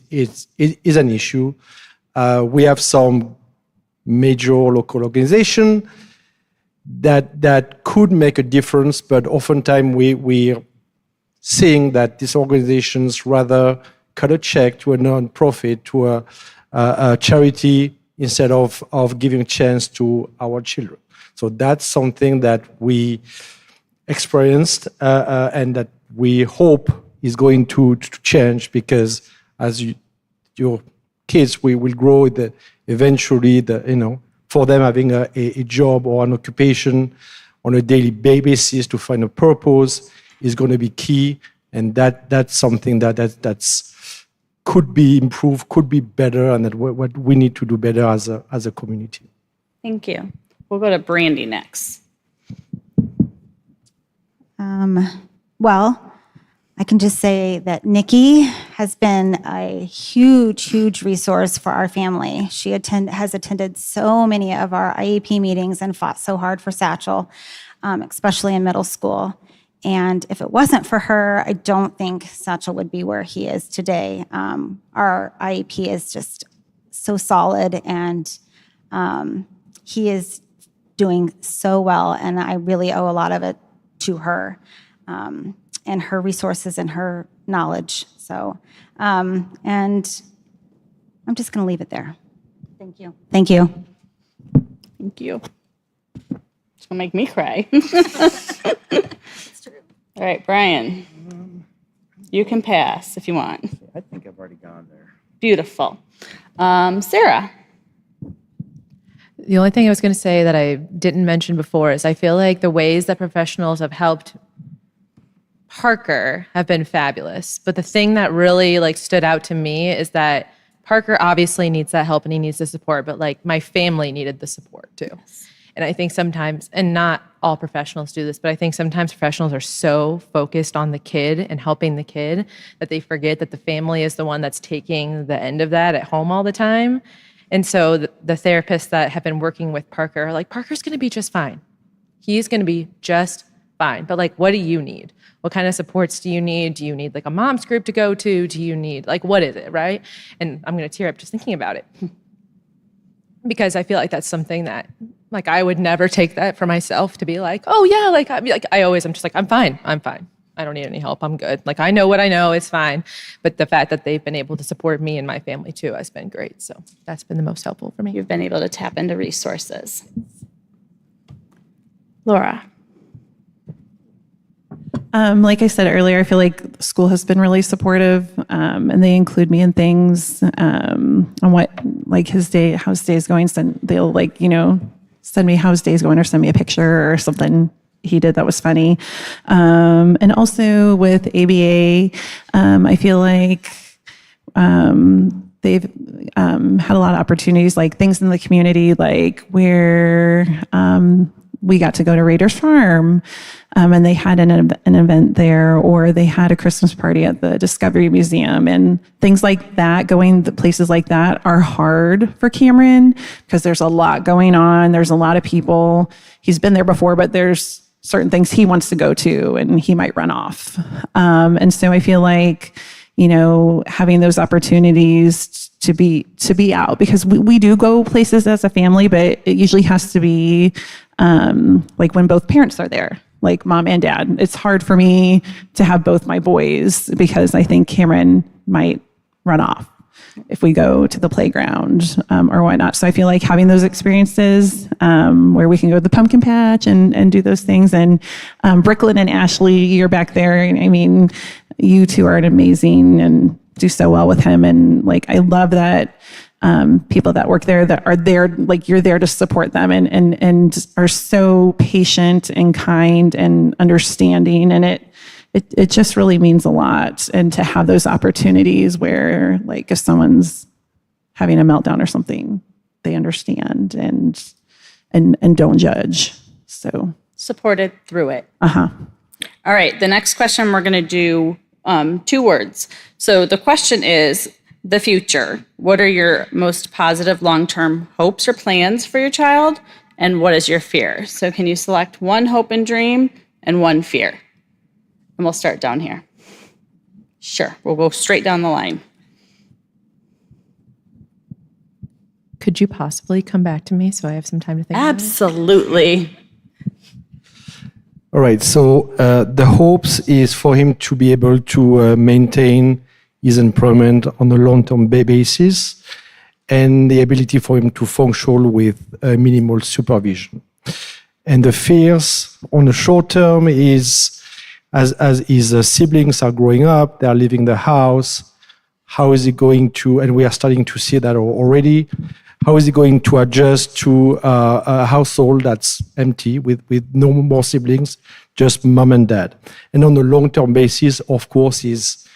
an issue. We have some major local organization that could make a difference, but oftentimes we're seeing that these organizations rather cut a check to a non-profit, to a charity, instead of giving a chance to our children. So that's something that we experienced and that we hope is going to change, because as your kids will grow, eventually for them having a job or an occupation on a daily basis to find a purpose is going to be key And that's something that's could be improved, could be better, and that what we need to do better as a community. Thank you. We'll go to Brandy next. Well, I can just say that Nikki has been a huge resource for our family. She has attended so many of our IEP meetings and fought so hard for Satchel, especially in middle school. And if it wasn't for her, I don't think Satchel would be where he is today. Our IEP is just so solid, and he is doing so well, and I really owe a lot of it to her. And her resources and her knowledge. So, and I'm just going to leave it there. Thank you. Thank you. Thank you. It's going to make me cry. It's true. All right, Brian. You can pass if you want. I think I've already gone there. Beautiful. Sarah. The only thing I was going to say that I didn't mention before is I feel like the ways that professionals have helped Parker have been fabulous. But the thing that really stood out to me is that Parker obviously needs that help and he needs the support, but my family needed the support too. Yes. And I think sometimes, and not all professionals do this, but I think sometimes professionals are so focused on the kid and helping the kid that they forget that the family is the one that's taking the end of that at home all the time. And so the therapists that have been working with Parker are like, Parker's going to be just fine. He's going to be just fine. But what do you need? What kind of supports do you need? Do you need a mom's group to go to? Do you need what is it, right? And I'm going to tear up just thinking about it. Because I feel like that's something that I would never take that for myself to be oh yeah, I'm just I'm fine. I don't need any help. I'm good. I know what I know. It's fine. But the fact that they've been able to support me and my family too has been great. So that's been the most helpful for me. You've been able to tap into resources. Laura. Like I said earlier, I feel like school has been really supportive, and they include me in things on what how's his day is going. They'll send me how his day is going, or send me a picture or something he did that was funny. And also with ABA, I feel like they've had a lot of opportunities, things in the community, where we got to go to Raiders Farm, and they had an event there, or they had a Christmas party at the Discovery Museum, and things like that. Going to places like that are hard for Cameron because there's a lot going on. There's a lot of people. He's been there before, but there's certain things he wants to go to, and he might run off. And so I feel like, having those opportunities to be out, because we do go places as a family, but it usually has to be when both parents are there, mom and dad. It's hard for me to have both my boys because I think Cameron might run off if we go to the playground or whatnot. So I feel like having those experiences where we can go to the pumpkin patch and do those things. And Brooklyn and Ashley, you're back there. I mean, you two are amazing and do so well with him. And I love that people that work there that are there, you're there to support them and are so patient and kind and understanding. And it just really means a lot. And to have those opportunities where if someone's having a meltdown or something, they understand and don't judge. So supported through it. Uh-huh. All right, the next question we're going to do 2 words. So the question is the future. What are your most positive long-term hopes or plans for your child? And what is your fear? So can you select 1 hope and dream and 1 fear? And we'll start down here. Sure, we'll go straight down the line. Could you possibly come back to me so I have some time to think about it? Absolutely. All right, so the hopes is for him to be able to maintain his employment on a long-term basis and the ability for him to function with minimal supervision. And the fears on the short term is as his siblings are growing up, they are leaving the house, how is he going to, and we are starting to see that already, how is he going to adjust to a household that's empty with no more siblings, just mom and dad. And on a long-term basis, of course, is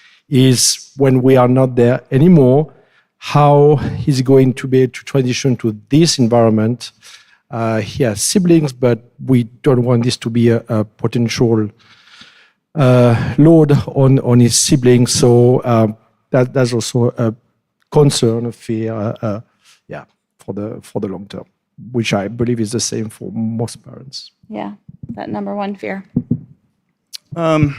when we are not there anymore, how he's going to be able to transition to this environment. He has siblings, but we don't want this to be a potential load on his siblings. So that's also a concern, a fear, for the long term, which I believe is the same for most parents. Yeah, that number one fear. I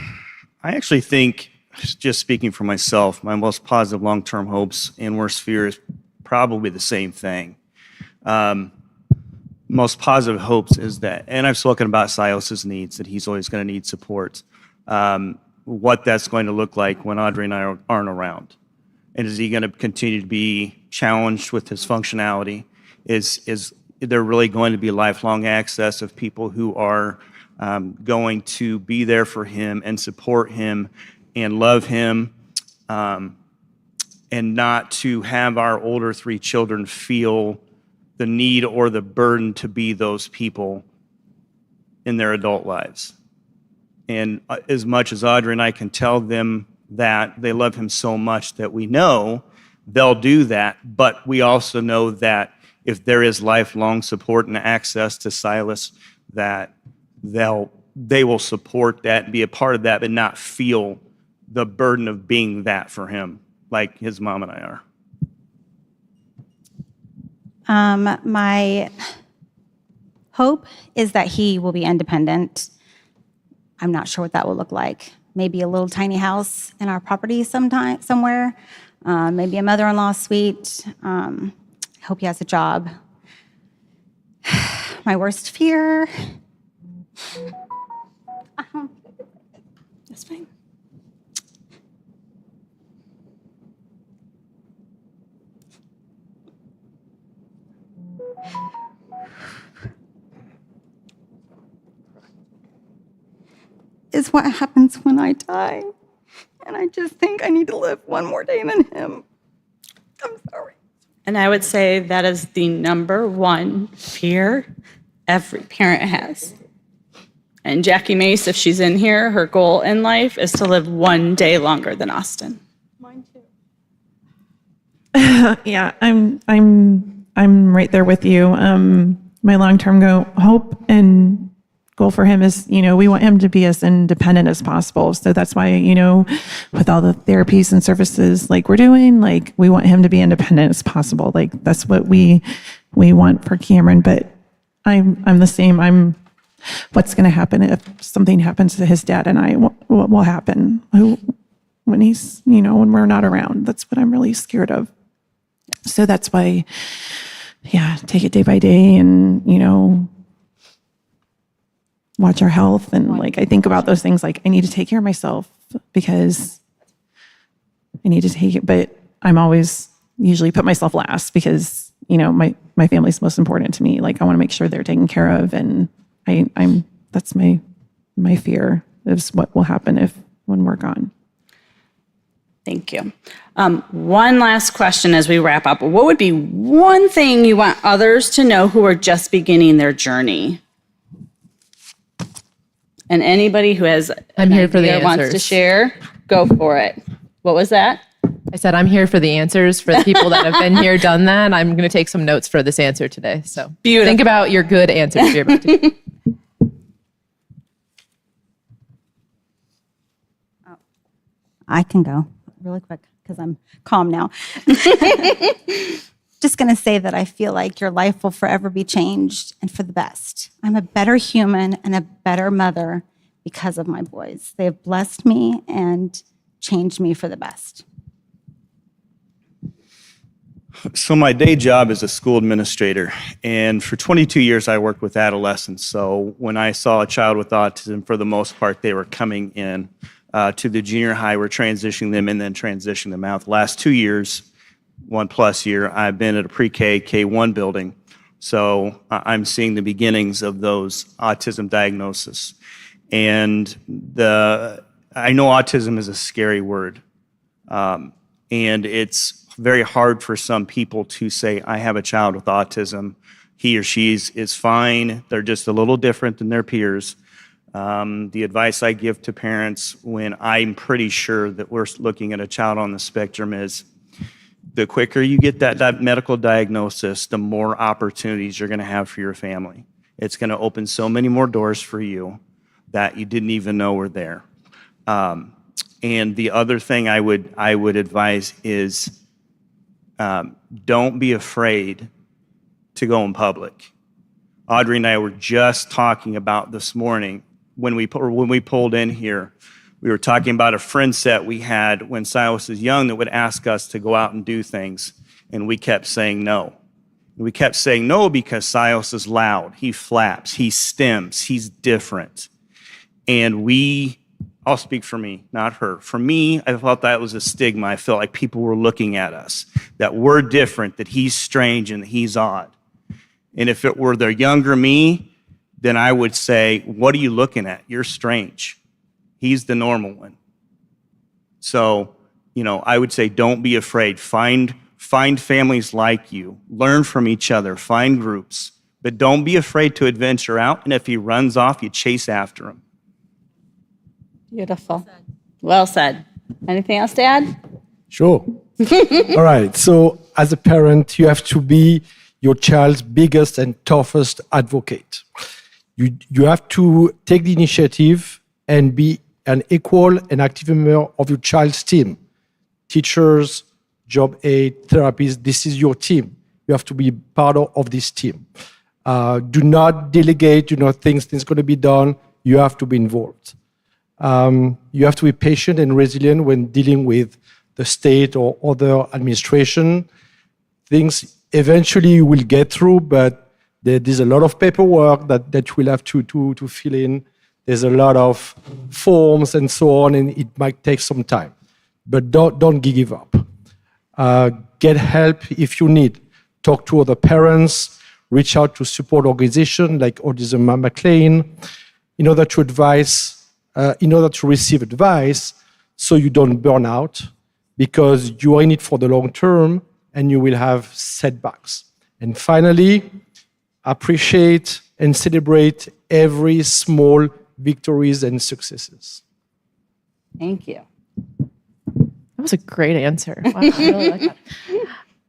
actually think, just speaking for myself, my most positive long-term hopes and worst fear is probably the same thing. Most positive hopes is that, and I've spoken about Silas's needs, that he's always going to need support. What that's going to look like when Audrey and I aren't around. And is he going to continue to be challenged with his functionality? Is there really going to be lifelong access of people who are going to be there for him and support him and love him, and not to have our older 3 children feel the need or the burden to be those people in their adult lives? And as much as Audrey and I can tell them that they love him so much that we know they'll do that, but we also know that if there is lifelong support and access to Silas, that they will support that and be a part of that, but not feel the burden of being that for him, like his mom and I are. My hope is that he will be independent. I'm not sure what that will look like. Maybe a little tiny house in our property somewhere. Maybe a mother-in-law suite. I hope he has a job. My worst fear. That's fine. Is what happens when I die. And I just think I need to live one more day than him. I'm sorry. And I would say that is the number one fear every parent has. And Jackie Mace, if she's in here, her goal in life is to live one day longer than Austin. Mine too. Yeah, I'm right there with you. My long-term hope and goal for him is, we want him to be as independent as possible. So that's why, with all the therapies and services like we're doing, like we want him to be independent as possible. Like that's what we want for Cameron. But I'm the same. What's going to happen if something happens to his dad and I? What will happen when he's, when we're not around? That's what I'm really scared of. So that's why, take it day by day and, watch our health. And like, I think about those things, like I need to take care of myself because I need to take it, but I'm always usually put myself last because, my family's most important to me. Like I want to make sure they're taken care of. And that's my fear is what will happen when we're gone. Thank you. One last question as we wrap up. What would be one thing you want others to know who are just beginning their journey? And anybody who has I'm here for the wants to answers. share, go for it. What was that? I said, I'm here for the answers for the people that have been here, done that. I'm going to take some notes for this answer today. So Beautiful. Think about your good answers you're about to give. I can go really quick because I'm calm now. Just going to say that I feel like your life will forever be changed and for the best. I'm a better human and a better mother because of my boys. They have blessed me and changed me for the best. So my day job is a school administrator, and for 22 years I worked with adolescents. So when I saw a child with autism, for the most part, they were coming in to the junior high. We're transitioning them and then transitioning them out. The last 2 years, 1+ year, I've been at a pre-K, K1 building. So I'm seeing the beginnings of those autism diagnoses. And I know autism is a scary word. And it's very hard for some people to say, I have a child with autism. He or she is fine. They're just a little different than their peers. The advice I give to parents when I'm pretty sure that we're looking at a child on the spectrum is the quicker you get that medical diagnosis, the more opportunities you're going to have for your family. It's going to open so many more doors for you that you didn't even know were there. And the other thing I would advise is don't be afraid to go in public. Audrey and I were just talking about this morning when we pulled in here. We were talking about a friend set we had when Silas was young that would ask us to go out and do things, and we kept saying no. We kept saying no because Silas is loud, he flaps, he stems, he's different. And I'll speak for me, not her. For me, I felt that was a stigma. I felt like people were looking at us, that we're different, that he's strange and that he's odd. And if it were the younger me, then I would say, what are you looking at? You're strange. He's the normal one. So, I would say don't be afraid. Find families like you. Learn from each other. Find groups. But don't be afraid to adventure out. And if he runs off, you chase after him. Beautiful. Well said. Anything else to add? Sure. All right. So, as a parent, you have to be your child's biggest and toughest advocate. You have to take the initiative and be an equal and active member of your child's team. Teachers, job aid, therapists, this is your team. You have to be part of this team. Do not delegate, things going to be done. You have to be involved. You have to be patient and resilient when dealing with the state or other administration. Things eventually you will get through, but there's a lot of paperwork that you will have to fill in. There's a lot of forms and so on, and it might take some time. But don't give up. Get help if you need. Talk to other parents. Reach out to support organizations like Autism McLean in order to receive advice so you don't burn out, because you are in it for the long term and you will have setbacks. And finally, appreciate and celebrate every small victories and successes. Thank you. That was a great answer. Wow, I really like that.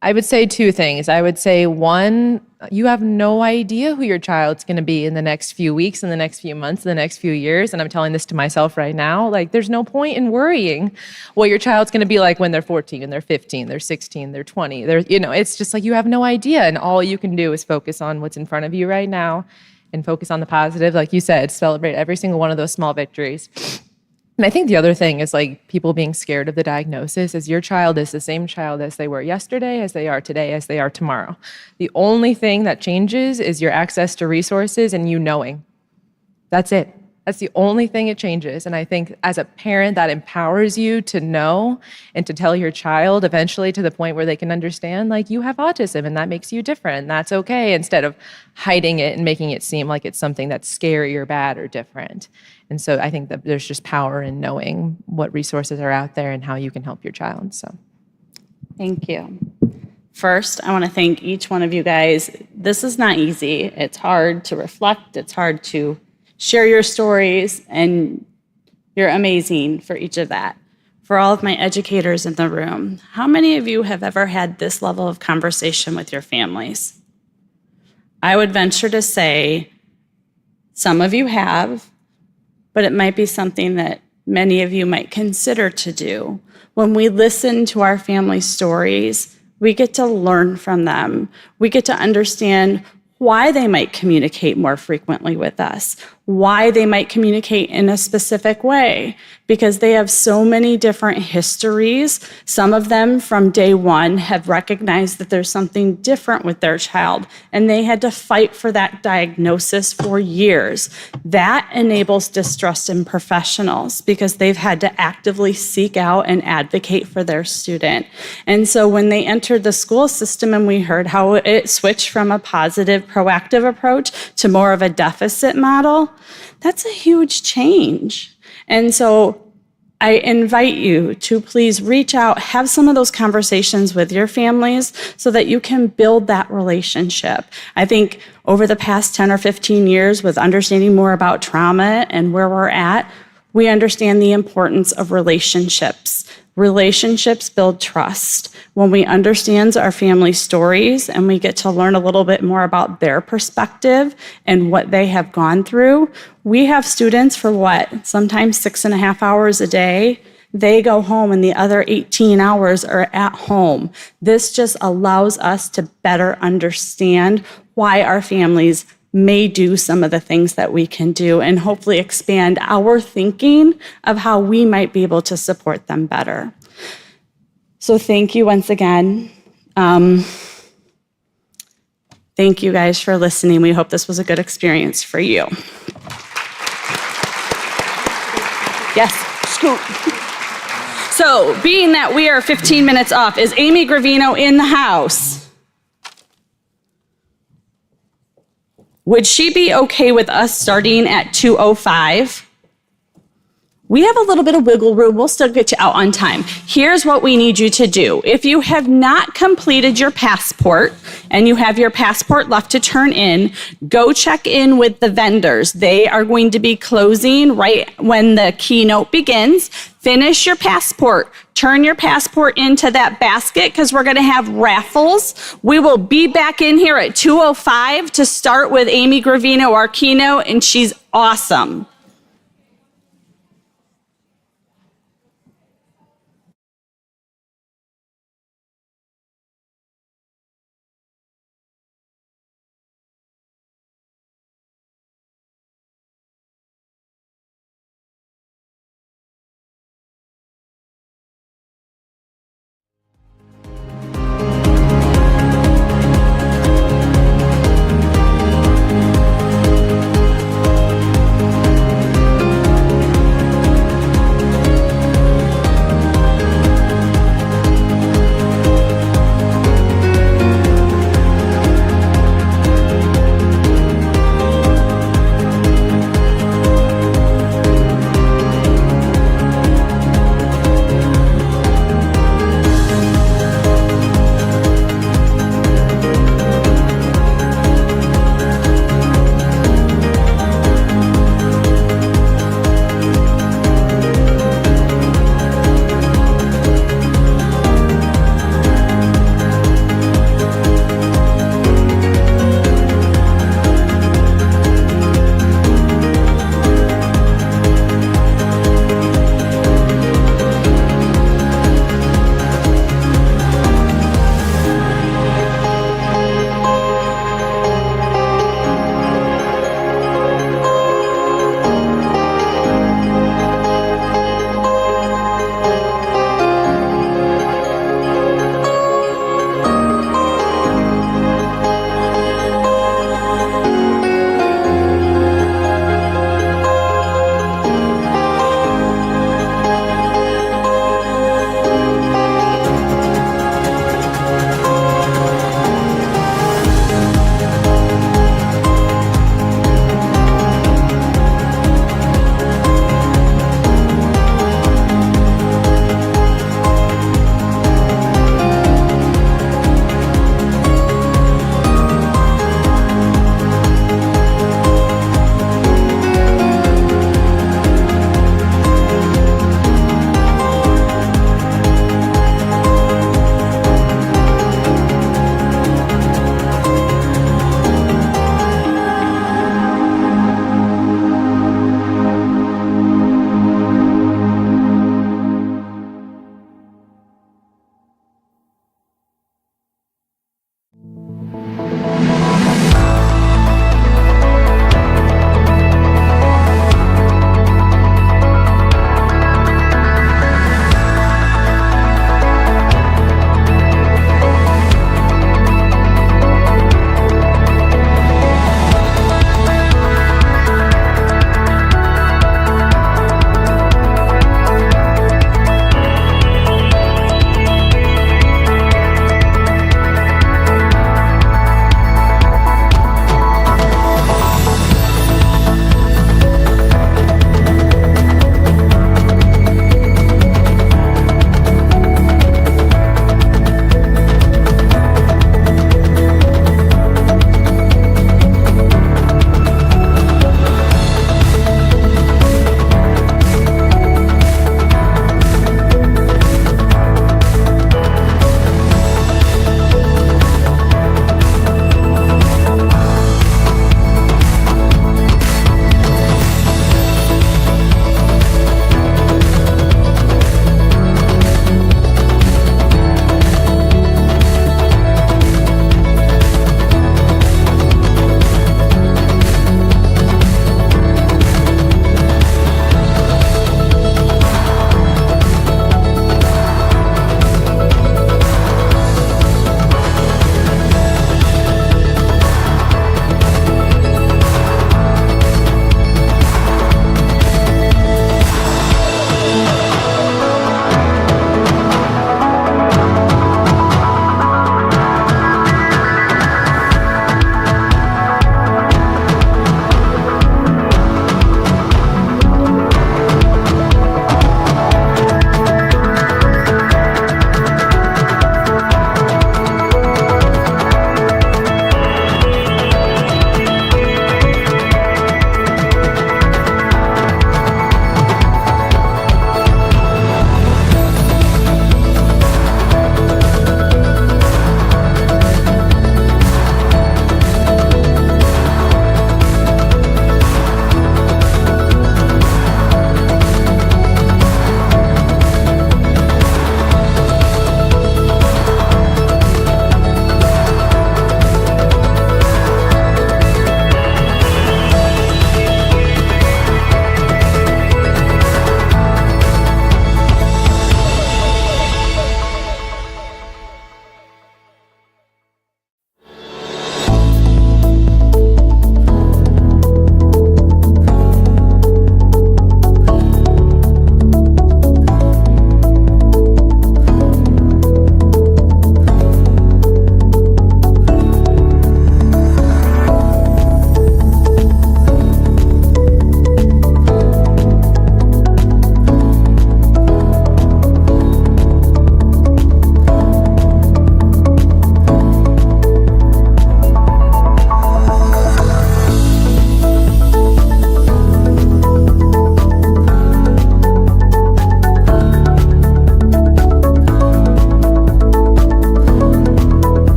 I would say two things. I would say, one, you have no idea who your child's going to be in the next few weeks, in the next few months, in the next few years. And I'm telling this to myself right now. There's no point in worrying what your child's going to be like when they're 14 and they're 15, they're 16, they're 20. It's just you have no idea. And all you can do is focus on what's in front of you right now and focus on the positive. Like you said, celebrate every single one of those small victories. And I think the other thing is people being scared of the diagnosis is your child is the same child as they were yesterday, as they are today, as they are tomorrow. The only thing that changes is your access to resources and you knowing. That's it. That's the only thing it changes. And I think as a parent, that empowers you to know and to tell your child eventually to the point where they can understand, you have autism and that makes you different. And that's okay, instead of hiding it and making it seem like it's something that's scary or bad or different. And so I think that there's just power in knowing what resources are out there and how you can help your child. So, thank you. First, I want to thank each one of you guys. This is not easy. It's hard to reflect. It's hard to share your stories, and you're amazing for each of that. For all of my educators in the room, how many of you have ever had this level of conversation with your families? I would venture to say some of you have, but it might be something that many of you might consider to do. When we listen to our family stories, we get to learn from them. We get to understand why they might communicate more frequently with us, why they might communicate in a specific way, because they have so many different histories. Some of them from day one have recognized that there's something different with their child, and they had to fight for that diagnosis for years. That enables distrust in professionals because they've had to actively seek out and advocate for their student. And so when they entered the school system and we heard how it switched from a positive, proactive approach to more of a deficit model, that's a huge change. And so I invite you to please reach out, have some of those conversations with your families so that you can build that relationship. I think over the past 10 or 15 years, with understanding more about trauma and where we're at, we understand the importance of relationships. Relationships build trust. When we understand our family stories and we get to learn a little bit more about their perspective and what they have gone through, we have students for sometimes 6.5 hours a day. They go home and the other 18 hours are at home. This just allows us to better understand why our families may do some of the things that we can do and hopefully expand our thinking of how we might be able to support them better. So thank you once again. Thank you guys for listening. We hope this was a good experience for you. Yes, scoop. So being that we are 15 minutes off, is Amy Gravino in the house? Would she be okay with us starting at 2:05? We have a little bit of wiggle room. We'll still get you out on time. Here's what we need you to do. If you have not completed your passport and you have your passport left to turn in, go check in with the vendors. They are going to be closing right when the keynote begins. Finish your passport. Turn your passport into that basket because we're going to have raffles. We will be back in here at 2:05 to start with Amy Gravino, our keynote, and she's awesome.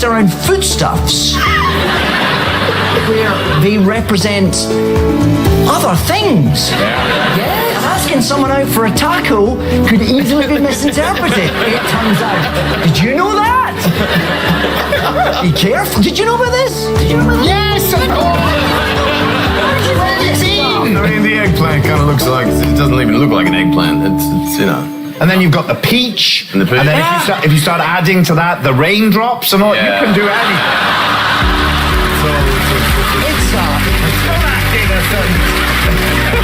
based around foodstuffs, where they represent other things. Yeah, asking someone out for a taco could easily be misinterpreted, it turns out. Did you know that? Be careful. Did you know about this? Yes, of course! I mean, the eggplant kind of looks like, it doesn't even look like an eggplant. It's you know. And then you've got the peach. And then if you start adding to that the raindrops and all, you can do anything.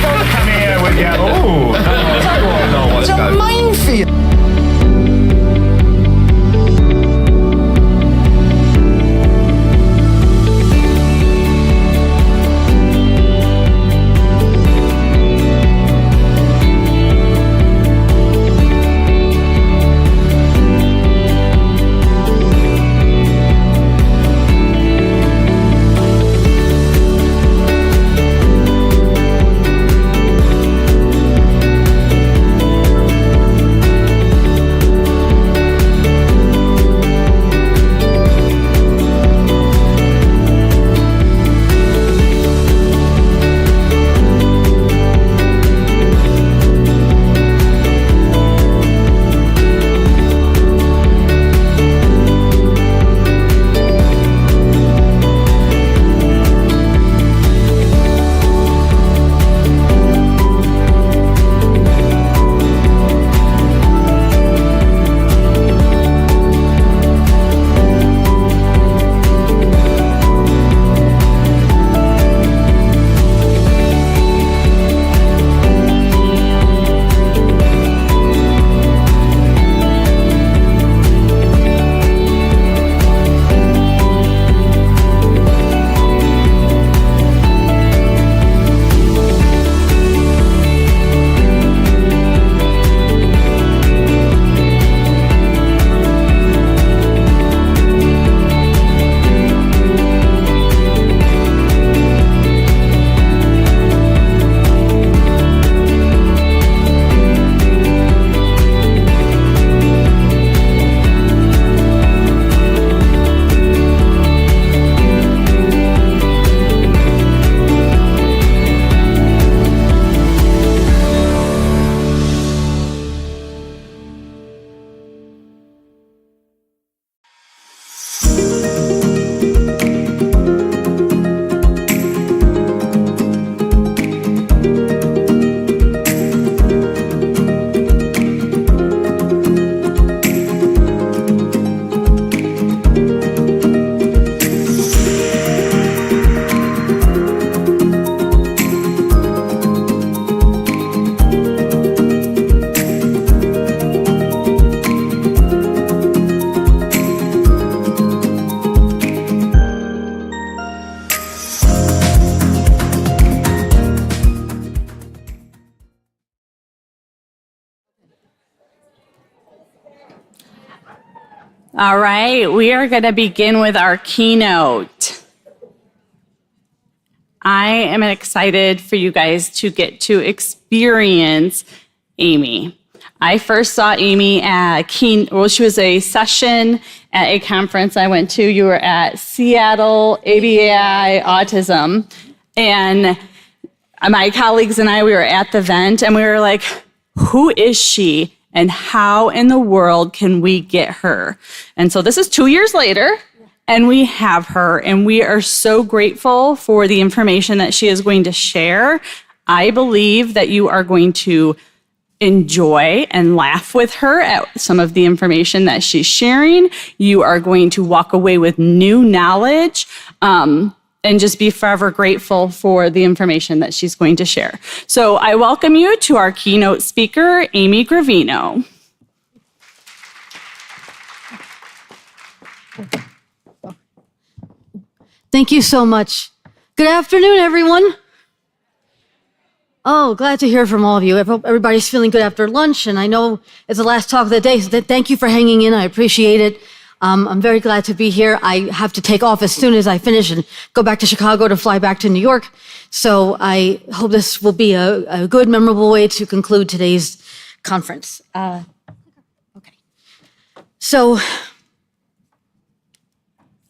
Don't come here with your, It's a minefield. All right, we are going to begin with our keynote. I am excited for you guys to get to experience Amy. I first saw Amy at she was a session at a conference I went to. You were at Seattle ABAI Autism. And my colleagues and I, we were at the event and we were like, who is she? And how in the world can we get her? And so this is 2 years later, and we have her, and we are so grateful for the information that she is going to share. I believe that you are going to enjoy and laugh with her at some of the information that she's sharing. You are going to walk away with new knowledge, and just be forever grateful for the information that she's going to share. So I welcome you to our keynote speaker, Amy Gravino. Thank you so much. Good afternoon, everyone. Oh, glad to hear from all of you. I hope everybody's feeling good after lunch, and I know it's the last talk of the day, so thank you for hanging in. I appreciate it. I'm very glad to be here. I have to take off as soon as I finish and go back to Chicago to fly back to New York. So I hope this will be a good, memorable way to conclude today's conference. Okay. So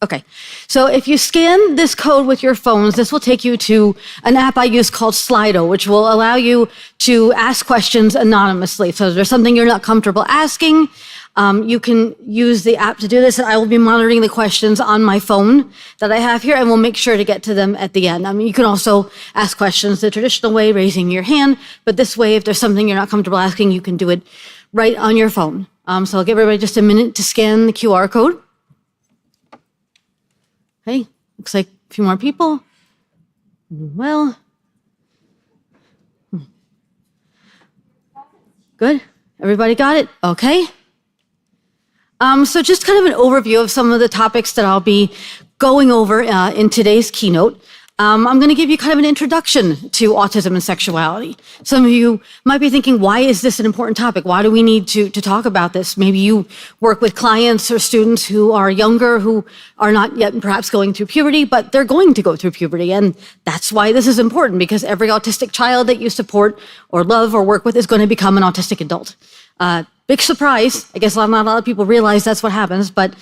Okay, so if you scan this code with your phones, this will take you to an app I use called Slido, which will allow you to ask questions anonymously. So if there's something you're not comfortable asking, you can use the app to do this, and I will be monitoring the questions on my phone that I have here, and we'll make sure to get to them at the end. I mean, you can also ask questions the traditional way, raising your hand, but this way, if there's something you're not comfortable asking, you can do it right on your phone. So I'll give everybody just a minute to scan the QR code. Okay, looks like a few more people. Well, good. Everybody got it? Okay. So just kind of an overview of some of the topics that I'll be going over in today's keynote. I'm going to give you kind of an introduction to autism and sexuality. Some of you might be thinking, why is this an important topic? Why do we need to talk about this? Maybe you work with clients or students who are younger, who are not yet perhaps going through puberty, but they're going to go through puberty. And that's why this is important, because every autistic child that you support or love or work with is going to become an autistic adult. Big surprise. I guess not a lot of people realize that's what happens, but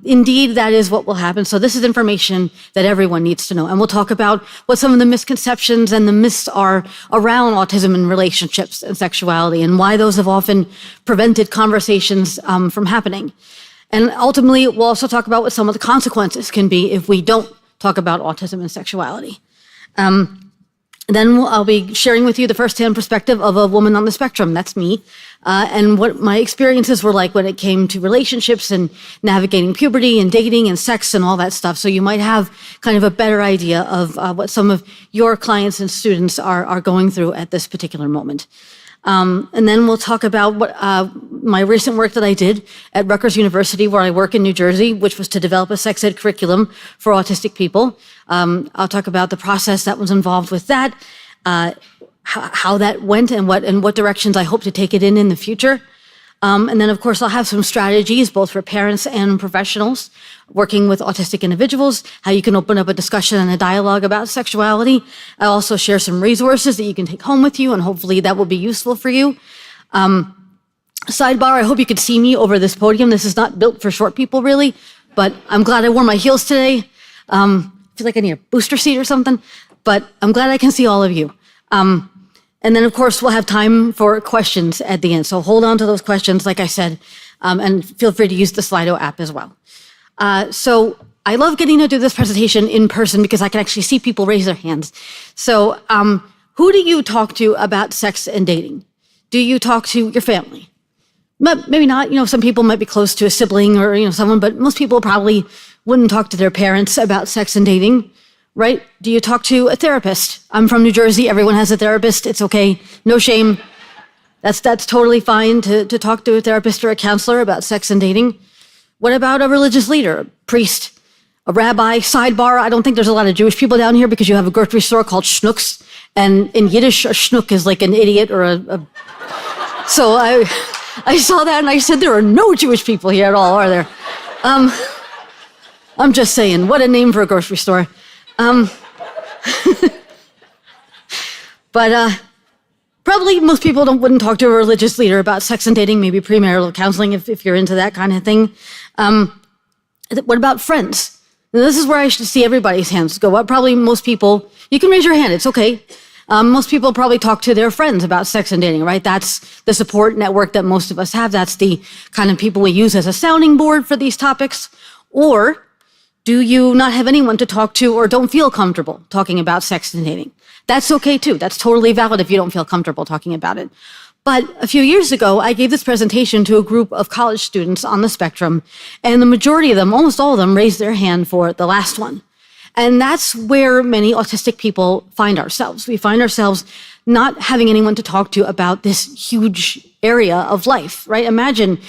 indeed, that is what will happen. So this is information that everyone needs to know. And we'll talk about what some of the misconceptions and the myths are around autism and relationships and sexuality, and why those have often prevented conversations from happening. And ultimately, we'll also talk about what some of the consequences can be if we don't talk about autism and sexuality. Then I'll be sharing with you the firsthand perspective of a woman on the spectrum, that's me, and what my experiences were like when it came to relationships and navigating puberty and dating and sex and all that stuff. So you might have kind of a better idea of what some of your clients and students are going through at this particular moment. And then we'll talk about what my recent work that I did at Rutgers University, where I work in New Jersey, which was to develop a sex ed curriculum for autistic people. I'll talk about the process that was involved with that, how that went, and what directions I hope to take it in the future. And then, of course, I'll have some strategies, both for parents and professionals, working with autistic individuals, how you can open up a discussion and a dialogue about sexuality. I'll also share some resources that you can take home with you, and hopefully that will be useful for you. Sidebar, I hope you could see me over this podium. This is not built for short people, really, but I'm glad I wore my heels today. I feel like I need a booster seat or something, but I'm glad I can see all of you. And then, of course, we'll have time for questions at the end. So hold on to those questions, like I said, and feel free to use the Slido app as well. So I love getting to do this presentation in person because I can actually see people raise their hands. So who do you talk to about sex and dating? Do you talk to your family? Maybe not. You know, some people might be close to a sibling or someone, but most people probably wouldn't talk to their parents about sex and dating. Right? Do you talk to a therapist? I'm from New Jersey. Everyone has a therapist. It's okay. No shame. That's totally fine to talk to a therapist or a counselor about sex and dating. What about a religious leader, a priest, a rabbi? Sidebar, I don't think there's a lot of Jewish people down here because you have a grocery store called Schnucks. And in Yiddish, a schnook is like an idiot or a... So I saw that and I said, there are no Jewish people here at all, are there? I'm just saying, what a name for a grocery store. But probably most people wouldn't talk to a religious leader about sex and dating, maybe premarital counseling if you're into that kind of thing. What about friends? Now, this is where I should see everybody's hands go up. Probably most people, you can raise your hand, it's okay. Most people probably talk to their friends about sex and dating, right? That's the support network that most of us have. That's the kind of people we use as a sounding board for these topics. Or do you not have anyone to talk to or don't feel comfortable talking about sex and dating? That's okay too. That's totally valid if you don't feel comfortable talking about it. But a few years ago, I gave this presentation to a group of college students on the spectrum, and the majority of them, almost all of them, raised their hand for the last one. And that's where many autistic people find ourselves. We find ourselves not having anyone to talk to about this huge area of life, right? Imagine,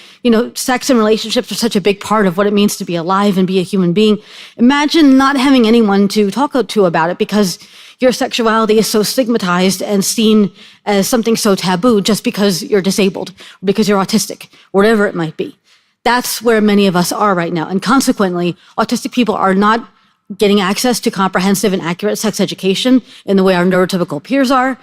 sex and relationships are such a big part of what it means to be alive and be a human being. Imagine not having anyone to talk to about it because your sexuality is so stigmatized and seen as something so taboo just because you're disabled, or because you're autistic, whatever it might be. That's where many of us are right now. And consequently, autistic people are not getting access to comprehensive and accurate sex education in the way our neurotypical peers are.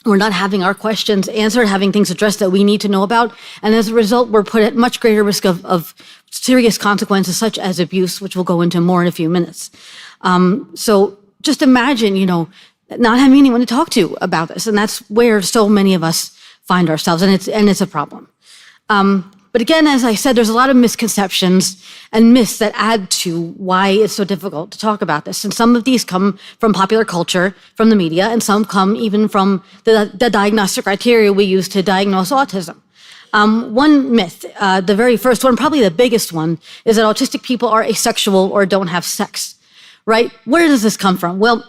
We're not having our questions answered, having things addressed that we need to know about. And as a result, we're put at much greater risk of serious consequences such as abuse, which we'll go into more in a few minutes. So just imagine, not having anyone to talk to about this, and that's where so many of us find ourselves, and it's a problem. But again, as I said, there's a lot of misconceptions and myths that add to why it's so difficult to talk about this. And some of these come from popular culture, from the media, and some come even from the diagnostic criteria we use to diagnose autism. One myth, the very first one, probably the biggest one, is that autistic people are asexual or don't have sex, right? Where does this come from? Well,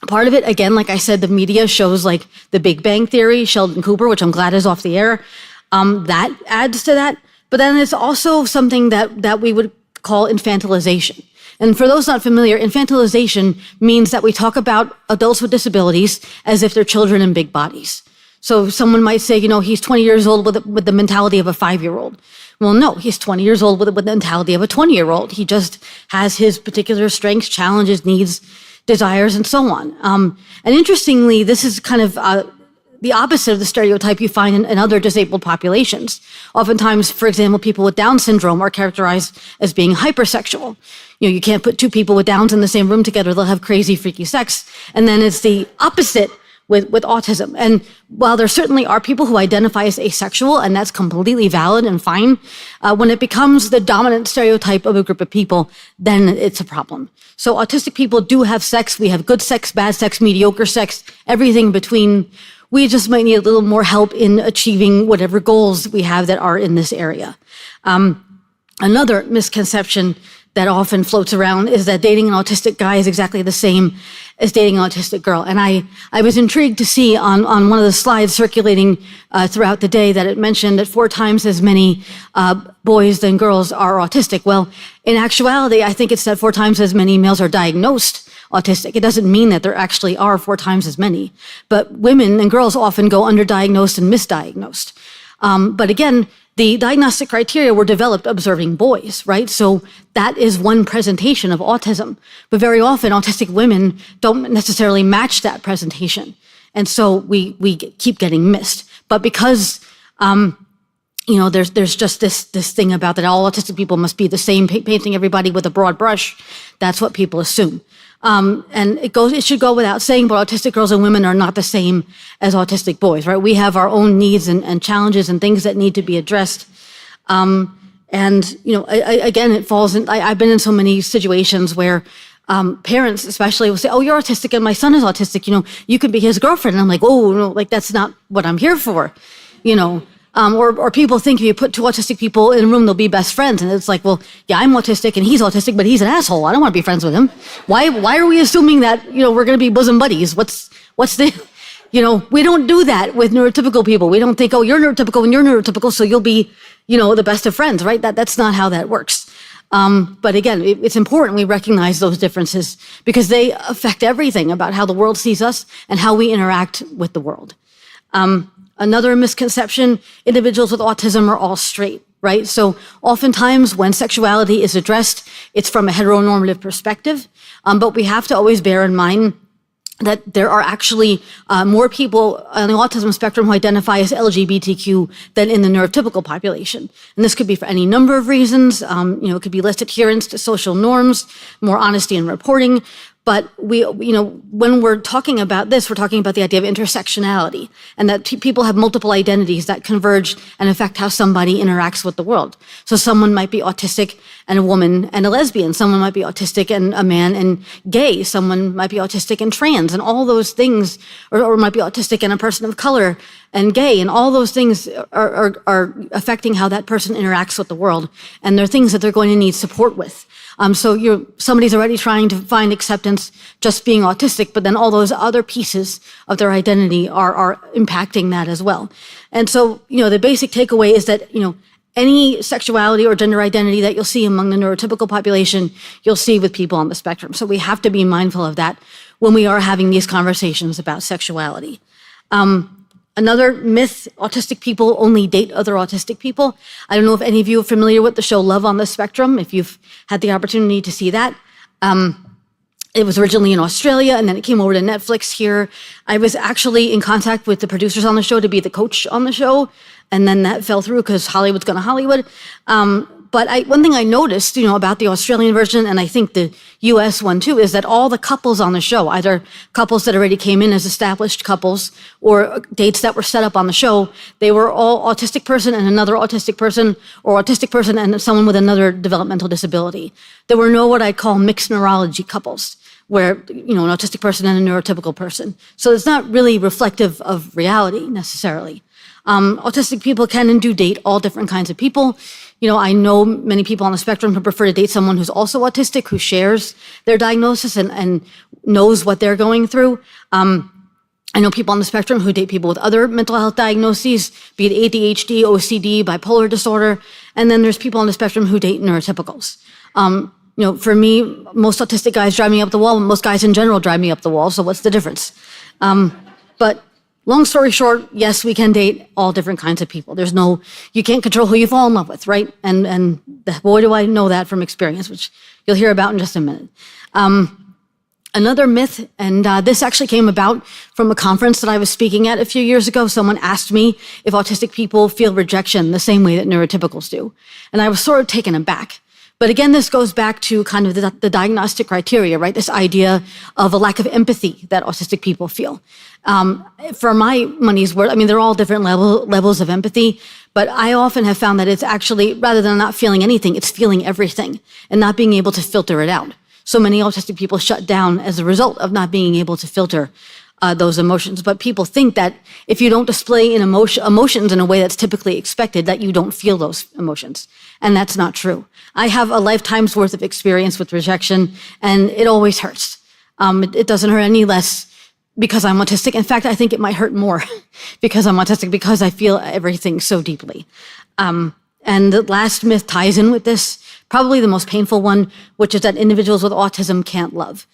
part of it, again, like I said, the media shows like the Big Bang Theory, Sheldon Cooper, which I'm glad is off the air. That adds to that. But then it's also something that we would call infantilization. And for those not familiar, infantilization means that we talk about adults with disabilities as if they're children in big bodies. So someone might say, he's 20 years old with the mentality of a 5-year-old. Well, no, he's 20 years old with the mentality of a 20-year-old. He just has his particular strengths, challenges, needs, desires, and so on. And interestingly, this is kind of the opposite of the stereotype you find in other disabled populations. Oftentimes, for example, people with Down syndrome are characterized as being hypersexual. You can't put two people with Downs in the same room together, they'll have crazy, freaky sex. And then it's the opposite with autism. And while there certainly are people who identify as asexual, and that's completely valid and fine, when it becomes the dominant stereotype of a group of people, then it's a problem. So autistic people do have sex. We have good sex, bad sex, mediocre sex, everything between. We just might need a little more help in achieving whatever goals we have that are in this area. Another misconception that often floats around is that dating an autistic guy is exactly the same as dating an autistic girl. And I was intrigued to see on one of the slides circulating throughout the day that it mentioned that 4 times as many boys than girls are autistic. Well, in actuality, I think it's that 4 times as many males are diagnosed autistic. It doesn't mean that there actually are 4 times as many, but women and girls often go underdiagnosed and misdiagnosed. But again, the diagnostic criteria were developed observing boys, right? So that is one presentation of autism. But very often, autistic women don't necessarily match that presentation. And so we keep getting missed. But because, there's just this thing about that all autistic people must be the same, painting everybody with a broad brush, that's what people assume. And it should go without saying, but autistic girls and women are not the same as autistic boys, right? We have our own needs and challenges and things that need to be addressed. Again, it falls in, I've been in so many situations where parents especially will say, oh, you're autistic and my son is autistic, you could be his girlfriend. And I'm like, oh, no, like that's not what I'm here for, Or people think if you put 2 autistic people in a room, they'll be best friends. And it's like, well, yeah, I'm autistic and he's autistic, but he's an asshole. I don't want to be friends with him. Why are we assuming that, we're going to be bosom buddies? What's the, we don't do that with neurotypical people. We don't think, oh, you're neurotypical and you're neurotypical, so you'll be, the best of friends, right? That's not how that works. But again, it's important we recognize those differences because they affect everything about how the world sees us and how we interact with the world. Another misconception, individuals with autism are all straight, right? So oftentimes when sexuality is addressed, it's from a heteronormative perspective, but we have to always bear in mind that there are actually more people on the autism spectrum who identify as LGBTQ than in the neurotypical population. And this could be for any number of reasons. It could be less adherence to social norms, more honesty in reporting. But when we're talking about this, we're talking about the idea of intersectionality and that people have multiple identities that converge and affect how somebody interacts with the world. So someone might be autistic and a woman and a lesbian. Someone might be autistic and a man and gay. Someone might be autistic and trans and all those things, or might be autistic and a person of color and gay. And all those things are affecting how that person interacts with the world. And they're things that they're going to need support with. So somebody's already trying to find acceptance just being autistic, but then all those other pieces of their identity are impacting that as well. And so, the basic takeaway is that, any sexuality or gender identity that you'll see among the neurotypical population, you'll see with people on the spectrum. So we have to be mindful of that when we are having these conversations about sexuality. Another myth, autistic people only date other autistic people. I don't know if any of you are familiar with the show Love on the Spectrum, if you've had the opportunity to see that. It was originally in Australia, and then it came over to Netflix here. I was actually in contact with the producers on the show to be the coach on the show, and then that fell through because Hollywood's gonna Hollywood. But one thing I noticed, about the Australian version, and I think the US one too, is that all the couples on the show, either couples that already came in as established couples or dates that were set up on the show, they were all autistic person and another autistic person, or autistic person and someone with another developmental disability. There were no what I call mixed neurology couples, where, an autistic person and a neurotypical person. So it's not really reflective of reality necessarily. Autistic people can and do date all different kinds of people. I know many people on the spectrum who prefer to date someone who's also autistic, who shares their diagnosis and knows what they're going through. I know people on the spectrum who date people with other mental health diagnoses, be it ADHD, OCD, bipolar disorder. And then there's people on the spectrum who date neurotypicals. For me, most autistic guys drive me up the wall, and most guys in general drive me up the wall, so what's the difference? But long story short, yes, we can date all different kinds of people. You can't control who you fall in love with, right? And boy, do I know that from experience, which you'll hear about in just a minute. Another myth, and this actually came about from a conference that I was speaking at a few years ago. Someone asked me if autistic people feel rejection the same way that neurotypicals do. And I was sort of taken aback. But again, this goes back to kind of the diagnostic criteria, right? This idea of a lack of empathy that autistic people feel. For my money's worth, they're all different levels of empathy, but I often have found that it's actually, rather than not feeling anything, it's feeling everything and not being able to filter it out. So many autistic people shut down as a result of not being able to filter those emotions. But people think that if you don't display emotions in a way that's typically expected, that you don't feel those emotions. And that's not true. I have a lifetime's worth of experience with rejection, and it always hurts. It doesn't hurt any less because I'm autistic. In fact, I think it might hurt more because I'm autistic, because I feel everything so deeply. And the last myth ties in with this, probably the most painful one, which is that individuals with autism can't love.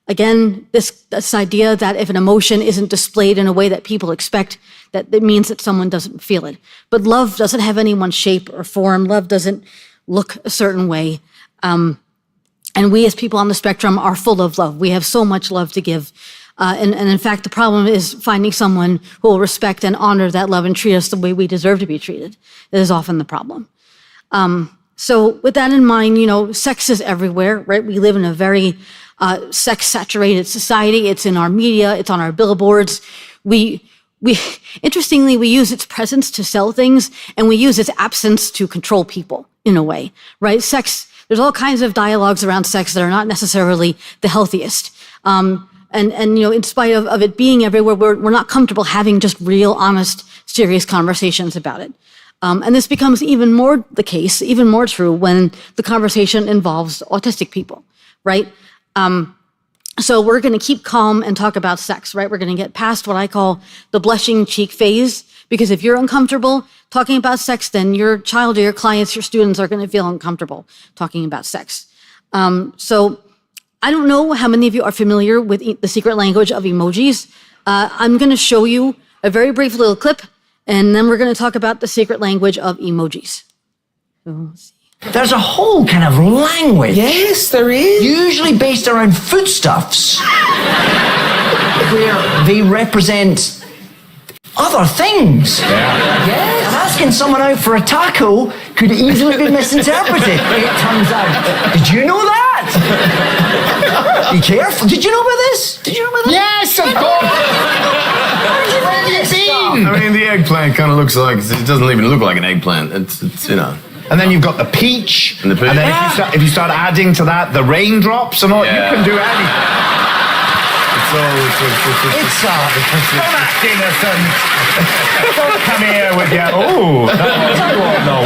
Again, this idea that if an emotion isn't displayed in a way that people expect, that it means that someone doesn't feel it. But love doesn't have any one shape or form. Love doesn't look a certain way. And we as people on the spectrum are full of love. We have so much love to give. And in fact, the problem is finding someone who will respect and honor that love and treat us the way we deserve to be treated. That is often the problem. So with that in mind, sex is everywhere, right? We live in a very sex-saturated society. It's in our media. It's on our billboards. Interestingly, we use its presence to sell things, and we use its absence to control people in a way, right? Sex, there's all kinds of dialogues around sex that are not necessarily the healthiest. And in spite of it being everywhere, we're not comfortable having just real, honest, serious conversations about it. And this becomes even more the case, even more true when the conversation involves autistic people, right? So we're going to keep calm and talk about sex, right? We're going to get past what I call the blushing cheek phase, because if you're uncomfortable talking about sex, then your child or your clients, your students are going to feel uncomfortable talking about sex. So I don't know how many of you are familiar with the secret language of emojis. I'm going to show you a very brief little clip, and then we're going to talk about the secret language of emojis. There's a whole kind of language. Yes, there is. Usually based around foodstuffs, where they represent other things. Yeah. And asking someone out for a taco could easily be misinterpreted, it turns out. Did you know that? Be careful. Did you know about this? Yes, of course. Where have you been? The eggplant kind of looks like, it doesn't even look like an eggplant. It's. And then you've got the peach. And then if you start adding to that the raindrops and all, you can do anything. Don't come here with your,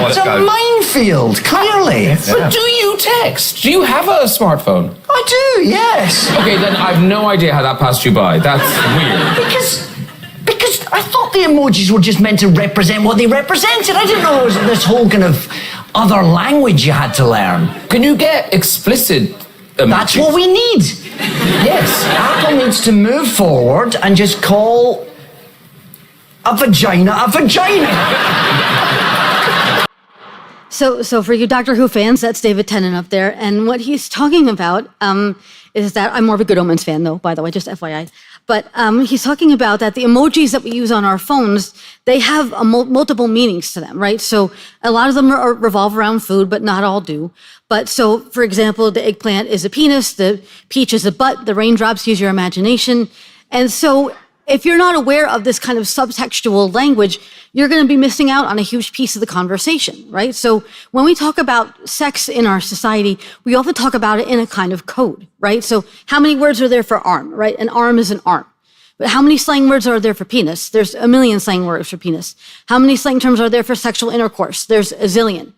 it's a minefield, clearly. But do you text? Do you have a smartphone? I do, yes. Okay, then I've no idea how that passed you by. That's weird. Because I thought the emojis were just meant to represent what they represented. I didn't know there was this whole kind of other language you had to learn. Can you get explicit emojis? That's what we need. Yes, Apple needs to move forward and just call a vagina. So for you Doctor Who fans, that's David Tennant up there. And what he's talking about is that, I'm more of a Good Omens fan though, by the way, just FYI. But he's talking about that the emojis that we use on our phones, they have multiple meanings to them, right? So a lot of them revolve around food, but not all do. But so, for example, the eggplant is a penis, the peach is a butt, the raindrops, use your imagination. And so if you're not aware of this kind of subtextual language, you're going to be missing out on a huge piece of the conversation, right? So when we talk about sex in our society, we often talk about it in a kind of code, right? So how many words are there for arm, right? An arm is an arm. But how many slang words are there for penis? There's a million slang words for penis. How many slang terms are there for sexual intercourse? There's a zillion.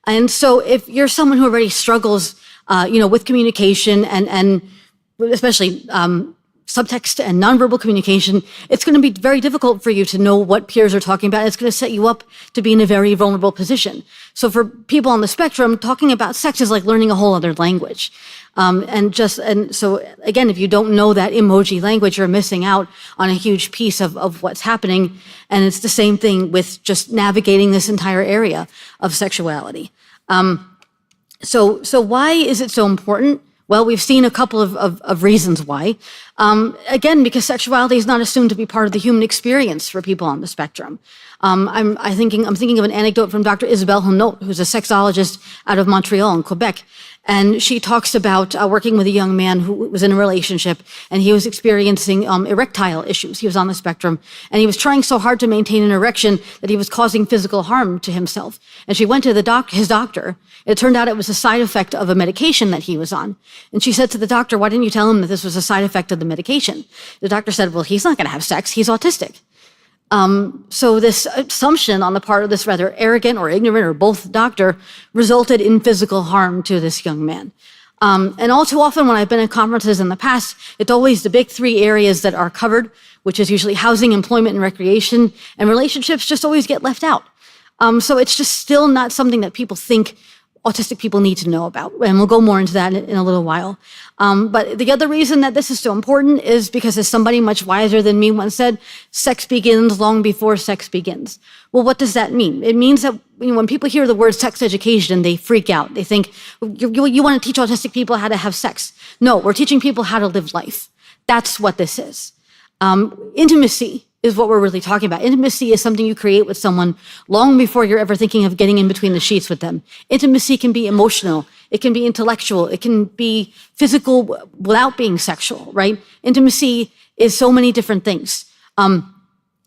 And so if you're someone who already struggles, with communication and especially subtext and nonverbal communication, it's going to be very difficult for you to know what peers are talking about. It's going to set you up to be in a very vulnerable position. So for people on the spectrum, talking about sex is like learning a whole other language. And so again, if you don't know that emoji language, you're missing out on a huge piece of what's happening. And it's the same thing with just navigating this entire area of sexuality. So why is it so important? Well, we've seen a couple of reasons why. Again, because sexuality is not assumed to be part of the human experience for people on the spectrum. I'm thinking of an anecdote from Dr. Isabelle Hinault, who's a sexologist out of Montreal in Quebec. And she talks about working with a young man who was in a relationship, and he was experiencing erectile issues. He was on the spectrum, and he was trying so hard to maintain an erection that he was causing physical harm to himself. And she went to his doctor. It turned out it was a side effect of a medication that he was on. And she said to the doctor, "Why didn't you tell him that this was a side effect of the medication?" The doctor said, "Well, he's not going to have sex. He's autistic." So this assumption on the part of this rather arrogant or ignorant or both doctor resulted in physical harm to this young man. And all too often when I've been at conferences in the past, it's always the big three areas that are covered, which is usually housing, employment, and recreation, and relationships just always get left out. So it's just still not something that people think autistic people need to know about. And we'll go more into that in a little while. But the other reason that this is so important is because, as somebody much wiser than me once said, sex begins long before sex begins. Well, what does that mean? It means that when people hear the word sex education, they freak out. They think, you want to teach autistic people how to have sex. No, we're teaching people how to live life. That's what this is. Intimacy is what we're really talking about. Intimacy is something you create with someone long before you're ever thinking of getting in between the sheets with them. Intimacy can be emotional. It can be intellectual. It can be physical without being sexual, right? Intimacy is so many different things. And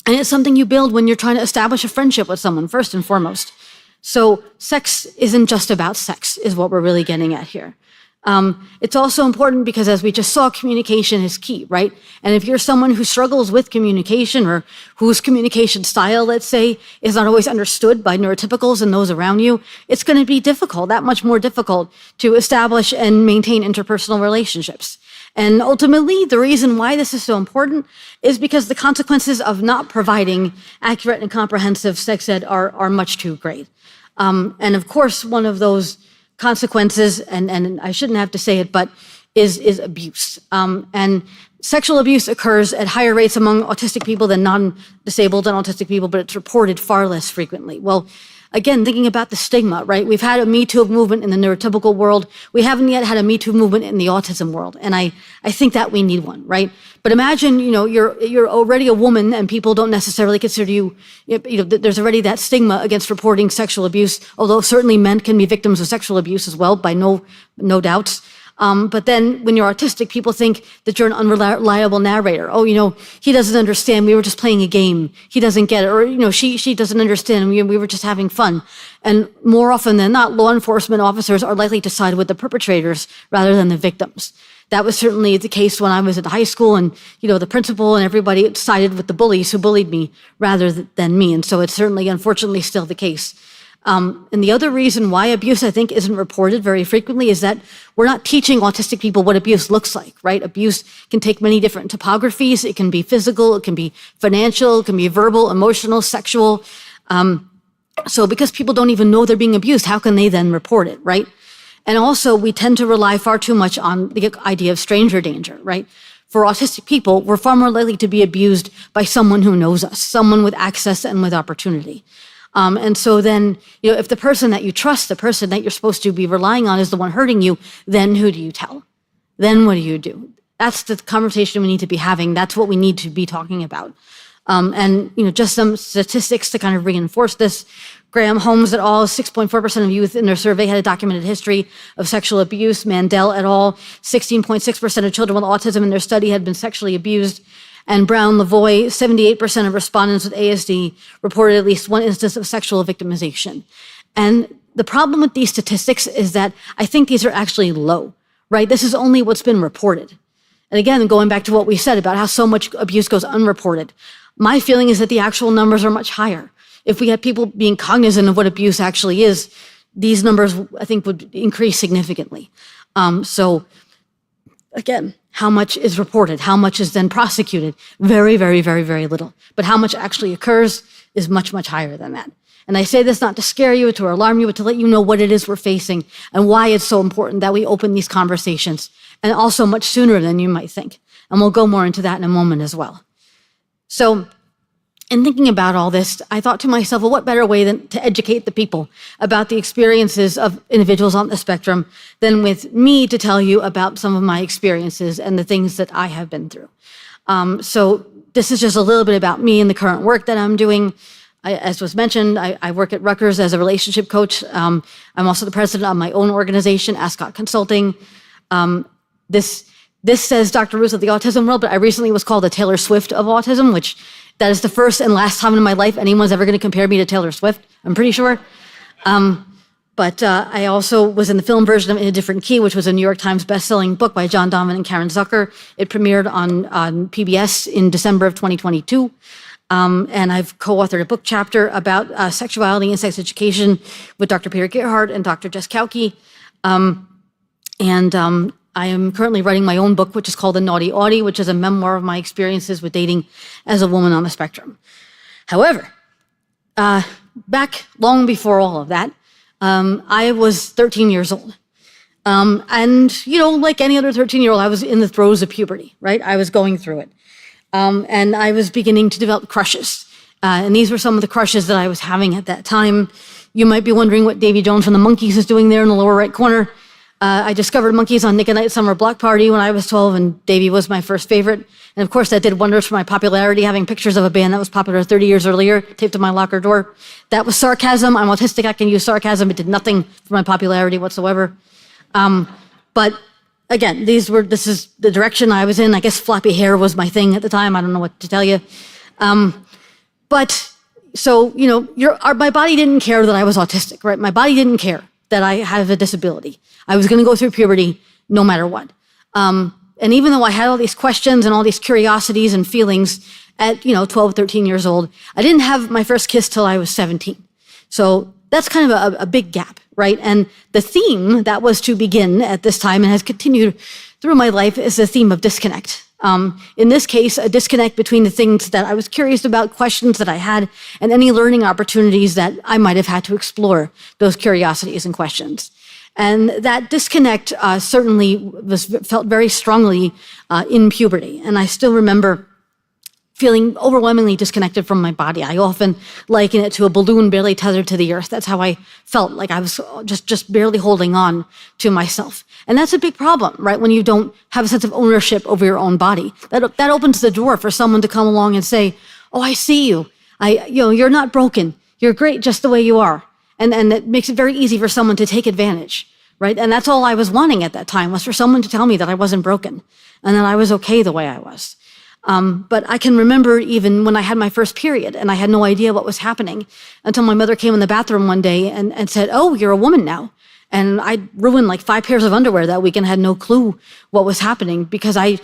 it's something you build when you're trying to establish a friendship with someone, first and foremost. So sex isn't just about sex, is what we're really getting at here. It's also important because, as we just saw, communication is key, right? And if you're someone who struggles with communication or whose communication style, let's say, is not always understood by neurotypicals and those around you, it's going to be difficult, that much more difficult, to establish and maintain interpersonal relationships. And ultimately, the reason why this is so important is because the consequences of not providing accurate and comprehensive sex ed are much too great. And of course, one of those consequences, and I shouldn't have to say it, but is abuse. And sexual abuse occurs at higher rates among autistic people than non-disabled and autistic people, but it's reported far less frequently. Well, again, thinking about the stigma, right? We've had a Me Too movement in the neurotypical world. We haven't yet had a Me Too movement in the autism world. And I think that we need one, right? But imagine, you're already a woman and people don't necessarily consider you, there's already that stigma against reporting sexual abuse, although certainly men can be victims of sexual abuse as well, by no doubts. But then when you're autistic, people think that you're an unreliable narrator. Oh, he doesn't understand. We were just playing a game. He doesn't get it. Or, she doesn't understand. We were just having fun. And more often than not, law enforcement officers are likely to side with the perpetrators rather than the victims. That was certainly the case when I was at high school, and, the principal and everybody sided with the bullies who bullied me rather than me. And so it's certainly, unfortunately, still the case. And the other reason why abuse, I think, isn't reported very frequently is that we're not teaching autistic people what abuse looks like, right? Abuse can take many different topographies. It can be physical, it can be financial, it can be verbal, emotional, sexual. So because people don't even know they're being abused, how can they then report it, right? And also, we tend to rely far too much on the idea of stranger danger, right? For autistic people, we're far more likely to be abused by someone who knows us, someone with access and with opportunity. And so then, if the person that you trust, the person that you're supposed to be relying on is the one hurting you, then who do you tell? Then what do you do? That's the conversation we need to be having. That's what we need to be talking about. And just some statistics to kind of reinforce this. Graham Holmes et al., 6.4% of youth in their survey had a documented history of sexual abuse. Mandel et al., 16.6% of children with autism in their study had been sexually abused. And Brown Lavoie, 78% of respondents with ASD reported at least one instance of sexual victimization. And the problem with these statistics is that I think these are actually low, right? This is only what's been reported. And again, going back to what we said about how so much abuse goes unreported, my feeling is that the actual numbers are much higher. If we had people being cognizant of what abuse actually is, these numbers, I think, would increase significantly. So again, how much is reported? How much is then prosecuted? Very, very, very, very little. But how much actually occurs is much, much higher than that. And I say this not to scare you, to alarm you, but to let you know what it is we're facing and why it's so important that we open these conversations, and also much sooner than you might think. And we'll go more into that in a moment as well. So in thinking about all this, I thought to myself, well, what better way than to educate the people about the experiences of individuals on the spectrum than with me to tell you about some of my experiences and the things that I have been through. So this is just a little bit about me and the current work that I'm doing. As was mentioned, I work at Rutgers as a relationship coach. I'm also the president of my own organization, Ascot Consulting. This says Dr. Ruth of the autism world, but I recently was called the Taylor Swift of autism, which that is the first and last time in my life anyone's ever going to compare me to Taylor Swift, I'm pretty sure. But I also was in the film version of In a Different Key, which was a New York Times bestselling book by John Donovan and Karen Zucker. It premiered on PBS in December of 2022. And I've co-authored a book chapter about sexuality and sex education with Dr. Peter Gerhardt and Dr. Jess Kauke. I am currently writing my own book, which is called The Naughty Audie, which is a memoir of my experiences with dating as a woman on the spectrum. However, back long before all of that, I was 13 years old. And, like any other 13-year-old, I was in the throes of puberty, right? I was going through it. And I was beginning to develop crushes. And these were some of the crushes that I was having at that time. You might be wondering what Davy Jones from the Monkees is doing there in the lower right corner. I discovered Monkees on Nick and Night's summer block party when I was 12, and Davy was my first favorite. And of course, that did wonders for my popularity, having pictures of a band that was popular 30 years earlier taped to my locker door. That was sarcasm. I'm autistic. I can use sarcasm. It did nothing for my popularity whatsoever. But again, this is the direction I was in. I guess floppy hair was my thing at the time. I don't know what to tell you. My body didn't care that I was autistic, right? My body didn't care that I have a disability. I was going to go through puberty no matter what. And even though I had all these questions and all these curiosities and feelings at 12, 13 years old, I didn't have my first kiss till I was 17. So that's kind of a big gap, right? And the theme that was to begin at this time and has continued through my life is the theme of disconnect. In this case, a disconnect between the things that I was curious about, questions that I had, and any learning opportunities that I might have had to explore those curiosities and questions. And that disconnect certainly felt very strongly in puberty. And I still remember feeling overwhelmingly disconnected from my body. I often liken it to a balloon barely tethered to the earth. That's how I felt, like I was just barely holding on to myself. And that's a big problem, right? When you don't have a sense of ownership over your own body. That opens the door for someone to come along and say, oh, I see you. You're not broken. You're great just the way you are. And it makes it very easy for someone to take advantage, right? And that's all I was wanting at that time, was for someone to tell me that I wasn't broken and that I was okay the way I was. But I can remember even when I had my first period and I had no idea what was happening until my mother came in the bathroom one day and said, oh, you're a woman now. And I ruined like 5 pairs of underwear that week and had no clue what was happening because I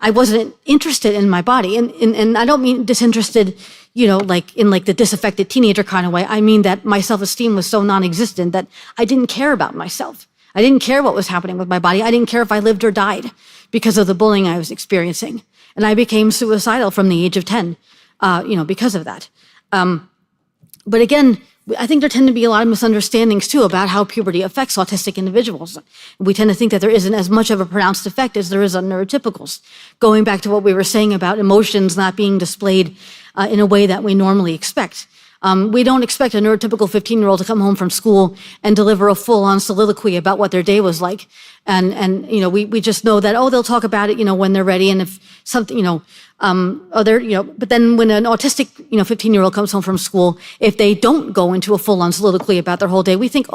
wasn't interested in my body. And I don't mean disinterested, like in like the disaffected teenager kind of way. I mean that my self-esteem was so non-existent that I didn't care about myself. I didn't care what was happening with my body. I didn't care if I lived or died because of the bullying I was experiencing. And I became suicidal from the age of 10, because of that. But again, I think there tend to be a lot of misunderstandings too about how puberty affects autistic individuals. We tend to think that there isn't as much of a pronounced effect as there is on neurotypicals. Going back to what we were saying about emotions not being displayed in a way that we normally expect. We don't expect a neurotypical 15-year-old to come home from school and deliver a full-on soliloquy about what their day was like And we just know that, they'll talk about it, when they're ready. And if something, but then when an autistic, 15-year-old comes home from school, if they don't go into a full-on soliloquy about their whole day, we think,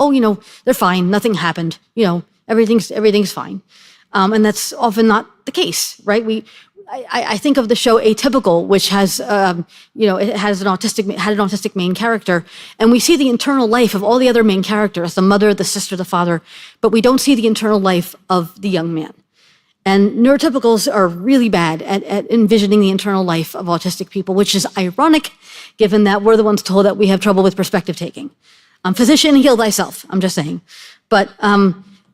they're fine, nothing happened, everything's fine. And that's often not the case, right? I think of the show Atypical, which has, it had an autistic main character, and we see the internal life of all the other main characters, the mother, the sister, the father, but we don't see the internal life of the young man. And neurotypicals are really bad at envisioning the internal life of autistic people, which is ironic, given that we're the ones told that we have trouble with perspective taking. Physician, heal thyself, I'm just saying. But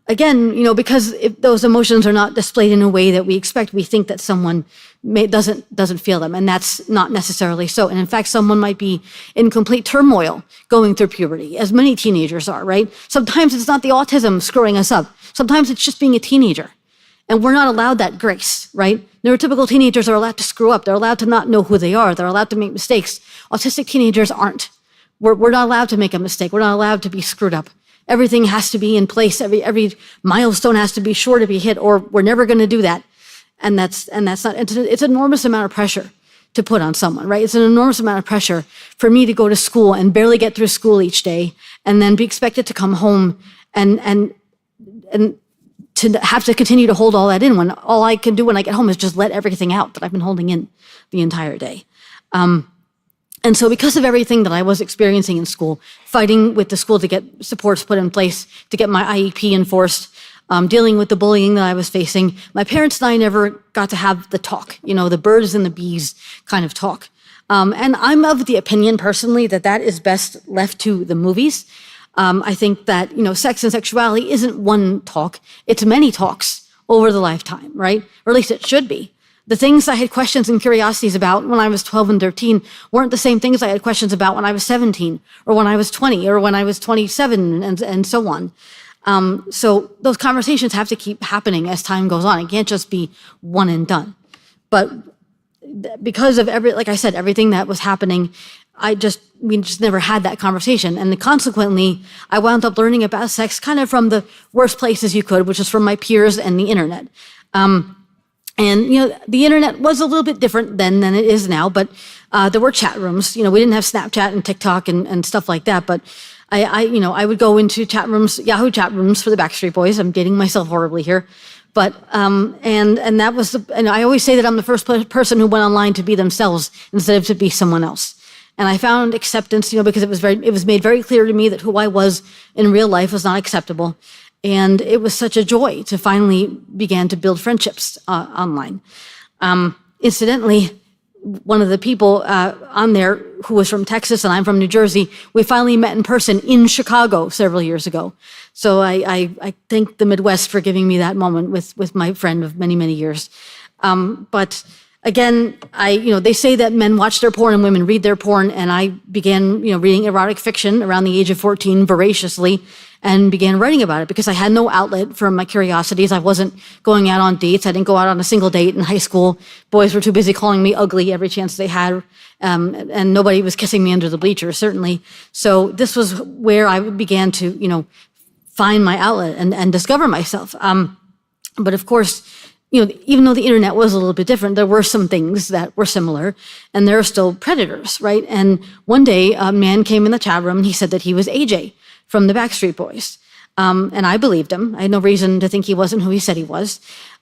again, because if those emotions are not displayed in a way that we expect, we think that someone doesn't feel them, and that's not necessarily so. And in fact, someone might be in complete turmoil going through puberty, as many teenagers are, right? Sometimes it's not the autism screwing us up. Sometimes it's just being a teenager. And we're not allowed that grace, right? Neurotypical teenagers are allowed to screw up. They're allowed to not know who they are. They're allowed to make mistakes. Autistic teenagers aren't. We're not allowed to make a mistake. We're not allowed to be screwed up. Everything has to be in place. Every milestone has to be sure to be hit, or we're never going to do that. And that's not. It's an enormous amount of pressure to put on someone, right? It's an enormous amount of pressure for me to go to school and barely get through school each day, and then be expected to come home and to have to continue to hold all that in, when all I can do when I get home is just let everything out that I've been holding in the entire day. And so because of everything that I was experiencing in school, fighting with the school to get supports put in place, to get my IEP enforced, dealing with the bullying that I was facing, my parents and I never got to have the talk, the birds and the bees kind of talk. And I'm of the opinion personally that is best left to the movies. I think that, sex and sexuality isn't one talk, it's many talks over the lifetime, right? Or at least it should be. The things I had questions and curiosities about when I was 12 and 13 weren't the same things I had questions about when I was 17, or when I was 20, or when I was 27, and so on. So those conversations have to keep happening as time goes on. It can't just be one and done. But because of like I said, everything that was happening, we just never had that conversation. And consequently, I wound up learning about sex kind of from the worst places you could, which is from my peers and the internet. And the internet was a little bit different then than it is now, but there were chat rooms. We didn't have Snapchat and TikTok and stuff like that, but I would go into chat rooms, Yahoo chat rooms for the Backstreet Boys. I'm dating myself horribly here. But, and that was, and I always say that I'm the first person who went online to be themselves instead of to be someone else. And I found acceptance, because it was made very clear to me that who I was in real life was not acceptable. And it was such a joy to finally begin to build friendships online. Incidentally, one of the people on there who was from Texas and I'm from New Jersey, we finally met in person in Chicago several years ago. So I thank the Midwest for giving me that moment with my friend of many, many years. But again, they say that men watch their porn and women read their porn, and I began, reading erotic fiction around the age of 14 voraciously, and began writing about it because I had no outlet for my curiosities. I wasn't going out on dates. I didn't go out on a single date in high school. Boys were too busy calling me ugly every chance they had, and nobody was kissing me under the bleachers, certainly. So this was where I began to, find my outlet and discover myself. But of course, even though the internet was a little bit different, there were some things that were similar, and there are still predators, right? And one day, a man came in the chat room and he said that he was AJ from the Backstreet Boys. And I believed him. I had no reason to think he wasn't who he said he was.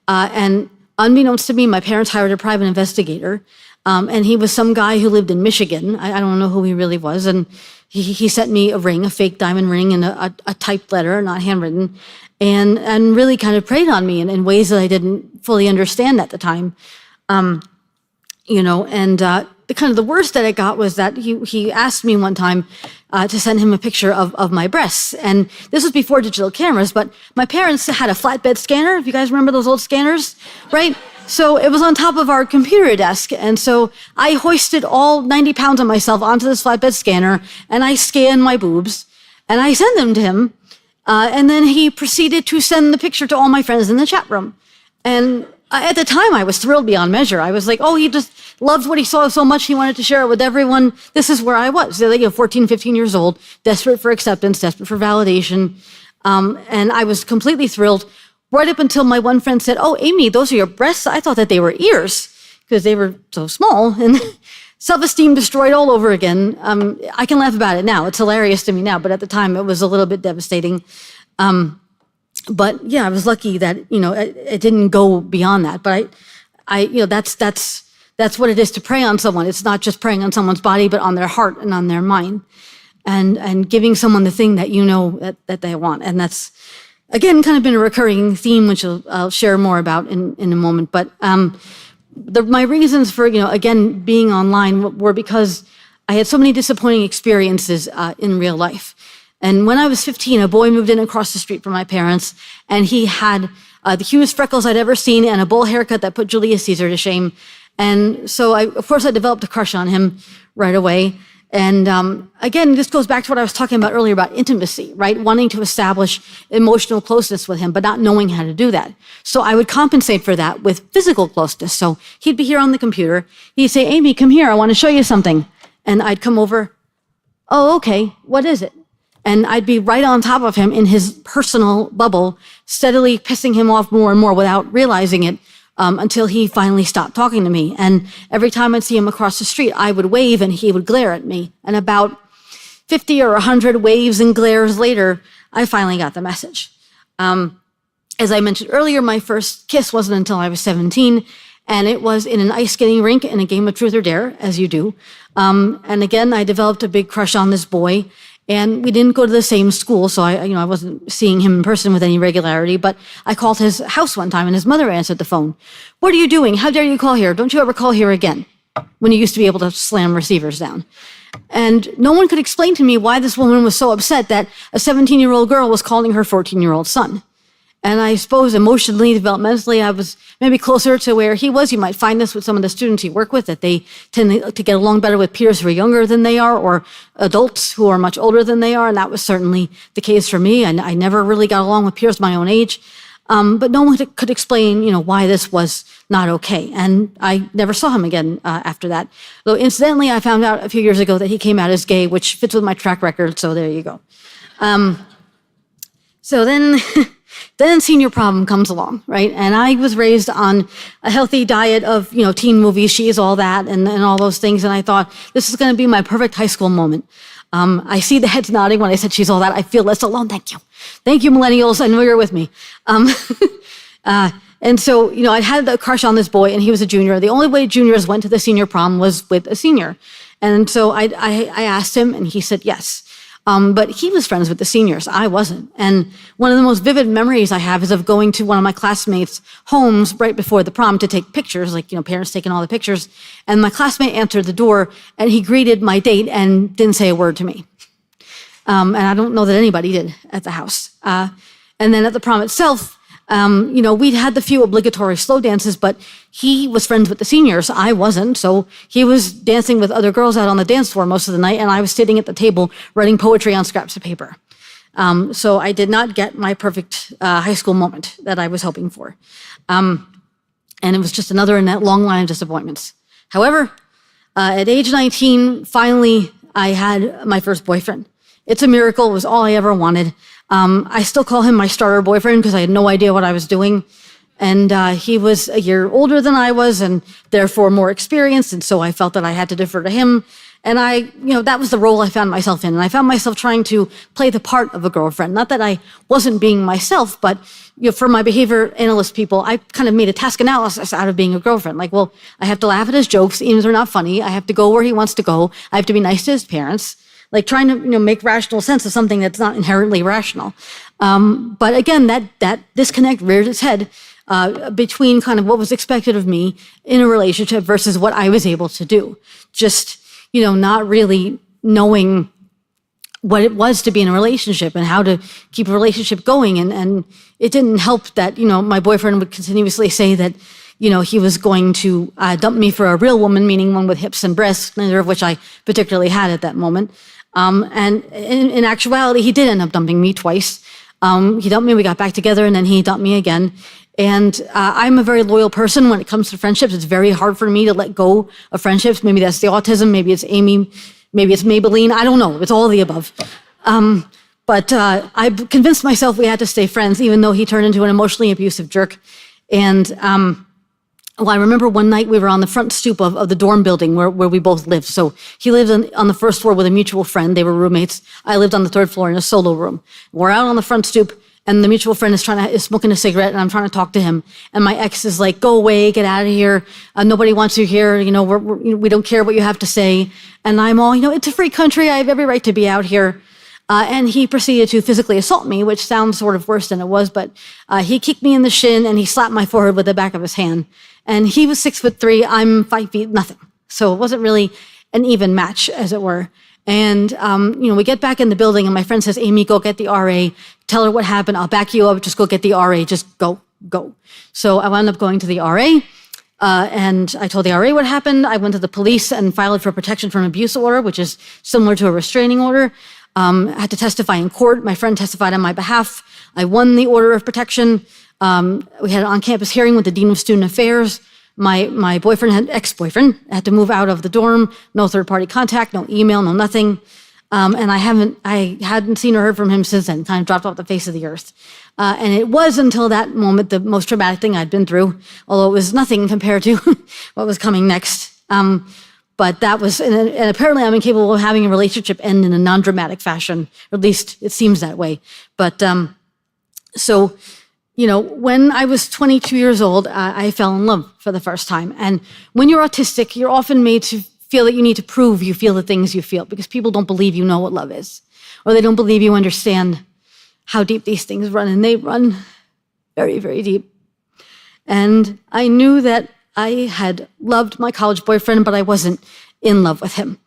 And unbeknownst to me, my parents hired a private investigator, and he was some guy who lived in Michigan. I don't know who he really was. And he sent me a ring, a fake diamond ring, and a typed letter, not handwritten, and really kind of preyed on me in ways that I didn't fully understand at the time. The kind of the worst that I got was that he asked me one time to send him a picture of my breasts. And this was before digital cameras, but my parents had a flatbed scanner. If you guys remember those old scanners, right? So it was on top of our computer desk. And so I hoisted all 90 pounds of myself onto this flatbed scanner, and I scanned my boobs, and I sent them to him. And then he proceeded to send the picture to all my friends in the chat room. And at the time, I was thrilled beyond measure. I was like, oh, he just loved what he saw so much, he wanted to share it with everyone. This is where I was, 14, 15 years old, desperate for acceptance, desperate for validation. And I was completely thrilled. right up until my one friend said, "Oh, Amy, those are your breasts. I thought that they were ears because they were so small." And self-esteem destroyed all over again. I can laugh about it now. It's hilarious to me now, but at the time it was a little bit devastating. But yeah, I was lucky that, it didn't go beyond that. But that's what it is to prey on someone. It's not just preying on someone's body, but on their heart and on their mind, and giving someone the thing that that they want. And that's, again, kind of been a recurring theme, which I'll share more about in a moment. But my reasons for, again, being online were because I had so many disappointing experiences in real life. And when I was 15, a boy moved in across the street from my parents, and he had the hugest freckles I'd ever seen and a bowl haircut that put Julius Caesar to shame. And so, of course, I developed a crush on him right away. And again, this goes back to what I was talking about earlier about intimacy, right? Wanting to establish emotional closeness with him, but not knowing how to do that. So I would compensate for that with physical closeness. So he'd be here on the computer. He'd say, "Amy, come here. I want to show you something." And I'd come over. "Oh, okay. What is it?" And I'd be right on top of him in his personal bubble, steadily pissing him off more and more without realizing it, until he finally stopped talking to me. And every time I'd see him across the street, I would wave and he would glare at me. And about 50 or 100 waves and glares later, I finally got the message. As I mentioned earlier, my first kiss wasn't until I was 17, and it was in an ice skating rink in a game of Truth or Dare, as you do. And again, I developed a big crush on this boy. And we didn't go to the same school, so I wasn't seeing him in person with any regularity, but I called his house one time and his mother answered the phone. "What are you doing? How dare you call here? Don't you ever call here again?" When you used to be able to slam receivers down. And no one could explain to me why this woman was so upset that a 17-year-old girl was calling her 14-year-old son. And I suppose emotionally, developmentally, I was maybe closer to where he was. You might find this with some of the students you work with, that they tend to get along better with peers who are younger than they are, or adults who are much older than they are. And that was certainly the case for me. And I never really got along with peers my own age. But no one could explain, why this was not okay. And I never saw him again after that. Though incidentally, I found out a few years ago that he came out as gay, which fits with my track record. So there you go. So then... Then senior prom comes along, right? And I was raised on a healthy diet of, teen movies, She's All That, and all those things. And I thought, this is going to be my perfect high school moment. I see the heads nodding when I said She's All That. I feel less alone. Thank you. Thank you, millennials. I know you're with me. And so, I had a crush on this boy, and he was a junior. The only way juniors went to the senior prom was with a senior. And so I asked him, and he said yes. But he was friends with the seniors. I wasn't. And one of the most vivid memories I have is of going to one of my classmates' homes right before the prom to take pictures, parents taking all the pictures. And my classmate answered the door, and he greeted my date and didn't say a word to me. And I don't know that anybody did at the house. And then at the prom itself, we'd had the few obligatory slow dances, but he was friends with the seniors. I wasn't. So he was dancing with other girls out on the dance floor most of the night, and I was sitting at the table writing poetry on scraps of paper. So I did not get my perfect high school moment that I was hoping for. And it was just another in that long line of disappointments. However, at age 19, finally, I had my first boyfriend. It's a miracle. It was all I ever wanted. I still call him my starter boyfriend because I had no idea what I was doing. And he was a year older than I was and therefore more experienced. And so I felt that I had to defer to him. And that was the role I found myself in. And I found myself trying to play the part of a girlfriend. Not that I wasn't being myself, but for my behavior analyst people, I kind of made a task analysis out of being a girlfriend. I have to laugh at his jokes, even if they're not funny. I have to go where he wants to go. I have to be nice to his parents. Trying to make rational sense of something that's not inherently rational. But again, that disconnect reared its head between kind of what was expected of me in a relationship versus what I was able to do. Just, not really knowing what it was to be in a relationship and how to keep a relationship going. And it didn't help that, my boyfriend would continuously say that, he was going to dump me for a real woman, meaning one with hips and breasts, neither of which I particularly had at that moment. And in actuality, he did end up dumping me twice. He dumped me, we got back together, and then he dumped me again. And I'm a very loyal person when it comes to friendships. It's very hard for me to let go of friendships. Maybe that's the autism, maybe it's Amy, maybe it's Maybelline. I don't know. It's all of the above. But I convinced myself we had to stay friends, even though he turned into an emotionally abusive jerk. And well, I remember one night we were on the front stoop of the dorm building where we both lived. So he lived on the first floor with a mutual friend. They were roommates. I lived on the third floor in a solo room. We're out on the front stoop, and the mutual friend is smoking a cigarette, and I'm trying to talk to him. And my ex is like, "Go away, get out of here. Nobody wants you here. You know, we don't care what you have to say." And I'm all, it's a free country. I have every right to be out here. And he proceeded to physically assault me, which sounds sort of worse than it was, but he kicked me in the shin and he slapped my forehead with the back of his hand. And he was 6'3", I'm 5 feet nothing. So it wasn't really an even match, as it were. And, we get back in the building and my friend says, "Amy, go get the RA. Tell her what happened. I'll back you up. Just go get the RA. Just go. So I wound up going to the RA. And I told the RA what happened. I went to the police and filed for protection from abuse order, which is similar to a restraining order. I had to testify in court. My friend testified on my behalf. I won the order of protection. We had an on-campus hearing with the Dean of Student Affairs. My ex-boyfriend had to move out of the dorm. No third-party contact, no email, no nothing. And I hadn't seen or heard from him since then, kind of dropped off the face of the earth. And it was until that moment the most traumatic thing I'd been through, although it was nothing compared to what was coming next. But that was, and apparently I'm incapable of having a relationship end in a non-dramatic fashion, or at least it seems that way. But so, when I was 22 years old, I fell in love for the first time. And when you're autistic, you're often made to feel that you need to prove you feel the things you feel because people don't believe you know what love is, or they don't believe you understand how deep these things run, and they run very, very deep. And I knew that I had loved my college boyfriend, but I wasn't in love with him.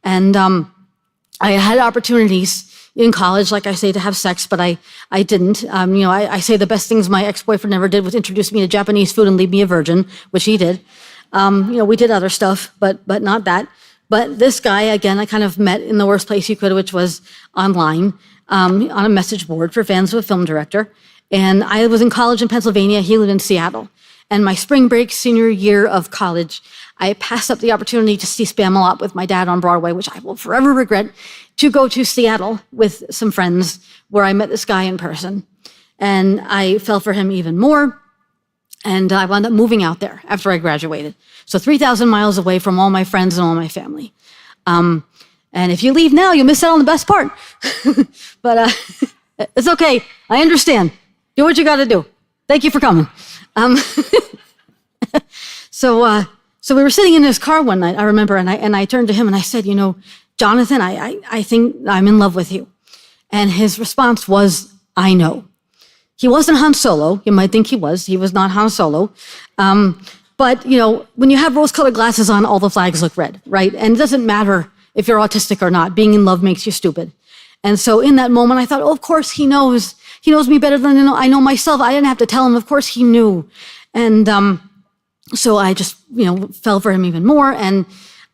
And I had opportunities in college, like I say, to have sex, but I didn't. I say the best things my ex-boyfriend ever did was introduce me to Japanese food and leave me a virgin, which he did. We did other stuff, but not that. But this guy, again, I kind of met in the worst place you could, which was online, on a message board for fans of a film director. And I was in college in Pennsylvania. He lived in Seattle. And my spring break senior year of college, I passed up the opportunity to see Spam-A-Lot with my dad on Broadway, which I will forever regret, to go to Seattle with some friends where I met this guy in person. And I fell for him even more. And I wound up moving out there after I graduated. So 3,000 miles away from all my friends and all my family. And if you leave now, you'll miss out on the best part. But it's okay. I understand. Do what you got to do. Thank you for coming. So we were sitting in his car one night, I remember, and I turned to him and I said, "Jonathan, I think I'm in love with you." And his response was, "I know." He wasn't Han Solo. You might think he was. He was not Han Solo. But, when you have rose-colored glasses on, all the flags look red, right? And it doesn't matter if you're autistic or not. Being in love makes you stupid. And so in that moment, I thought, oh, of course he knows. He knows me better than I know myself. I didn't have to tell him. Of course he knew. And so I just, fell for him even more. And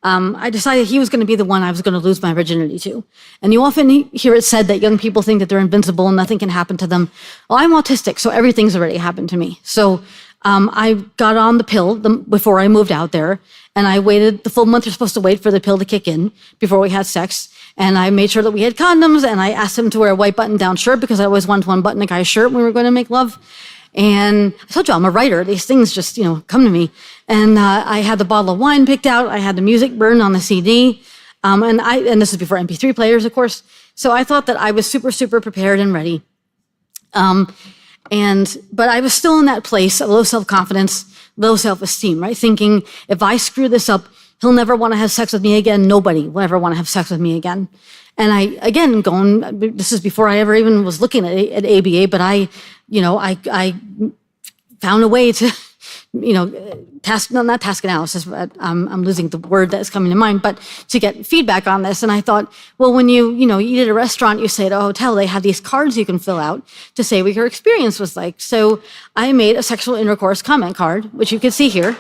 I decided he was going to be the one I was going to lose my virginity to. And you often hear it said that young people think that they're invincible and nothing can happen to them. Well, I'm autistic, so everything's already happened to me. So I got on the pill before I moved out there, and I waited the full month you're supposed to wait for the pill to kick in before we had sex. And I made sure that we had condoms, and I asked him to wear a white button-down shirt because I always wanted to unbutton a guy's shirt when we were going to make love. And I told you, I'm a writer. These things just, come to me. And I had the bottle of wine picked out. I had the music burned on the CD. And this is before MP3 players, of course. So I thought that I was super, super prepared and ready. But I was still in that place of low self-confidence, low self-esteem, right? Thinking, if I screw this up, he'll never want to have sex with me again. Nobody will ever want to have sex with me again. And this is before I ever even was looking at ABA, but I found a way to, not task analysis, but I'm losing the word that's coming to mind, but to get feedback on this. And I thought, well, when you eat at a restaurant, you stay at a hotel, they have these cards you can fill out to say what your experience was like. So I made a sexual intercourse comment card, which you can see here.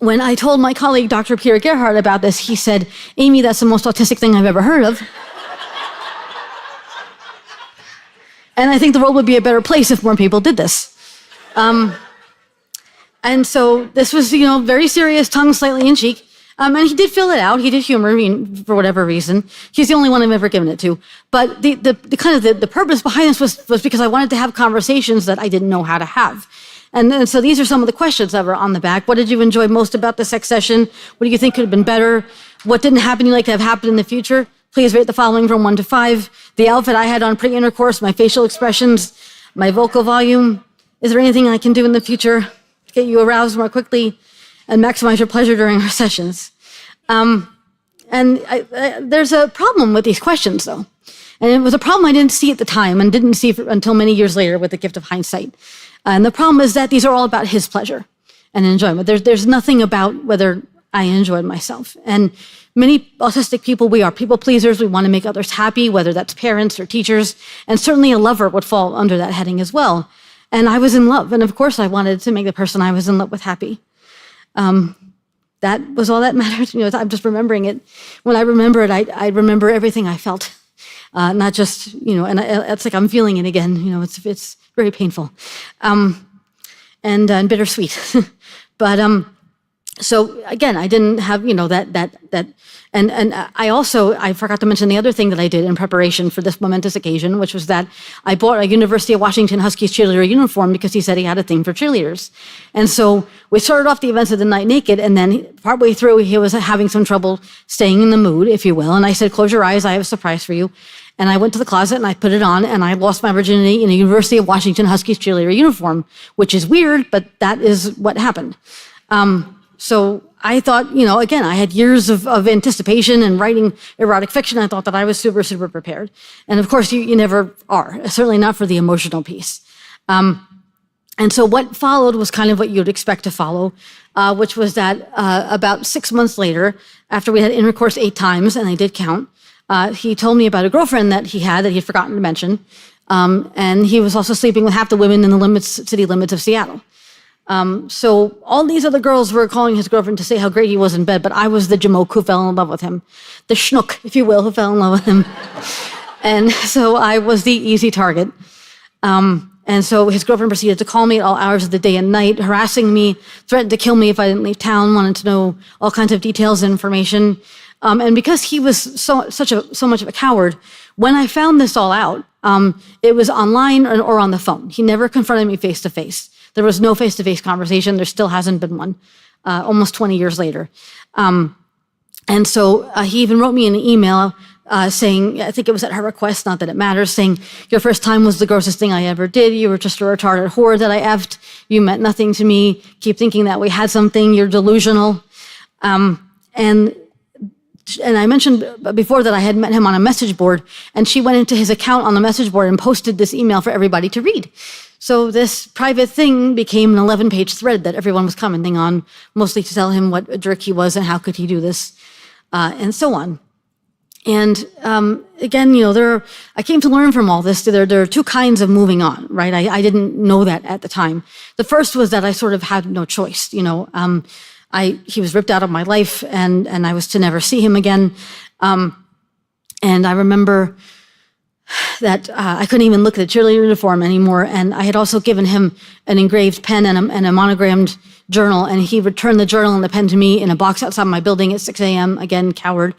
When I told my colleague, Dr. Pierre Gerhardt, about this, he said, "Amy, that's the most autistic thing I've ever heard of." And I think the world would be a better place if more people did this. And so this was, very serious, tongue slightly in cheek. And he did fill it out. He did humor me for whatever reason. He's the only one I've ever given it to. But the purpose behind this was because I wanted to have conversations that I didn't know how to have. And so these are some of the questions that were on the back. What did you enjoy most about the sex session? What do you think could have been better? What didn't happen you'd like to have happen in the future? Please rate the following from 1 to 5. The outfit I had on pre-intercourse, my facial expressions, my vocal volume. Is there anything I can do in the future to get you aroused more quickly and maximize your pleasure during our sessions? There's a problem with these questions, though. And it was a problem I didn't see at the time and didn't see until many years later with the gift of hindsight. And the problem is that these are all about his pleasure and enjoyment. There's nothing about whether I enjoyed myself. And many autistic people, we are people pleasers. We want to make others happy, whether that's parents or teachers. And certainly a lover would fall under that heading as well. And I was in love. And of course, I wanted to make the person I was in love with happy. That was all that mattered. I'm just remembering it. When I remember it, I remember everything I felt. Not just, and it's like I'm feeling it again. It's very painful and bittersweet. But so again, I didn't have, and I forgot to mention the other thing that I did in preparation for this momentous occasion, which was that I bought a University of Washington Huskies cheerleader uniform because he said he had a thing for cheerleaders. And so we started off the events of the night naked, and then partway through, he was having some trouble staying in the mood, if you will. And I said, close your eyes, I have a surprise for you. And I went to the closet and I put it on, and I lost my virginity in a University of Washington Huskies cheerleader uniform, which is weird, but that is what happened. So I thought, again, I had years of anticipation and writing erotic fiction. I thought that I was super, super prepared. And of course, you never are, certainly not for the emotional piece. And so what followed was kind of what you'd expect to follow, which was that about 6 months later, after we had intercourse 8 times, and I did count, he told me about a girlfriend that he'd forgotten to mention. And he was also sleeping with half the women in the city limits of Seattle. So all these other girls were calling his girlfriend to say how great he was in bed, but I was the jamoke who fell in love with him, the schnook, if you will, who fell in love with him. And so I was the easy target. And so his girlfriend proceeded to call me at all hours of the day and night, harassing me, threatened to kill me if I didn't leave town, wanted to know all kinds of details and information. And because he was so much of a coward, when I found this all out, it was online or on the phone. He never confronted me face to face. There was no face-to-face conversation. There still hasn't been one, almost 20 years later. And so he even wrote me an email saying, I think it was at her request, not that it matters, saying, your first time was the grossest thing I ever did. You were just a retarded whore that I effed. You meant nothing to me. Keep thinking that we had something. You're delusional. And I mentioned before that I had met him on a message board, and she went into his account on the message board and posted this email for everybody to read. So this private thing became an 11-page thread that everyone was commenting on, mostly to tell him what a jerk he was and how could he do this, and so on. And again, I came to learn from all this. There are 2 kinds of moving on, right? I didn't know that at the time. The first was that I sort of had no choice. He was ripped out of my life, and I was to never see him again. And I remember that I couldn't even look at the cheerleader uniform anymore. And I had also given him an engraved pen and a monogrammed journal, and he returned the journal and the pen to me in a box outside my building at 6 a.m., again, coward.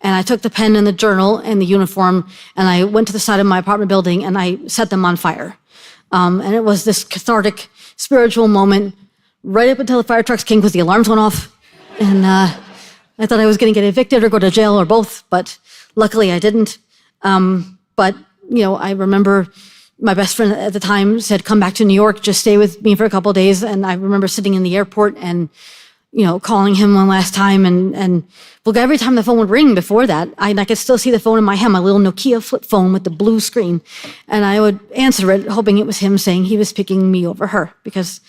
And I took the pen and the journal and the uniform, and I went to the side of my apartment building, and I set them on fire. And it was this cathartic, spiritual moment, right up until the fire trucks came because the alarms went off. And I thought I was going to get evicted or go to jail or both, but luckily I didn't. But, I remember my best friend at the time said, come back to New York, just stay with me for a couple of days. And I remember sitting in the airport and, calling him one last time. And look, every time the phone would ring before that, I could still see the phone in my hand, my little Nokia flip phone with the blue screen. And I would answer it, hoping it was him saying he was picking me over her because,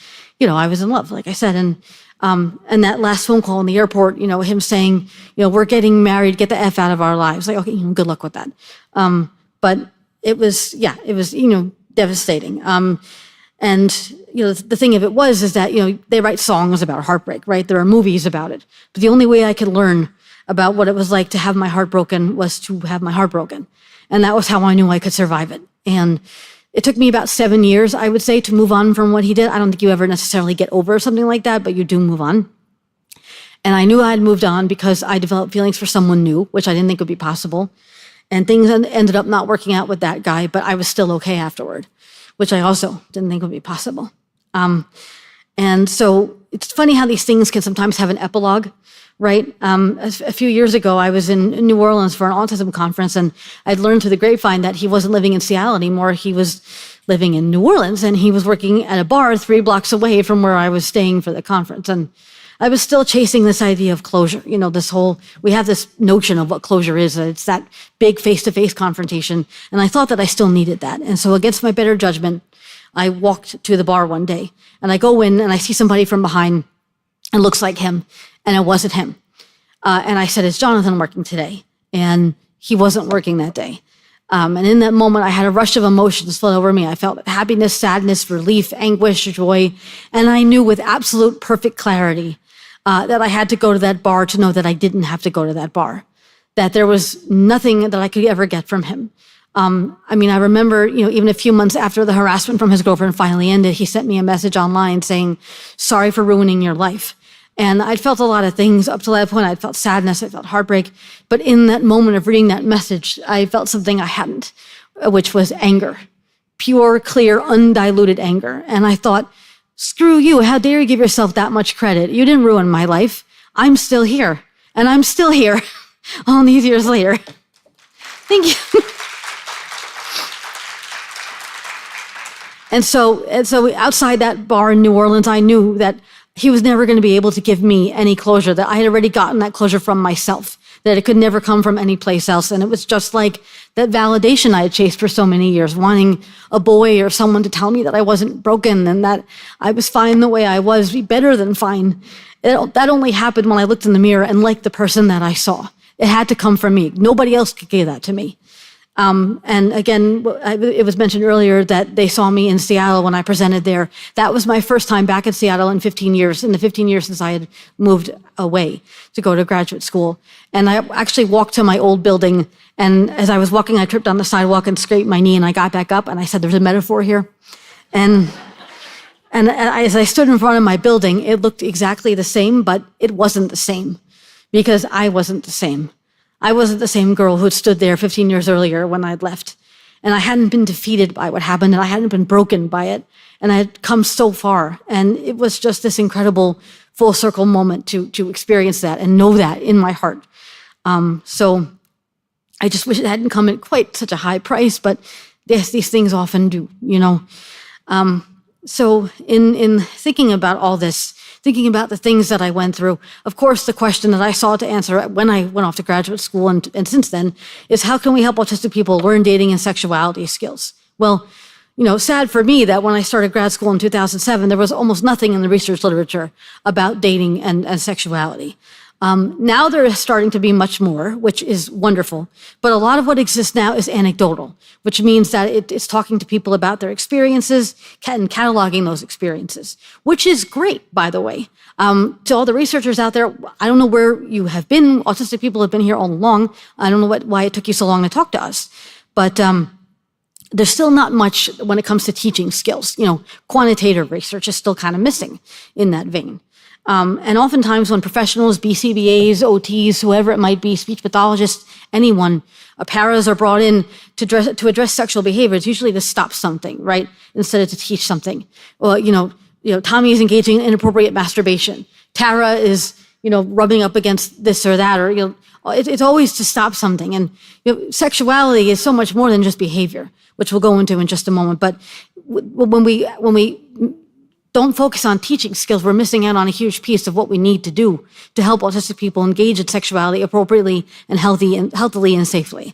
I was in love, like I said. And that last phone call in the airport, him saying, we're getting married, get the F out of our lives. Like, okay, good luck with that. But it was devastating. And, the thing of it is that, they write songs about heartbreak, right? There are movies about it. But the only way I could learn about what it was like to have my heart broken was to have my heart broken. And that was how I knew I could survive it. And it took me about 7 years, I would say, to move on from what he did. I don't think you ever necessarily get over something like that, but you do move on. And I knew I had moved on because I developed feelings for someone new, which I didn't think would be possible. And things ended up not working out with that guy, but I was still okay afterward, which I also didn't think would be possible. And so it's funny how these things can sometimes have an epilogue, right? A few years ago, I was in New Orleans for an autism conference, and I'd learned through the grapevine that he wasn't living in Seattle anymore. He was living in New Orleans, and he was working at a bar 3 blocks away from where I was staying for the conference. And I was still chasing this idea of closure. You know, we have this notion of what closure is. It's that big face-to-face confrontation. And I thought that I still needed that. And so against my better judgment, I walked to the bar one day, and I go in and I see somebody from behind and looks like him, and it wasn't him. And I said, "Is Jonathan working today?" And he wasn't working that day. And in that moment, I had a rush of emotions flood over me. I felt happiness, sadness, relief, anguish, joy. And I knew with absolute perfect clarity that I had to go to that bar to know that I didn't have to go to that bar, that there was nothing that I could ever get from him. I remember, even a few months after the harassment from his girlfriend finally ended, he sent me a message online saying, "Sorry for ruining your life." And I'd felt a lot of things up to that point. I'd felt sadness, I felt heartbreak. But in that moment of reading that message, I felt something I hadn't, which was anger. Pure, clear, undiluted anger. And I thought, screw you, how dare you give yourself that much credit? You didn't ruin my life. I'm still here. And I'm still here all these years later. Thank you. And so outside that bar in New Orleans, I knew that he was never going to be able to give me any closure, that I had already gotten that closure from myself, that it could never come from any place else. And it was just like that validation I had chased for so many years, wanting a boy or someone to tell me that I wasn't broken and that I was fine the way I was, better than fine. That only happened when I looked in the mirror and liked the person that I saw. It had to come from me. Nobody else could give that to me. And again, it was mentioned earlier that they saw me in Seattle when I presented there. That was my first time back in Seattle in 15 years, in the 15 years since I had moved away to go to graduate school. And I actually walked to my old building, and as I was walking, I tripped on the sidewalk and scraped my knee, and I got back up, and I said, "There's a metaphor here." And as I stood in front of my building, it looked exactly the same, but it wasn't the same, because I wasn't the same. I wasn't the same girl who had stood there 15 years earlier when I'd left. And I hadn't been defeated by what happened, and I hadn't been broken by it. And I had come so far. And it was just this incredible full circle moment to experience that and know that in my heart. So I just wish it hadn't come at quite such a high price, but yes, these things often do, So in thinking about all this, thinking about the things that I went through, of course, the question that I sought to answer when I went off to graduate school and since then is, how can we help autistic people learn dating and sexuality skills? Well, sad for me that when I started grad school in 2007, there was almost nothing in the research literature about dating and sexuality. Now there is starting to be much more, which is wonderful. But a lot of what exists now is anecdotal, which means that it's talking to people about their experiences and cataloging those experiences, which is great, by the way. To all the researchers out there, I don't know where you have been. Autistic people have been here all along. I don't know why it took you so long to talk to us. But there's still not much when it comes to teaching skills. Quantitative research is still kind of missing in that vein. And oftentimes when professionals, BCBAs, OTs, whoever it might be, speech pathologists, anyone, paras are brought in to address sexual behavior, it's usually to stop something, right? Instead of to teach something. Well, Tommy is engaging in inappropriate masturbation. Tara is, rubbing up against this or that, or, it's always to stop something. And sexuality is so much more than just behavior, which we'll go into in just a moment. But when we don't focus on teaching skills, we're missing out on a huge piece of what we need to do to help autistic people engage in sexuality appropriately and healthily and safely.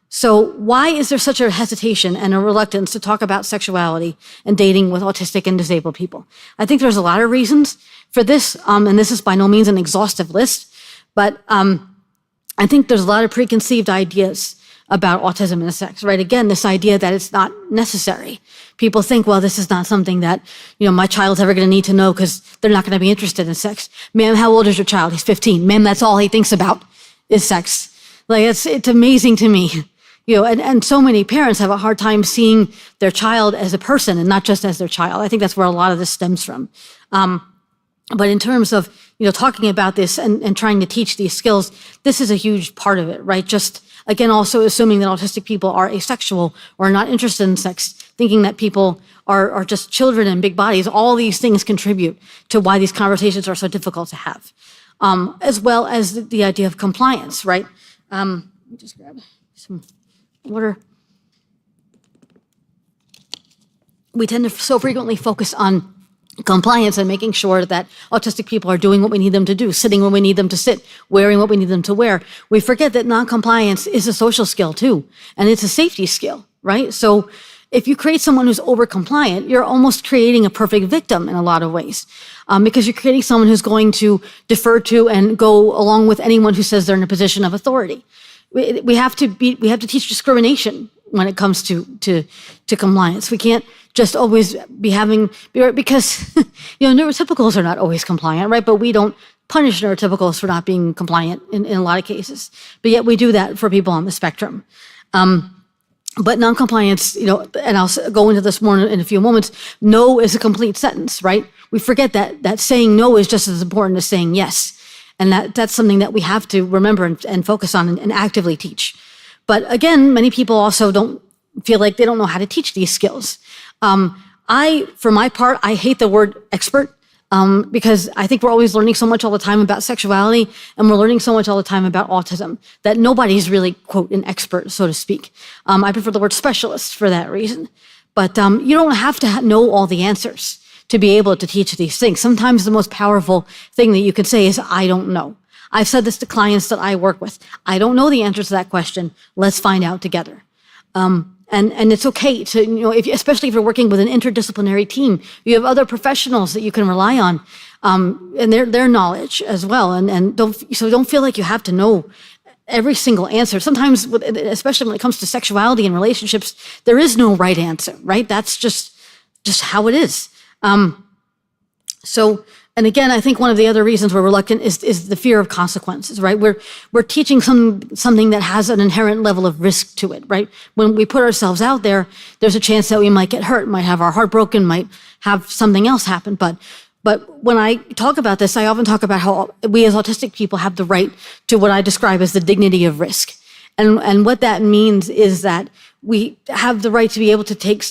So why is there such a hesitation and a reluctance to talk about sexuality and dating with autistic and disabled people? I think there's a lot of reasons for this, and this is by no means an exhaustive list, but I think there's a lot of preconceived ideas about autism and sex, right? Again, this idea that it's not necessary. People think, well, this is not something that, my child's ever going to need to know because they're not going to be interested in sex. Ma'am, how old is your child? He's 15. Ma'am, that's all he thinks about is sex. Like, it's amazing to me. And so many parents have a hard time seeing their child as a person and not just as their child. I think that's where a lot of this stems from. But in terms of, talking about this and trying to teach these skills, this is a huge part of it, right? Just, again, also assuming that autistic people are asexual or not interested in sex, thinking that people are just children in big bodies. All these things contribute to why these conversations are so difficult to have, as well as the idea of compliance, right? Let me just grab some water. We tend to so frequently focus on compliance and making sure that autistic people are doing what we need them to do, sitting when we need them to sit, wearing what we need them to wear. We forget that non-compliance is a social skill too, and it's a safety skill, right? So if you create someone who's over-compliant, you're almost creating a perfect victim in a lot of ways, because you're creating someone who's going to defer to and go along with anyone who says they're in a position of authority. We have to teach discrimination when it comes to compliance. We can't just always because neurotypicals are not always compliant, right? But we don't punish neurotypicals for not being compliant in a lot of cases. But yet we do that for people on the spectrum. But noncompliance, and I'll go into this more in a few moments, no is a complete sentence, right? We forget that saying no is just as important as saying yes. And that's something that we have to remember and focus on and actively teach. But again, many people also don't feel like they don't know how to teach these skills. For my part, I hate the word expert because I think we're always learning so much all the time about sexuality, and we're learning so much all the time about autism that nobody's really, quote, an expert, so to speak. I prefer the word specialist for that reason. But you don't have to know all the answers to be able to teach these things. Sometimes the most powerful thing that you could say is, I don't know. I've said this to clients that I work with. I don't know the answer to that question. Let's find out together. And it's okay to, especially if you're working with an interdisciplinary team, you have other professionals that you can rely on, and their knowledge as well. And don't feel like you have to know every single answer. Sometimes, especially when it comes to sexuality and relationships, there is no right answer, right? That's just how it is. And again, I think one of the other reasons we're reluctant is the fear of consequences, right? We're teaching something that has an inherent level of risk to it, right? When we put ourselves out there, there's a chance that we might get hurt, might have our heart broken, might have something else happen. But when I talk about this, I often talk about how we as autistic people have the right to what I describe as the dignity of risk. And what that means is that we have the right to be able to take,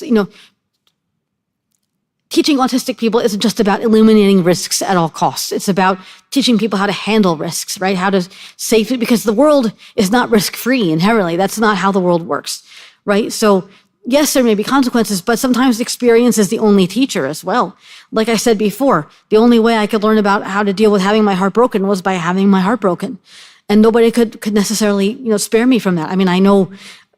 teaching autistic people isn't just about eliminating risks at all costs. It's about teaching people how to handle risks, right? How to safely, because the world is not risk-free inherently. That's not how the world works, right? So yes, there may be consequences, but sometimes experience is the only teacher as well. Like I said before, the only way I could learn about how to deal with having my heart broken was by having my heart broken. And nobody could necessarily, spare me from that. I mean, I know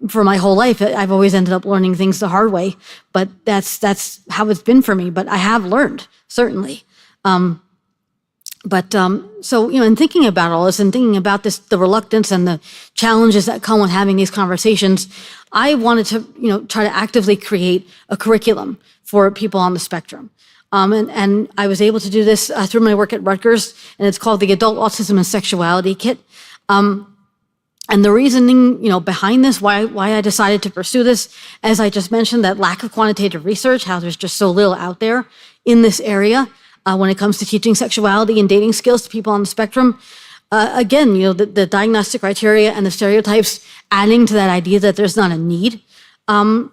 for my whole life, I've always ended up learning things the hard way, but that's how it's been for me. But I have learned, certainly. So, in thinking about all this and thinking about the reluctance and the challenges that come with having these conversations, I wanted to, try to actively create a curriculum for people on the spectrum. And I was able to do this through my work at Rutgers, and it's called the Adult Autism and Sexuality Kit. And the reasoning, behind this, why I decided to pursue this, as I just mentioned, that lack of quantitative research, how there's just so little out there in this area when it comes to teaching sexuality and dating skills to people on the spectrum. Again, the diagnostic criteria and the stereotypes adding to that idea that there's not a need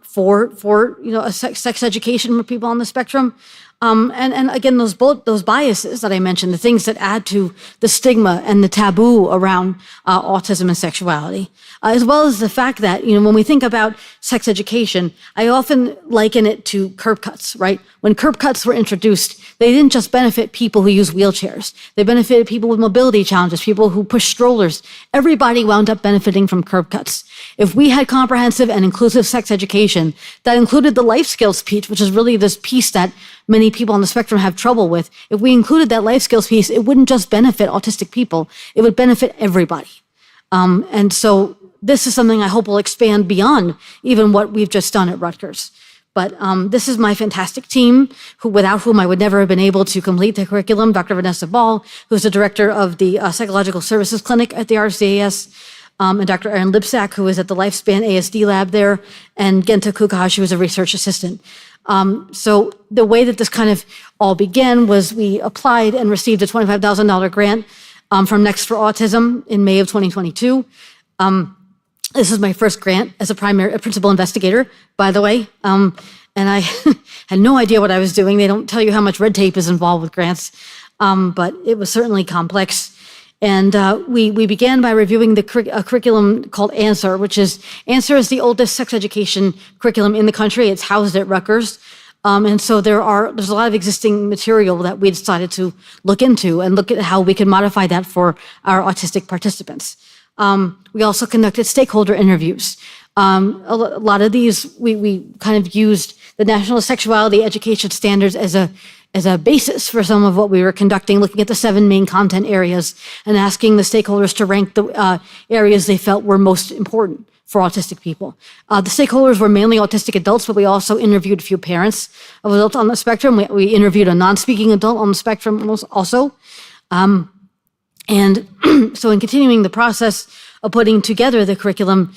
for a sex education for people on the spectrum. And again, those biases that I mentioned, the things that add to the stigma and the taboo around autism and sexuality, as well as the fact that, when we think about sex education, I often liken it to curb cuts, right? When curb cuts were introduced, they didn't just benefit people who use wheelchairs. They benefited people with mobility challenges, people who push strollers. Everybody wound up benefiting from curb cuts. If we had comprehensive and inclusive sex education that included the life skills piece, which is really this piece that many people on the spectrum have trouble with, if we included that life skills piece, it wouldn't just benefit autistic people, it would benefit everybody. And so this is something I hope will expand beyond even what we've just done at Rutgers. But this is my fantastic team, without whom I would never have been able to complete the curriculum. Dr. Vanessa Ball, who's the director of the Psychological Services Clinic at the RCAS, and Dr. Erin Lipsack, who is at the Lifespan ASD lab there, and Genta Kukash, who is a research assistant. So the way that this kind of all began was we applied and received a $25,000 grant from Next for Autism in May of 2022. This is my first grant as a principal investigator, by the way. And I had no idea what I was doing. They don't tell you how much red tape is involved with grants, but it was certainly complex. And we began by reviewing a curriculum called ANSWER, ANSWER is the oldest sex education curriculum in the country. It's housed at Rutgers. And so there's a lot of existing material that we decided to look into and look at how we could modify that for our autistic participants. We also conducted stakeholder interviews. A lot of these, we kind of used the National Sexuality Education Standards as a basis for some of what we were conducting, looking at the 7 main content areas and asking the stakeholders to rank the areas they felt were most important for autistic people. The stakeholders were mainly autistic adults, but we also interviewed a few parents of adults on the spectrum. We interviewed a non-speaking adult on the spectrum also. And so in continuing the process of putting together the curriculum,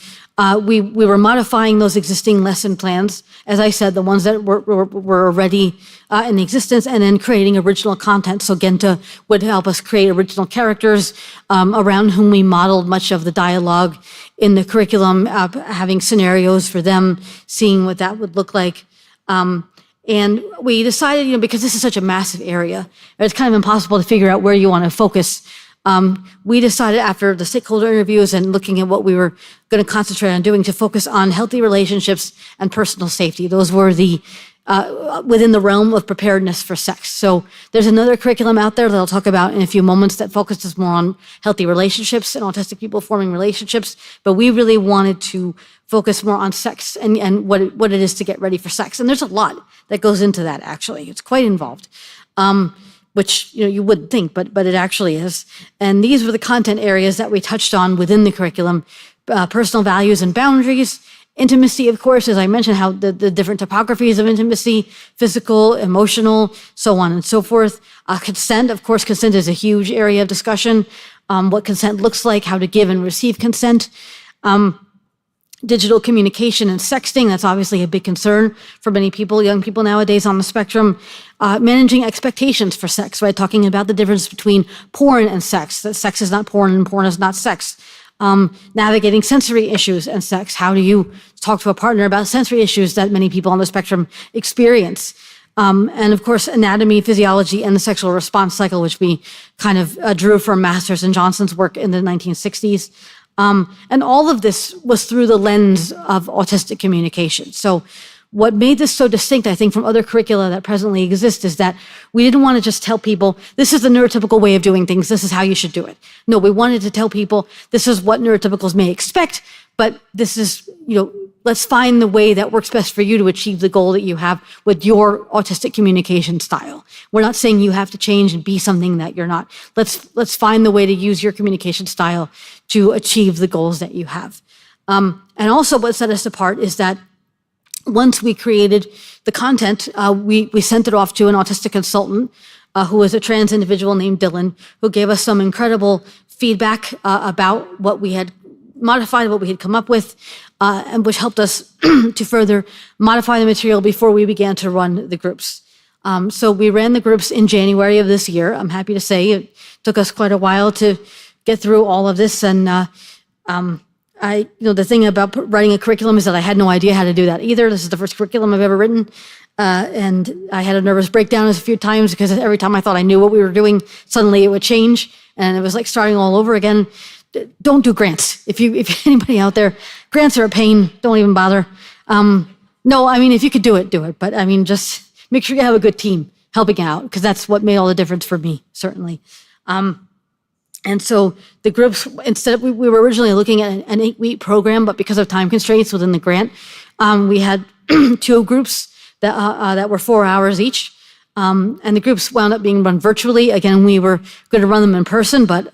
we were modifying those existing lesson plans, as I said, the ones that were already in existence, and then creating original content. So Genta would help us create original characters around whom we modeled much of the dialogue in the curriculum, having scenarios for them, seeing what that would look like. And we decided, because this is such a massive area, it's kind of impossible to figure out where you want to focus. We decided after the stakeholder interviews and looking at what we were going to concentrate on doing to focus on healthy relationships and personal safety. Those were within the realm of preparedness for sex. So there's another curriculum out there that I'll talk about in a few moments that focuses more on healthy relationships and autistic people forming relationships. But we really wanted to focus more on sex and what it is to get ready for sex. And there's a lot that goes into that, actually. It's quite involved. Which you wouldn't think, but it actually is. And these were the content areas that we touched on within the curriculum: personal values and boundaries, intimacy, of course, as I mentioned, how the different topographies of intimacy, physical, emotional, so on and so forth. Consent, of course, consent is a huge area of discussion. What consent looks like, how to give and receive consent. Digital communication and sexting, that's obviously a big concern for many people, young people nowadays on the spectrum. Managing expectations for sex, right? Talking about the difference between porn and sex, that sex is not porn and porn is not sex. Navigating sensory issues and sex. How do you talk to a partner about sensory issues that many people on the spectrum experience? And of course, anatomy, physiology, and the sexual response cycle, which we kind of drew from Masters and Johnson's work in the 1960s. And all of this was through the lens of autistic communication. So what made this so distinct, I think, from other curricula that presently exist is that we didn't want to just tell people, this is the neurotypical way of doing things, this is how you should do it. No, we wanted to tell people, this is what neurotypicals may expect, but this is, let's find the way that works best for you to achieve the goal that you have with your autistic communication style. We're not saying you have to change and be something that you're not. Let's find the way to use your communication style to achieve the goals that you have. And also what set us apart is that once we created the content, we sent it off to an autistic consultant who was a trans individual named Dylan, who gave us some incredible feedback about what we had modified, what we had come up with, and which helped us to further modify the material before we began to run the groups. So we ran the groups in January of this year. I'm happy to say it took us quite a while to get through all of this. And the thing about writing a curriculum is that I had no idea how to do that either. This is the first curriculum I've ever written. And I had a nervous breakdown a few times because every time I thought I knew what we were doing, suddenly it would change. And it was like starting all over again. Don't do grants. If anybody out there, grants are a pain. Don't even bother. No, I mean, if you could do it, do it. But I mean, just make sure you have a good team helping out, because that's what made all the difference for me, certainly. And so the groups, instead of, we were originally looking at an 8-week program, but because of time constraints within the grant, we had 2 groups that were 4 hours each. And the groups wound up being run virtually. Again, we were going to run them in person, but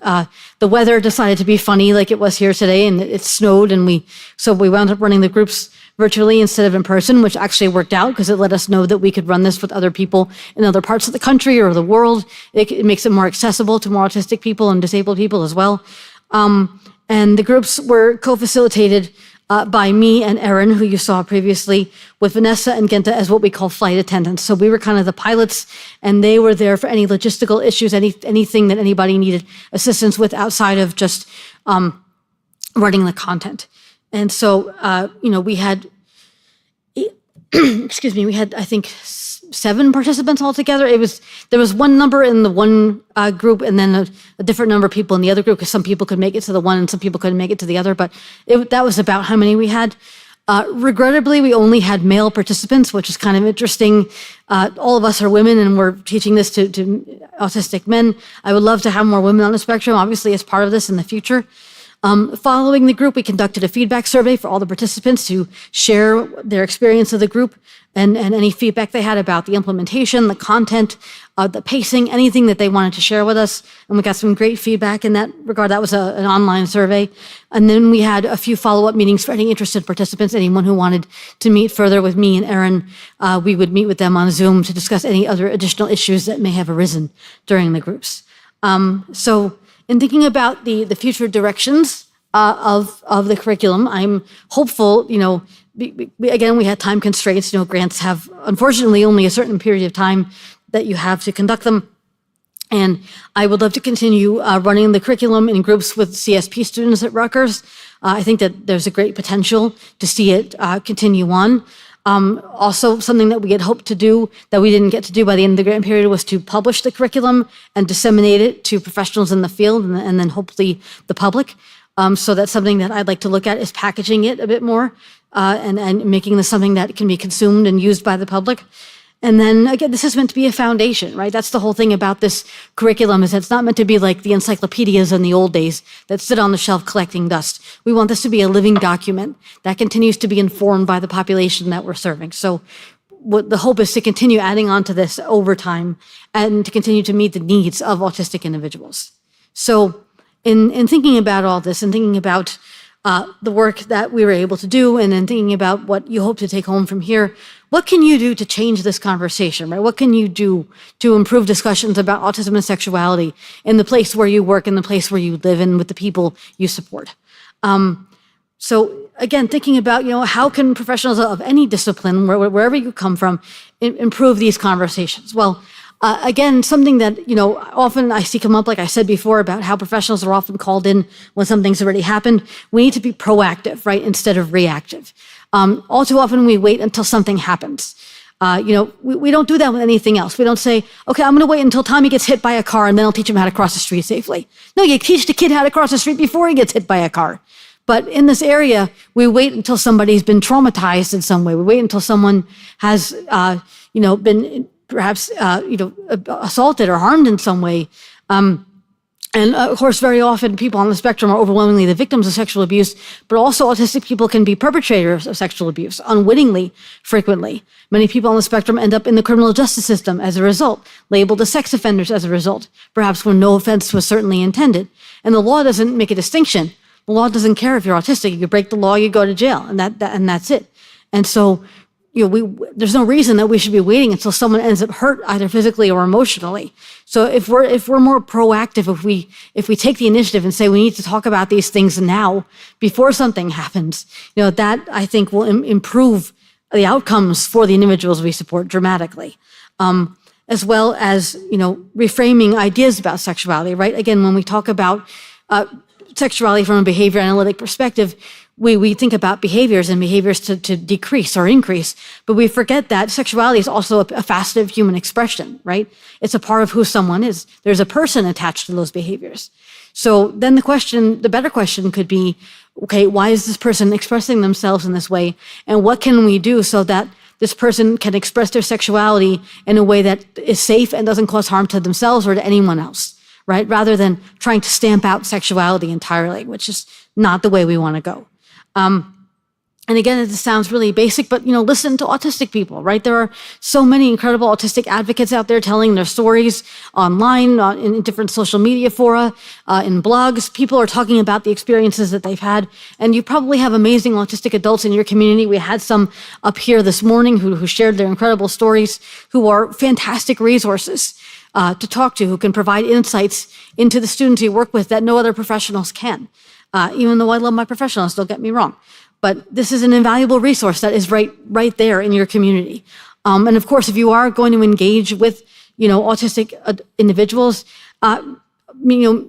the weather decided to be funny like it was here today, and it snowed, and so we wound up running the groups virtually instead of in person, which actually worked out because it let us know that we could run this with other people in other parts of the country or the world. It makes it more accessible to more autistic people and disabled people as well. And the groups were co-facilitated by me and Erin, who you saw previously, with Vanessa and Genta as what we call flight attendants. So we were kind of the pilots, and they were there for any logistical issues, anything that anybody needed assistance with outside of just running the content. And so, we had, we had, I think, 7 participants altogether. There was one number in the one group and then a different number of people in the other group, because some people could make it to the one and some people couldn't make it to the other, but that was about how many we had. Regrettably, we only had male participants, which is kind of interesting. All of us are women and we're teaching this to autistic men. I would love to have more women on the spectrum, obviously, as part of this in the future. Following the group, we conducted a feedback survey for all the participants to share their experience of the group and any feedback they had about the implementation, the content, the pacing, anything that they wanted to share with us. And we got some great feedback in that regard. That was an online survey. And then we had a few follow-up meetings for any interested participants, anyone who wanted to meet further with me and Erin. We would meet with them on Zoom to discuss any other additional issues that may have arisen during the groups. So in thinking about the future directions of the curriculum, I'm hopeful, again, we had time constraints. Grants have, unfortunately, only a certain period of time that you have to conduct them. And I would love to continue running the curriculum in groups with CSP students at Rutgers. I think that there's a great potential to see it continue on. Also, something that we had hoped to do that we didn't get to do by the end of the grant period was to publish the curriculum and disseminate it to professionals in the field and then hopefully the public. So that's something that I'd like to look at, is packaging it a bit more and making this something that can be consumed and used by the public. And then again, this is meant to be a foundation, right? That's the whole thing about this curriculum, is that it's not meant to be like the encyclopedias in the old days that sit on the shelf collecting dust. We want this to be a living document that continues to be informed by the population that we're serving. So what the hope is to continue adding on to this over time and to continue to meet the needs of autistic individuals. So in thinking about all this and thinking about the work that we were able to do, and then thinking about what you hope to take home from here, what can you do to change this conversation, right? What can you do to improve discussions about autism and sexuality in the place where you work, in the place where you live, and with the people you support? So again, thinking about, how can professionals of any discipline, wherever you come from, improve these conversations? Well, again, something that, often I see come up, like I said before, about how professionals are often called in when something's already happened. We need to be proactive, right, instead of reactive. All too often we wait until something happens. We don't do that with anything else. We don't say, okay, I'm going to wait until Tommy gets hit by a car and then I'll teach him how to cross the street safely. No, you teach the kid how to cross the street before he gets hit by a car. But in this area, we wait until somebody's been traumatized in some way. We wait until someone has, been perhaps, assaulted or harmed in some way. And of course, very often people on the spectrum are overwhelmingly the victims of sexual abuse, but also autistic people can be perpetrators of sexual abuse, unwittingly, frequently. Many people on the spectrum end up in the criminal justice system as a result, labeled as sex offenders as a result, perhaps when no offense was certainly intended. And the law doesn't make a distinction. The law doesn't care if you're autistic. You break the law, you go to jail, and that's it. And so, there's no reason that we should be waiting until someone ends up hurt, either physically or emotionally. So if we're more proactive, if we take the initiative and say we need to talk about these things now before something happens, that I think will improve the outcomes for the individuals we support dramatically. As well as reframing ideas about sexuality. Right? Again, when we talk about sexuality from a behavior analytic perspective, we think about behaviors and behaviors to decrease or increase, but we forget that sexuality is also a facet of human expression, right? It's a part of who someone is. There's a person attached to those behaviors. So then the better question could be, okay, why is this person expressing themselves in this way? And what can we do so that this person can express their sexuality in a way that is safe and doesn't cause harm to themselves or to anyone else, right? Rather than trying to stamp out sexuality entirely, which is not the way we want to go. And again, it sounds really basic, but listen to autistic people, right? There are so many incredible autistic advocates out there telling their stories online, in different social media fora, in blogs. People are talking about the experiences that they've had, and you probably have amazing autistic adults in your community. We had some up here this morning who shared their incredible stories, who are fantastic resources to talk to, who can provide insights into the students you work with that no other professionals can. Even though I love my professionals, don't get me wrong. But this is an invaluable resource that is right there in your community. And of course, if you are going to engage with, autistic individuals,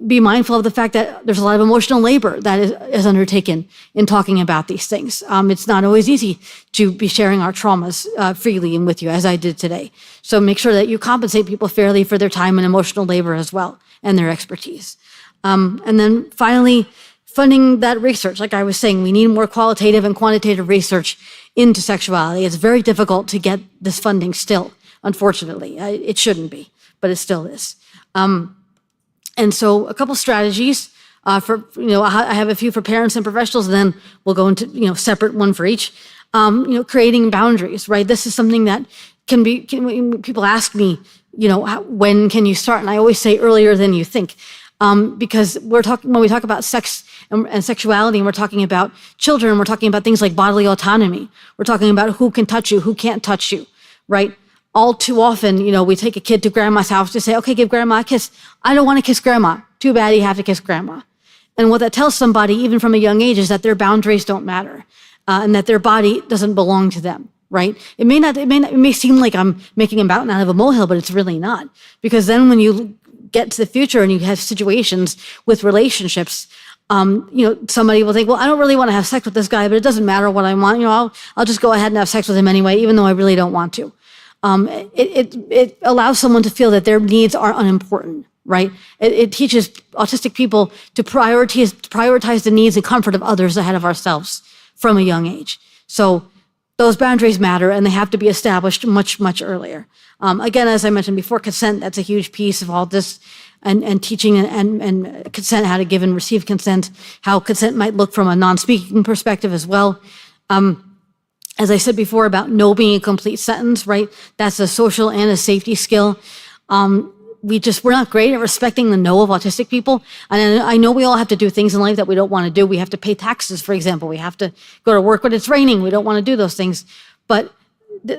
be mindful of the fact that there's a lot of emotional labor that is undertaken in talking about these things. It's not always easy to be sharing our traumas freely and with you, as I did today. So make sure that you compensate people fairly for their time and emotional labor as well, and their expertise. And then finally, funding that research. Like I was saying, we need more qualitative and quantitative research into sexuality. It's very difficult to get this funding still, unfortunately. It shouldn't be, but it still is. And so a couple strategies for, I have a few for parents and professionals, and then we'll go into, separate one for each. Creating boundaries, right? This is something that people ask me, when can you start? And I always say earlier than you think. Because when we talk about sex and sexuality, and we're talking about children, we're talking about things like bodily autonomy. We're talking about who can touch you, who can't touch you, right? All too often, we take a kid to grandma's house to say, okay, give grandma a kiss. I don't want to kiss grandma. Too bad you have to kiss grandma. And what that tells somebody, even from a young age, is that their boundaries don't matter, and that their body doesn't belong to them, right? It may seem like I'm making a mountain out of a molehill, but it's really not. Because then when you get to the future and you have situations with relationships, somebody will think, well, I don't really want to have sex with this guy, but it doesn't matter what I want. I'll just go ahead and have sex with him anyway, even though I really don't want to. It allows someone to feel that their needs are unimportant, right? It teaches autistic people to prioritize the needs and comfort of others ahead of ourselves from a young age. So those boundaries matter, and they have to be established much, much earlier. Again, as I mentioned before, consent, that's a huge piece of all this, and teaching and consent, how to give and receive consent, how consent might look from a non-speaking perspective as well. As I said before about no being a complete sentence, right? That's a social and a safety skill. We're not great at respecting the no of autistic people. And I know we all have to do things in life that we don't want to do. We have to pay taxes, for example. We have to go to work when it's raining. We don't want to do those things. But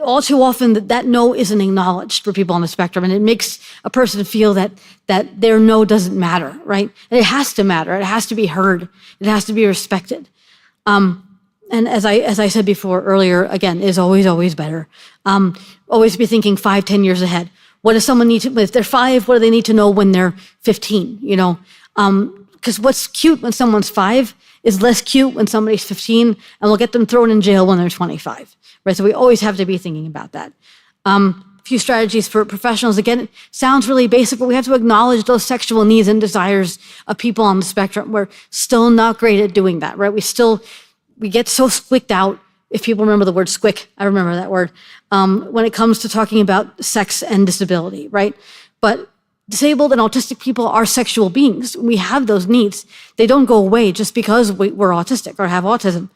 all too often that no isn't acknowledged for people on the spectrum. And it makes a person feel that their no doesn't matter, right? And it has to matter. It has to be heard. It has to be respected. And as I said before earlier, again, is always, always better. Always be thinking 5-10 years ahead. What does someone need to, if they're 5, what do they need to know when they're 15, Because what's cute when someone's 5 is less cute when somebody's 15, and we'll get them thrown in jail when they're 25, right? So we always have to be thinking about that. A few strategies for professionals. Again, it sounds really basic, but we have to acknowledge those sexual needs and desires of people on the spectrum. We're still not great at doing that, right? We get so squicked out. If people remember the word squick, I remember that word, when it comes to talking about sex and disability, right? But disabled and autistic people are sexual beings. We have those needs. They don't go away just because we're autistic or have autism.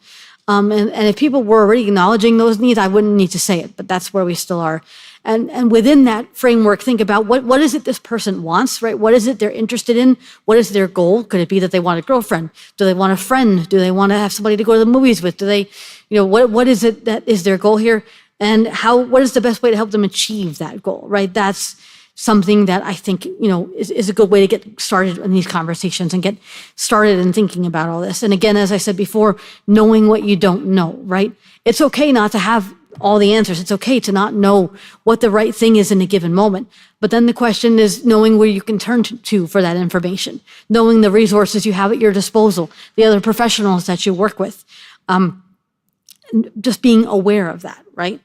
And if people were already acknowledging those needs, I wouldn't need to say it, but that's where we still are. And within that framework, think about what is it this person wants, right? What is it they're interested in? What is their goal? Could it be that they want a girlfriend? Do they want a friend? Do they want to have somebody to go to the movies with? Do they, what is it that is their goal here? And what is the best way to help them achieve that goal, right? That's something that I think, is a good way to get started in these conversations and get started in thinking about all this. And again, as I said before, knowing what you don't know, right? It's okay not to have all the answers. It's okay to not know what the right thing is in a given moment. But then the question is knowing where you can turn to for that information, knowing the resources you have at your disposal, the other professionals that you work with, just being aware of that, right?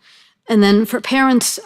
And then for parents,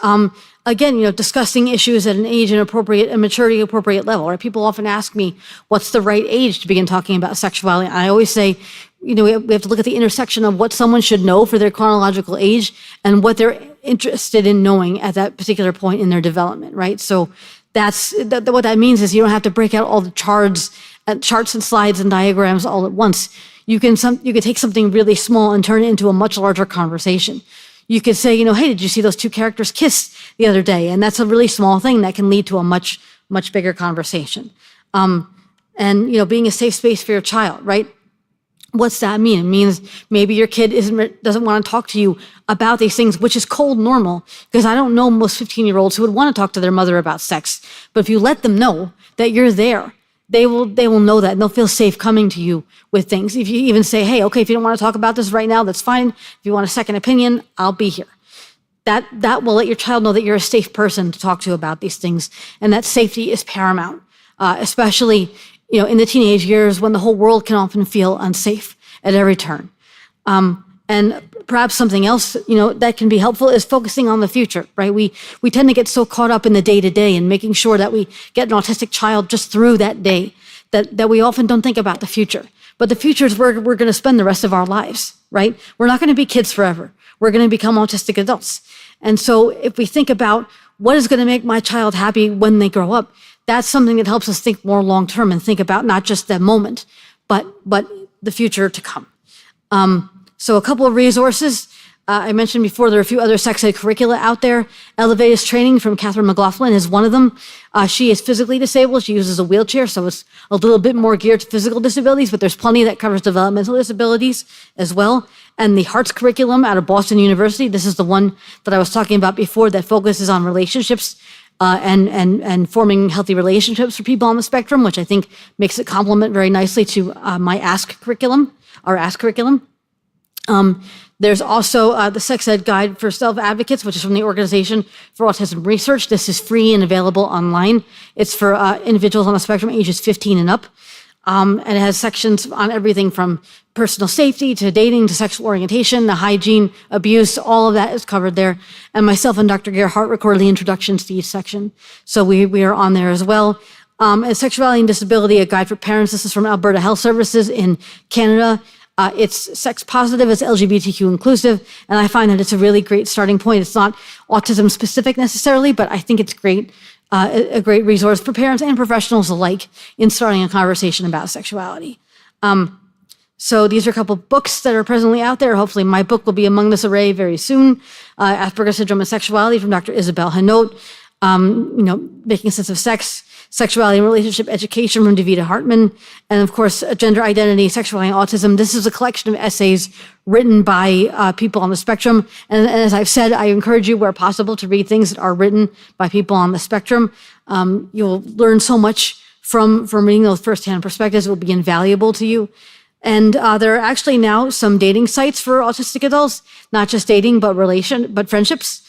again, discussing issues at an age appropriate and maturity appropriate level, right? People often ask me, what's the right age to begin talking about sexuality? And I always say, we have to look at the intersection of what someone should know for their chronological age and what they're interested in knowing at that particular point in their development, right? So what that means is you don't have to break out all the charts and slides and diagrams all at once. You can take something really small and turn it into a much larger conversation. You could say, hey, did you see those 2 characters kiss the other day? And that's a really small thing that can lead to a much, much bigger conversation. And being a safe space for your child, right? What's that mean? It means maybe your kid doesn't want to talk to you about these things, which is cold normal, because I don't know most 15-year-olds who would want to talk to their mother about sex. But if you let them know that you're there they will know that, and they'll feel safe coming to you with things. If you even say, hey, okay, if you don't want to talk about this right now, that's fine. If you want a second opinion, I'll be here. That will let your child know that you're a safe person to talk to about these things, and that safety is paramount, especially in the teenage years when the whole world can often feel unsafe at every turn. And perhaps something else, that can be helpful is focusing on the future, right? We tend to get so caught up in the day-to-day and making sure that we get an autistic child just through that day that we often don't think about the future. But the future is where we're going to spend the rest of our lives, right? We're not going to be kids forever. We're going to become autistic adults. And so if we think about what is going to make my child happy when they grow up, that's something that helps us think more long-term and think about not just that moment, but the future to come. So a couple of resources. I mentioned before, there are a few other sex ed curricula out there. Elevatus Training from Catherine McLaughlin is one of them. She is physically disabled. She uses a wheelchair, so it's a little bit more geared to physical disabilities, but there's plenty that covers developmental disabilities as well. And the Hearts curriculum out of Boston University, this is the one that I was talking about before that focuses on relationships and forming healthy relationships for people on the spectrum, which I think makes it complement very nicely to my ASK curriculum, our ASK curriculum. There's also the Sex Ed Guide for Self-Advocates, which is from the Organization for Autism Research. This is free and available online. It's for individuals on the spectrum ages 15 and up. And it has sections on everything from personal safety to dating to sexual orientation, the hygiene, abuse, all of that is covered there. And myself and Dr. Gerhardt recorded the introductions to each section. So we are on there as well. And Sexuality and Disability, a guide for parents. This is from Alberta Health Services in Canada. It's sex positive, it's LGBTQ inclusive, and I find that it's a really great starting point. It's not autism specific necessarily, but I think it's great, a great resource for parents and professionals alike in starting a conversation about sexuality. So these are a couple books that are presently out there. Hopefully my book will be among this array very soon. Asperger's Syndrome and Sexuality from Dr. Isabel Hanote. Making Sense of Sex, Sexuality and Relationship Education from Davida Hartman, and of course, Gender Identity, Sexuality and Autism. This is a collection of essays written by people on the spectrum. And as I've said, I encourage you where possible to read things that are written by people on the spectrum. You'll learn so much from reading those firsthand perspectives. It will be invaluable to you. And there are actually now some dating sites for autistic adults, not just dating, but friendships.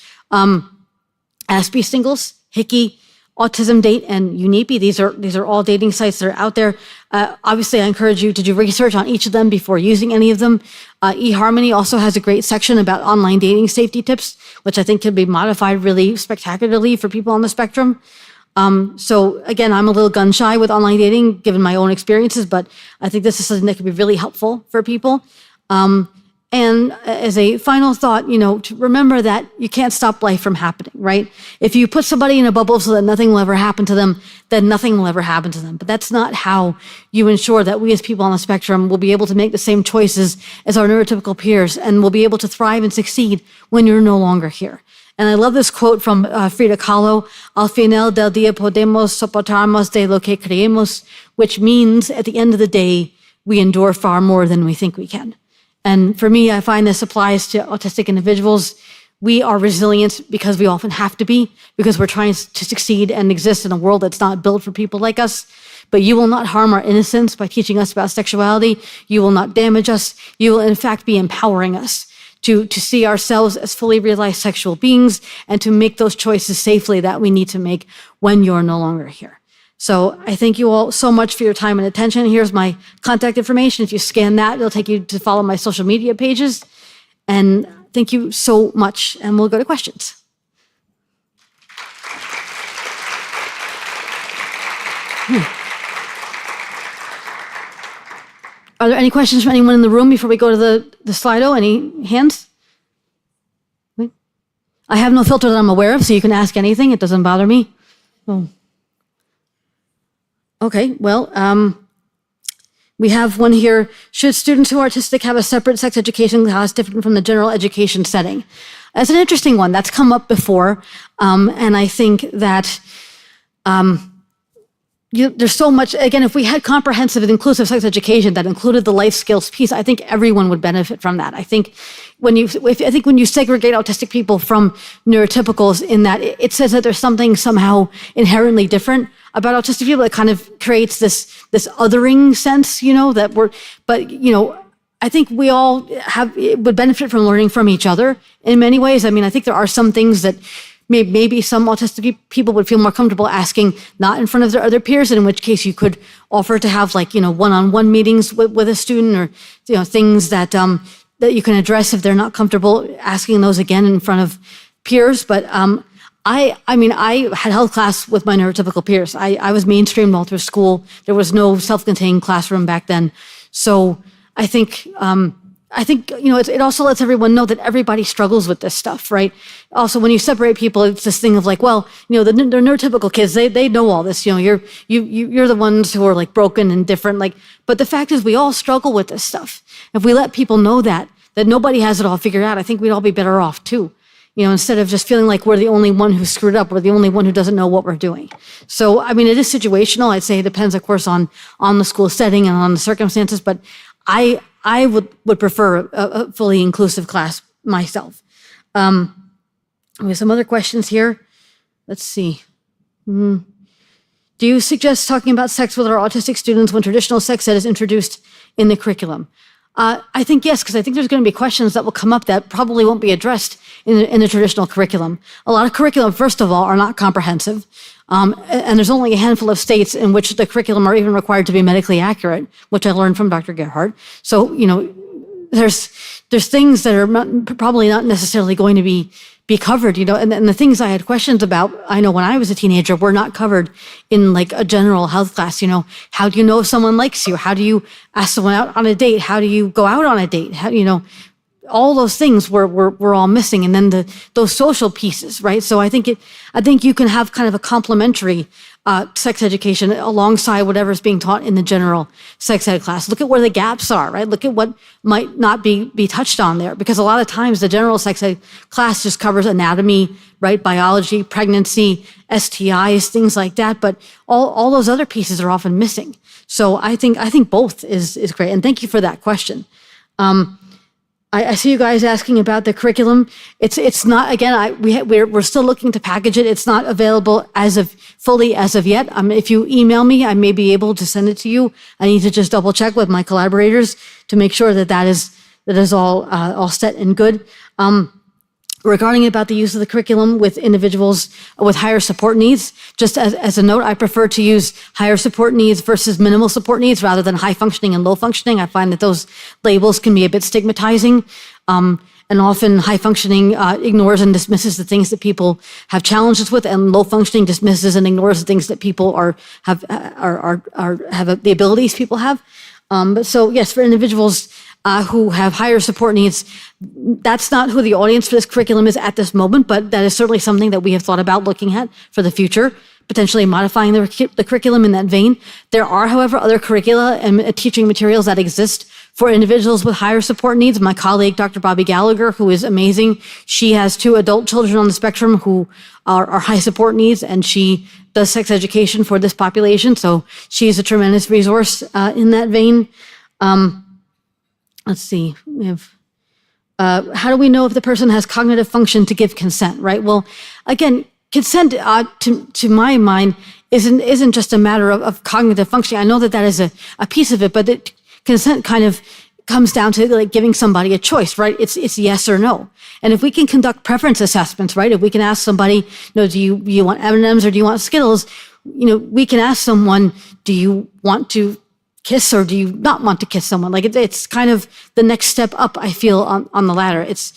Aspie Singles, Hickey, Autism Date, and Unipi. These are all dating sites that are out there. Obviously, I encourage you to do research on each of them before using any of them. eHarmony also has a great section about online dating safety tips, which I think can be modified really spectacularly for people on the spectrum. So again, I'm a little gun shy with online dating, given my own experiences, but I think this is something that could be really helpful for people. And as a final thought, to remember that you can't stop life from happening, right? If you put somebody in a bubble so that nothing will ever happen to them, then nothing will ever happen to them. But that's not how you ensure that we as people on the spectrum will be able to make the same choices as our neurotypical peers and will be able to thrive and succeed when you're no longer here. And I love this quote from Frida Kahlo, al final del día podemos soportarnos de lo que creemos, which means at the end of the day, we endure far more than we think we can. And for me, I find this applies to autistic individuals. We are resilient because we often have to be, because we're trying to succeed and exist in a world that's not built for people like us. But you will not harm our innocence by teaching us about sexuality. You will not damage us. You will, in fact, be empowering us to see ourselves as fully realized sexual beings and to make those choices safely that we need to make when you're no longer here. So I thank you all so much for your time and attention. Here's my contact information. If you scan that, it'll take you to follow my social media pages. And thank you so much. And we'll go to questions. Are there any questions from anyone in the room before we go to the Slido? Any hands? I have no filter that I'm aware of, so you can ask anything. It doesn't bother me. Oh. Okay, well, we have one here. Should students who are autistic have a separate sex education class different from the general education setting? That's an interesting one. That's come up before. And I think that there's so much, again, if we had comprehensive and inclusive sex education that included the life skills piece, I think everyone would benefit from that. I think when you segregate autistic people from neurotypicals in that it says that there's something somehow inherently different, about autistic people. It kind of creates this othering sense, I think we all would benefit from learning from each other in many ways. I mean, I think there are some things that maybe some autistic people would feel more comfortable asking, not in front of their other peers, and in which case you could offer to have one-on-one meetings with a student, or things that you can address if they're not comfortable asking those again in front of peers. But I had health class with my neurotypical peers. I was mainstreamed all through school. There was no self-contained classroom back then. So I think it also lets everyone know that everybody struggles with this stuff, right? Also, when you separate people, it's this thing of the neurotypical kids, they know all this. You're the ones who are like broken and different. But the fact is, we all struggle with this stuff. If we let people know that nobody has it all figured out, I think we'd all be better off too. Instead of just feeling like we're the only one who screwed up, we're the only one who doesn't know what we're doing. So, I mean, it is situational. I'd say it depends, of course, on the school setting and on the circumstances. But I would prefer a fully inclusive class myself. We have some other questions here. Let's see. Do you suggest talking about sex with our autistic students when traditional sex ed is introduced in the curriculum? I think yes, because I think there's going to be questions that will come up that probably won't be addressed in the traditional curriculum. A lot of curriculum, first of all, are not comprehensive. And there's only a handful of states in which the curriculum are even required to be medically accurate, which I learned from Dr. Gerhardt. So, there's things that are probably not necessarily going to be covered, and the things I had questions about, I know when I was a teenager, were not covered in like a general health class. How do you know if someone likes you? How do you ask someone out on a date? How do you go out on a date? All those things were all missing. And then those social pieces, right? So I think you can have kind of a complementary sex education alongside whatever's being taught in the general sex ed class. Look at where the gaps are, right? Look at what might not be touched on there, because a lot of times the general sex ed class just covers anatomy, right? Biology, pregnancy, STIs, things like that. But all those other pieces are often missing. So I think both is great. And thank you for that question. I see you guys asking about the curriculum. It's not, again, we're still looking to package it. It's not available fully as of yet. If you email me, I may be able to send it to you. I need to just double check with my collaborators to make sure that is all set and good. Regarding about the use of the curriculum with individuals with higher support needs, just as a note, I prefer to use higher support needs versus minimal support needs rather than high functioning and low functioning. I find that those labels can be a bit stigmatizing. And often high functioning ignores and dismisses the things that people have challenges with, and low functioning dismisses and ignores the things that people have the abilities people have. But so yes, for individuals who have higher support needs, that's not who the audience for this curriculum is at this moment, but that is certainly something that we have thought about looking at for the future, potentially modifying the curriculum in that vein. There are, however, other curricula and teaching materials that exist for individuals with higher support needs. My colleague, Dr. Bobby Gallagher, who is amazing, she has 2 adult children on the spectrum who are high support needs, and she does sex education for this population. So she's a tremendous resource in that vein. Let's see, we have, how do we know if the person has cognitive function to give consent, right? Well, again, consent, to my mind, isn't just a matter of cognitive functioning. I know that is a piece of it, but consent kind of comes down to like giving somebody a choice, right? It's yes or no. And if we can conduct preference assessments, right? If we can ask somebody, do you want M&Ms or do you want Skittles? We can ask someone, do you want to kiss or do you not want to kiss someone? Like it's kind of the next step up, I feel, on the ladder. It's,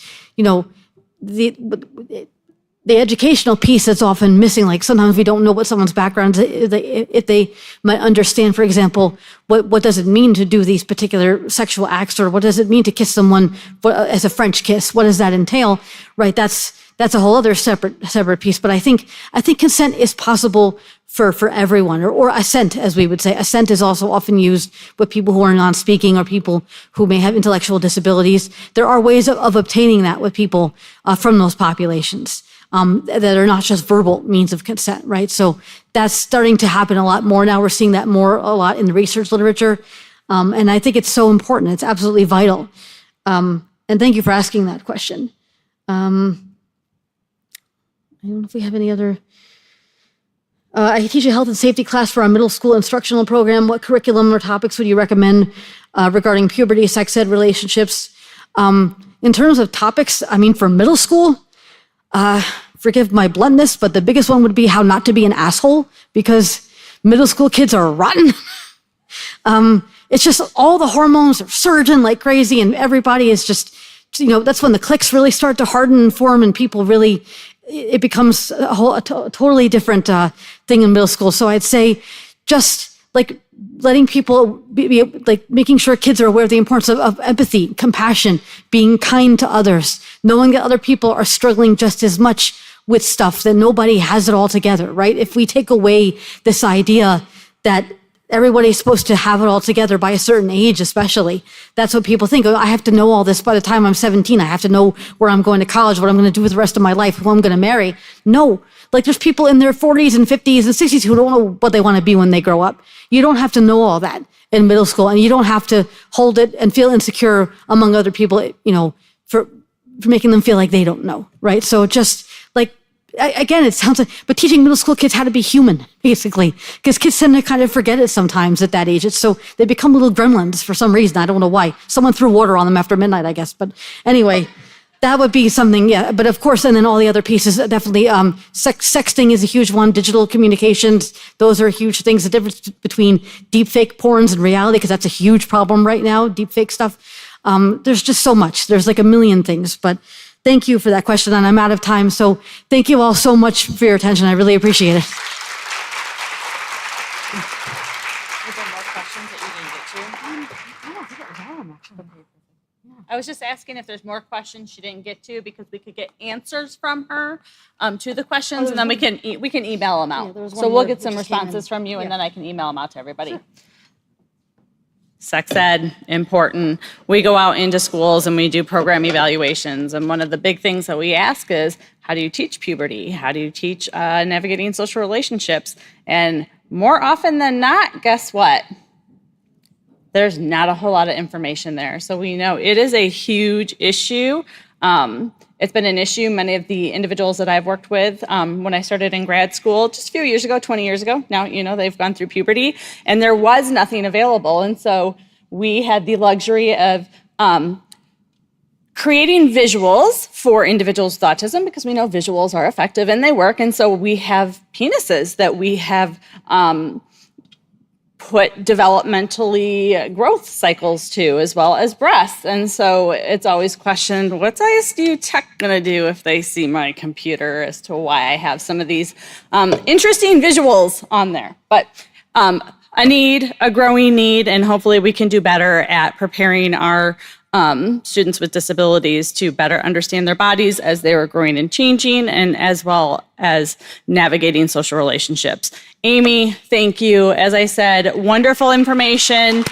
the educational piece that's often missing. Like sometimes we don't know what someone's background is, if they might understand, for example, what does it mean to do these particular sexual acts, or what does it mean to kiss someone as a French kiss? What does that entail? Right? That's a whole other separate piece. But I think consent is possible for everyone, or assent, as we would say. Assent is also often used with people who are non-speaking or people who may have intellectual disabilities. There are ways of obtaining that with people from those populations that are not just verbal means of consent, right? So that's starting to happen a lot more now. We're seeing that a lot in the research literature. And I think it's so important. It's absolutely vital. And thank you for asking that question. I don't know if we have any other. I teach a health and safety class for our middle school instructional program. What curriculum or topics would you recommend regarding puberty, sex ed, relationships? In terms of topics, I mean, for middle school, forgive my bluntness, but the biggest one would be how not to be an asshole, because middle school kids are rotten. It's just all the hormones are surging like crazy, and everybody is just, that's when the cliques really start to harden and form, and people really, it becomes a totally different thing in middle school. So I'd say just like letting people be like making sure kids are aware of the importance of empathy, compassion, being kind to others, knowing that other people are struggling just as much with stuff, that nobody has it all together, right? If we take away this idea that everybody's supposed to have it all together by a certain age, especially. That's what people think. Oh, I have to know all this by the time I'm 17. I have to know where I'm going to college, what I'm going to do with the rest of my life, who I'm going to marry. No. Like, there's people in their 40s and 50s and 60s who don't know what they want to be when they grow up. You don't have to know all that in middle school, and you don't have to hold it and feel insecure among other people, for making them feel like they don't know, right? So just like, again, it sounds like, but teaching middle school kids how to be human, basically, because kids tend to kind of forget it sometimes at that age. It's so they become little gremlins for some reason. I don't know why. Someone threw water on them after midnight, I guess. But anyway, that would be something, yeah. But of course, and then all the other pieces, definitely, sexting is a huge one. Digital communications, those are huge things. The difference between deepfake porns and reality, because that's a huge problem right now, deepfake stuff. There's just so much. There's like a million things, but thank you for that question, and I'm out of time, so thank you all so much for your attention. I really appreciate it. I was just asking if there's more questions she didn't get to, because we could get answers from her to the questions, and then we can email them out. So we'll get some responses from you, and then I can email them out to everybody. Sex ed, important. We go out into schools and we do program evaluations. And one of the big things that we ask is, how do you teach puberty? How do you teach navigating social relationships? And more often than not, guess what? There's not a whole lot of information there. So we know it is a huge issue. It's been an issue. Many of the individuals that I've worked with when I started in grad school, just a few years ago, 20 years ago, now, they've gone through puberty, and there was nothing available. And so we had the luxury of creating visuals for individuals with autism, because we know visuals are effective and they work. And so we have penises that we have put developmentally growth cycles to, as well as breasts. And so it's always questioned, what's ISDU tech going to do if they see my computer, as to why I have some of these interesting visuals on there. But a growing need, and hopefully we can do better at preparing our students with disabilities to better understand their bodies as they are growing and changing, and as well as navigating social relationships. Amy, thank you. As I said, wonderful information.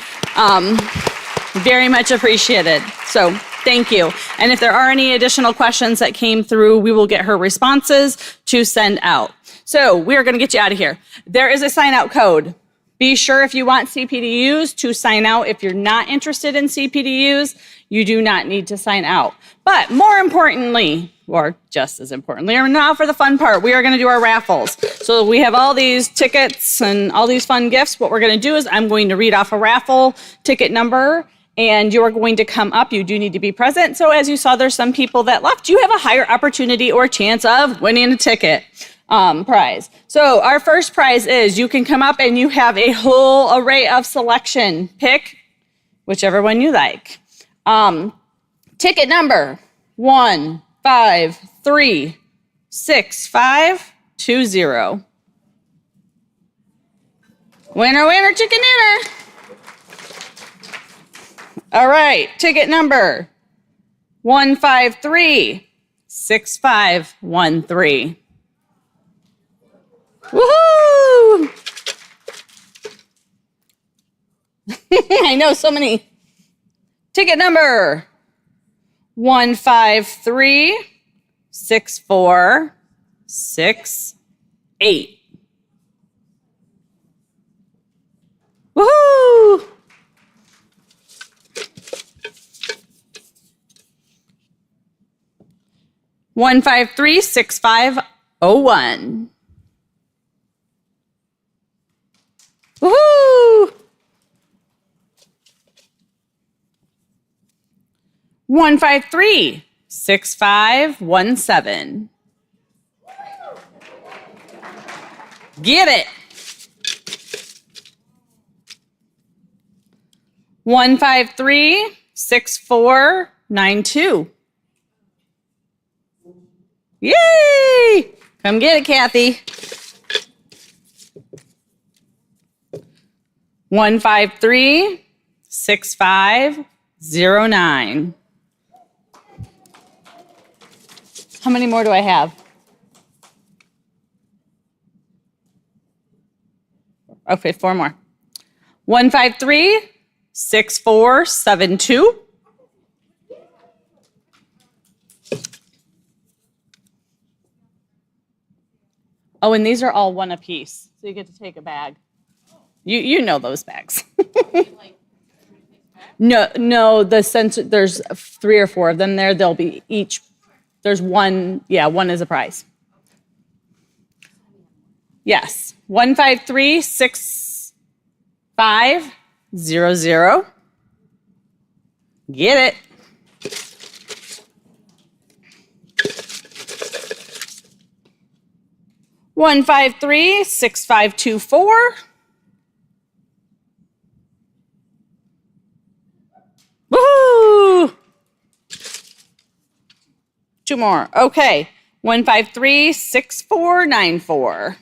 Very much appreciated. So thank you. And if there are any additional questions that came through, we will get her responses to send out. So we're going to get you out of here. There is a sign out code. Be sure, if you want CPDUs, to sign out. If you're not interested in CPDUs, you do not need to sign out. But more importantly, or just as importantly, or now for the fun part, we are going to do our raffles. So we have all these tickets and all these fun gifts. What we're going to do is I'm going to read off a raffle ticket number, and you're going to come up. You do need to be present. So as you saw, there's some people that left. You have a higher opportunity or chance of winning a ticket. Prize. So our first prize is, you can come up and you have a whole array of selection. Pick whichever one you like. Ticket number 1536520. Winner, winner, chicken dinner. All right, ticket number 1536513. Woohoo! I know, so many. Ticket number 1536468. Woohoo! One 536-501. 153-6517. Get it. 153-6492. Yay! Come get it, Kathy. 153-6509. How many more do I have? Okay, 4 more. 153-6472. Oh, and these are all one apiece, so you get to take a bag. You know those bags. No, the sensor, there's 3 or 4 of them there. They'll be each, there's one, one is a prize. Yes, 153-6500. Get it. 153-6524. Woohoo! 2 more. Okay. 153-6494.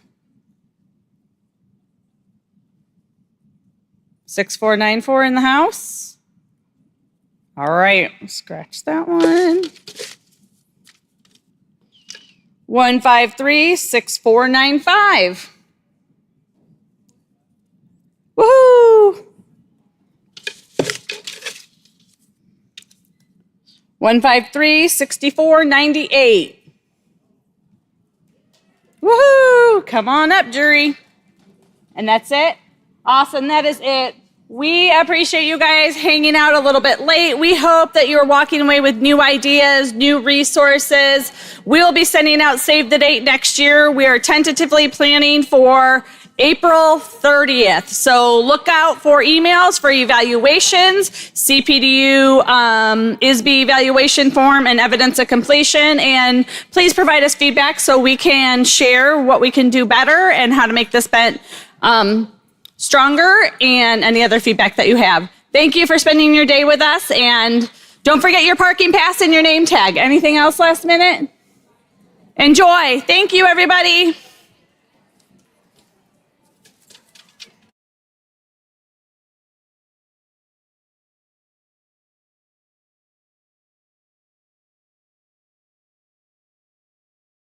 6494 in the house. All right. Scratch that one. 153-6495. Woohoo! 153-6498. Woohoo! Come on up, jury. And that's it? Awesome, that is it. We appreciate you guys hanging out a little bit late. We hope that you're walking away with new ideas, new resources. We'll be sending out Save the Date next year. We are tentatively planning for April 30th. So look out for emails for evaluations, CPDU, ISB evaluation form, and evidence of completion. And please provide us feedback so we can share what we can do better and how to make this event stronger, and any other feedback that you have. Thank you for spending your day with us, and don't forget your parking pass and your name tag. Anything else last minute? Enjoy. Thank you, everybody.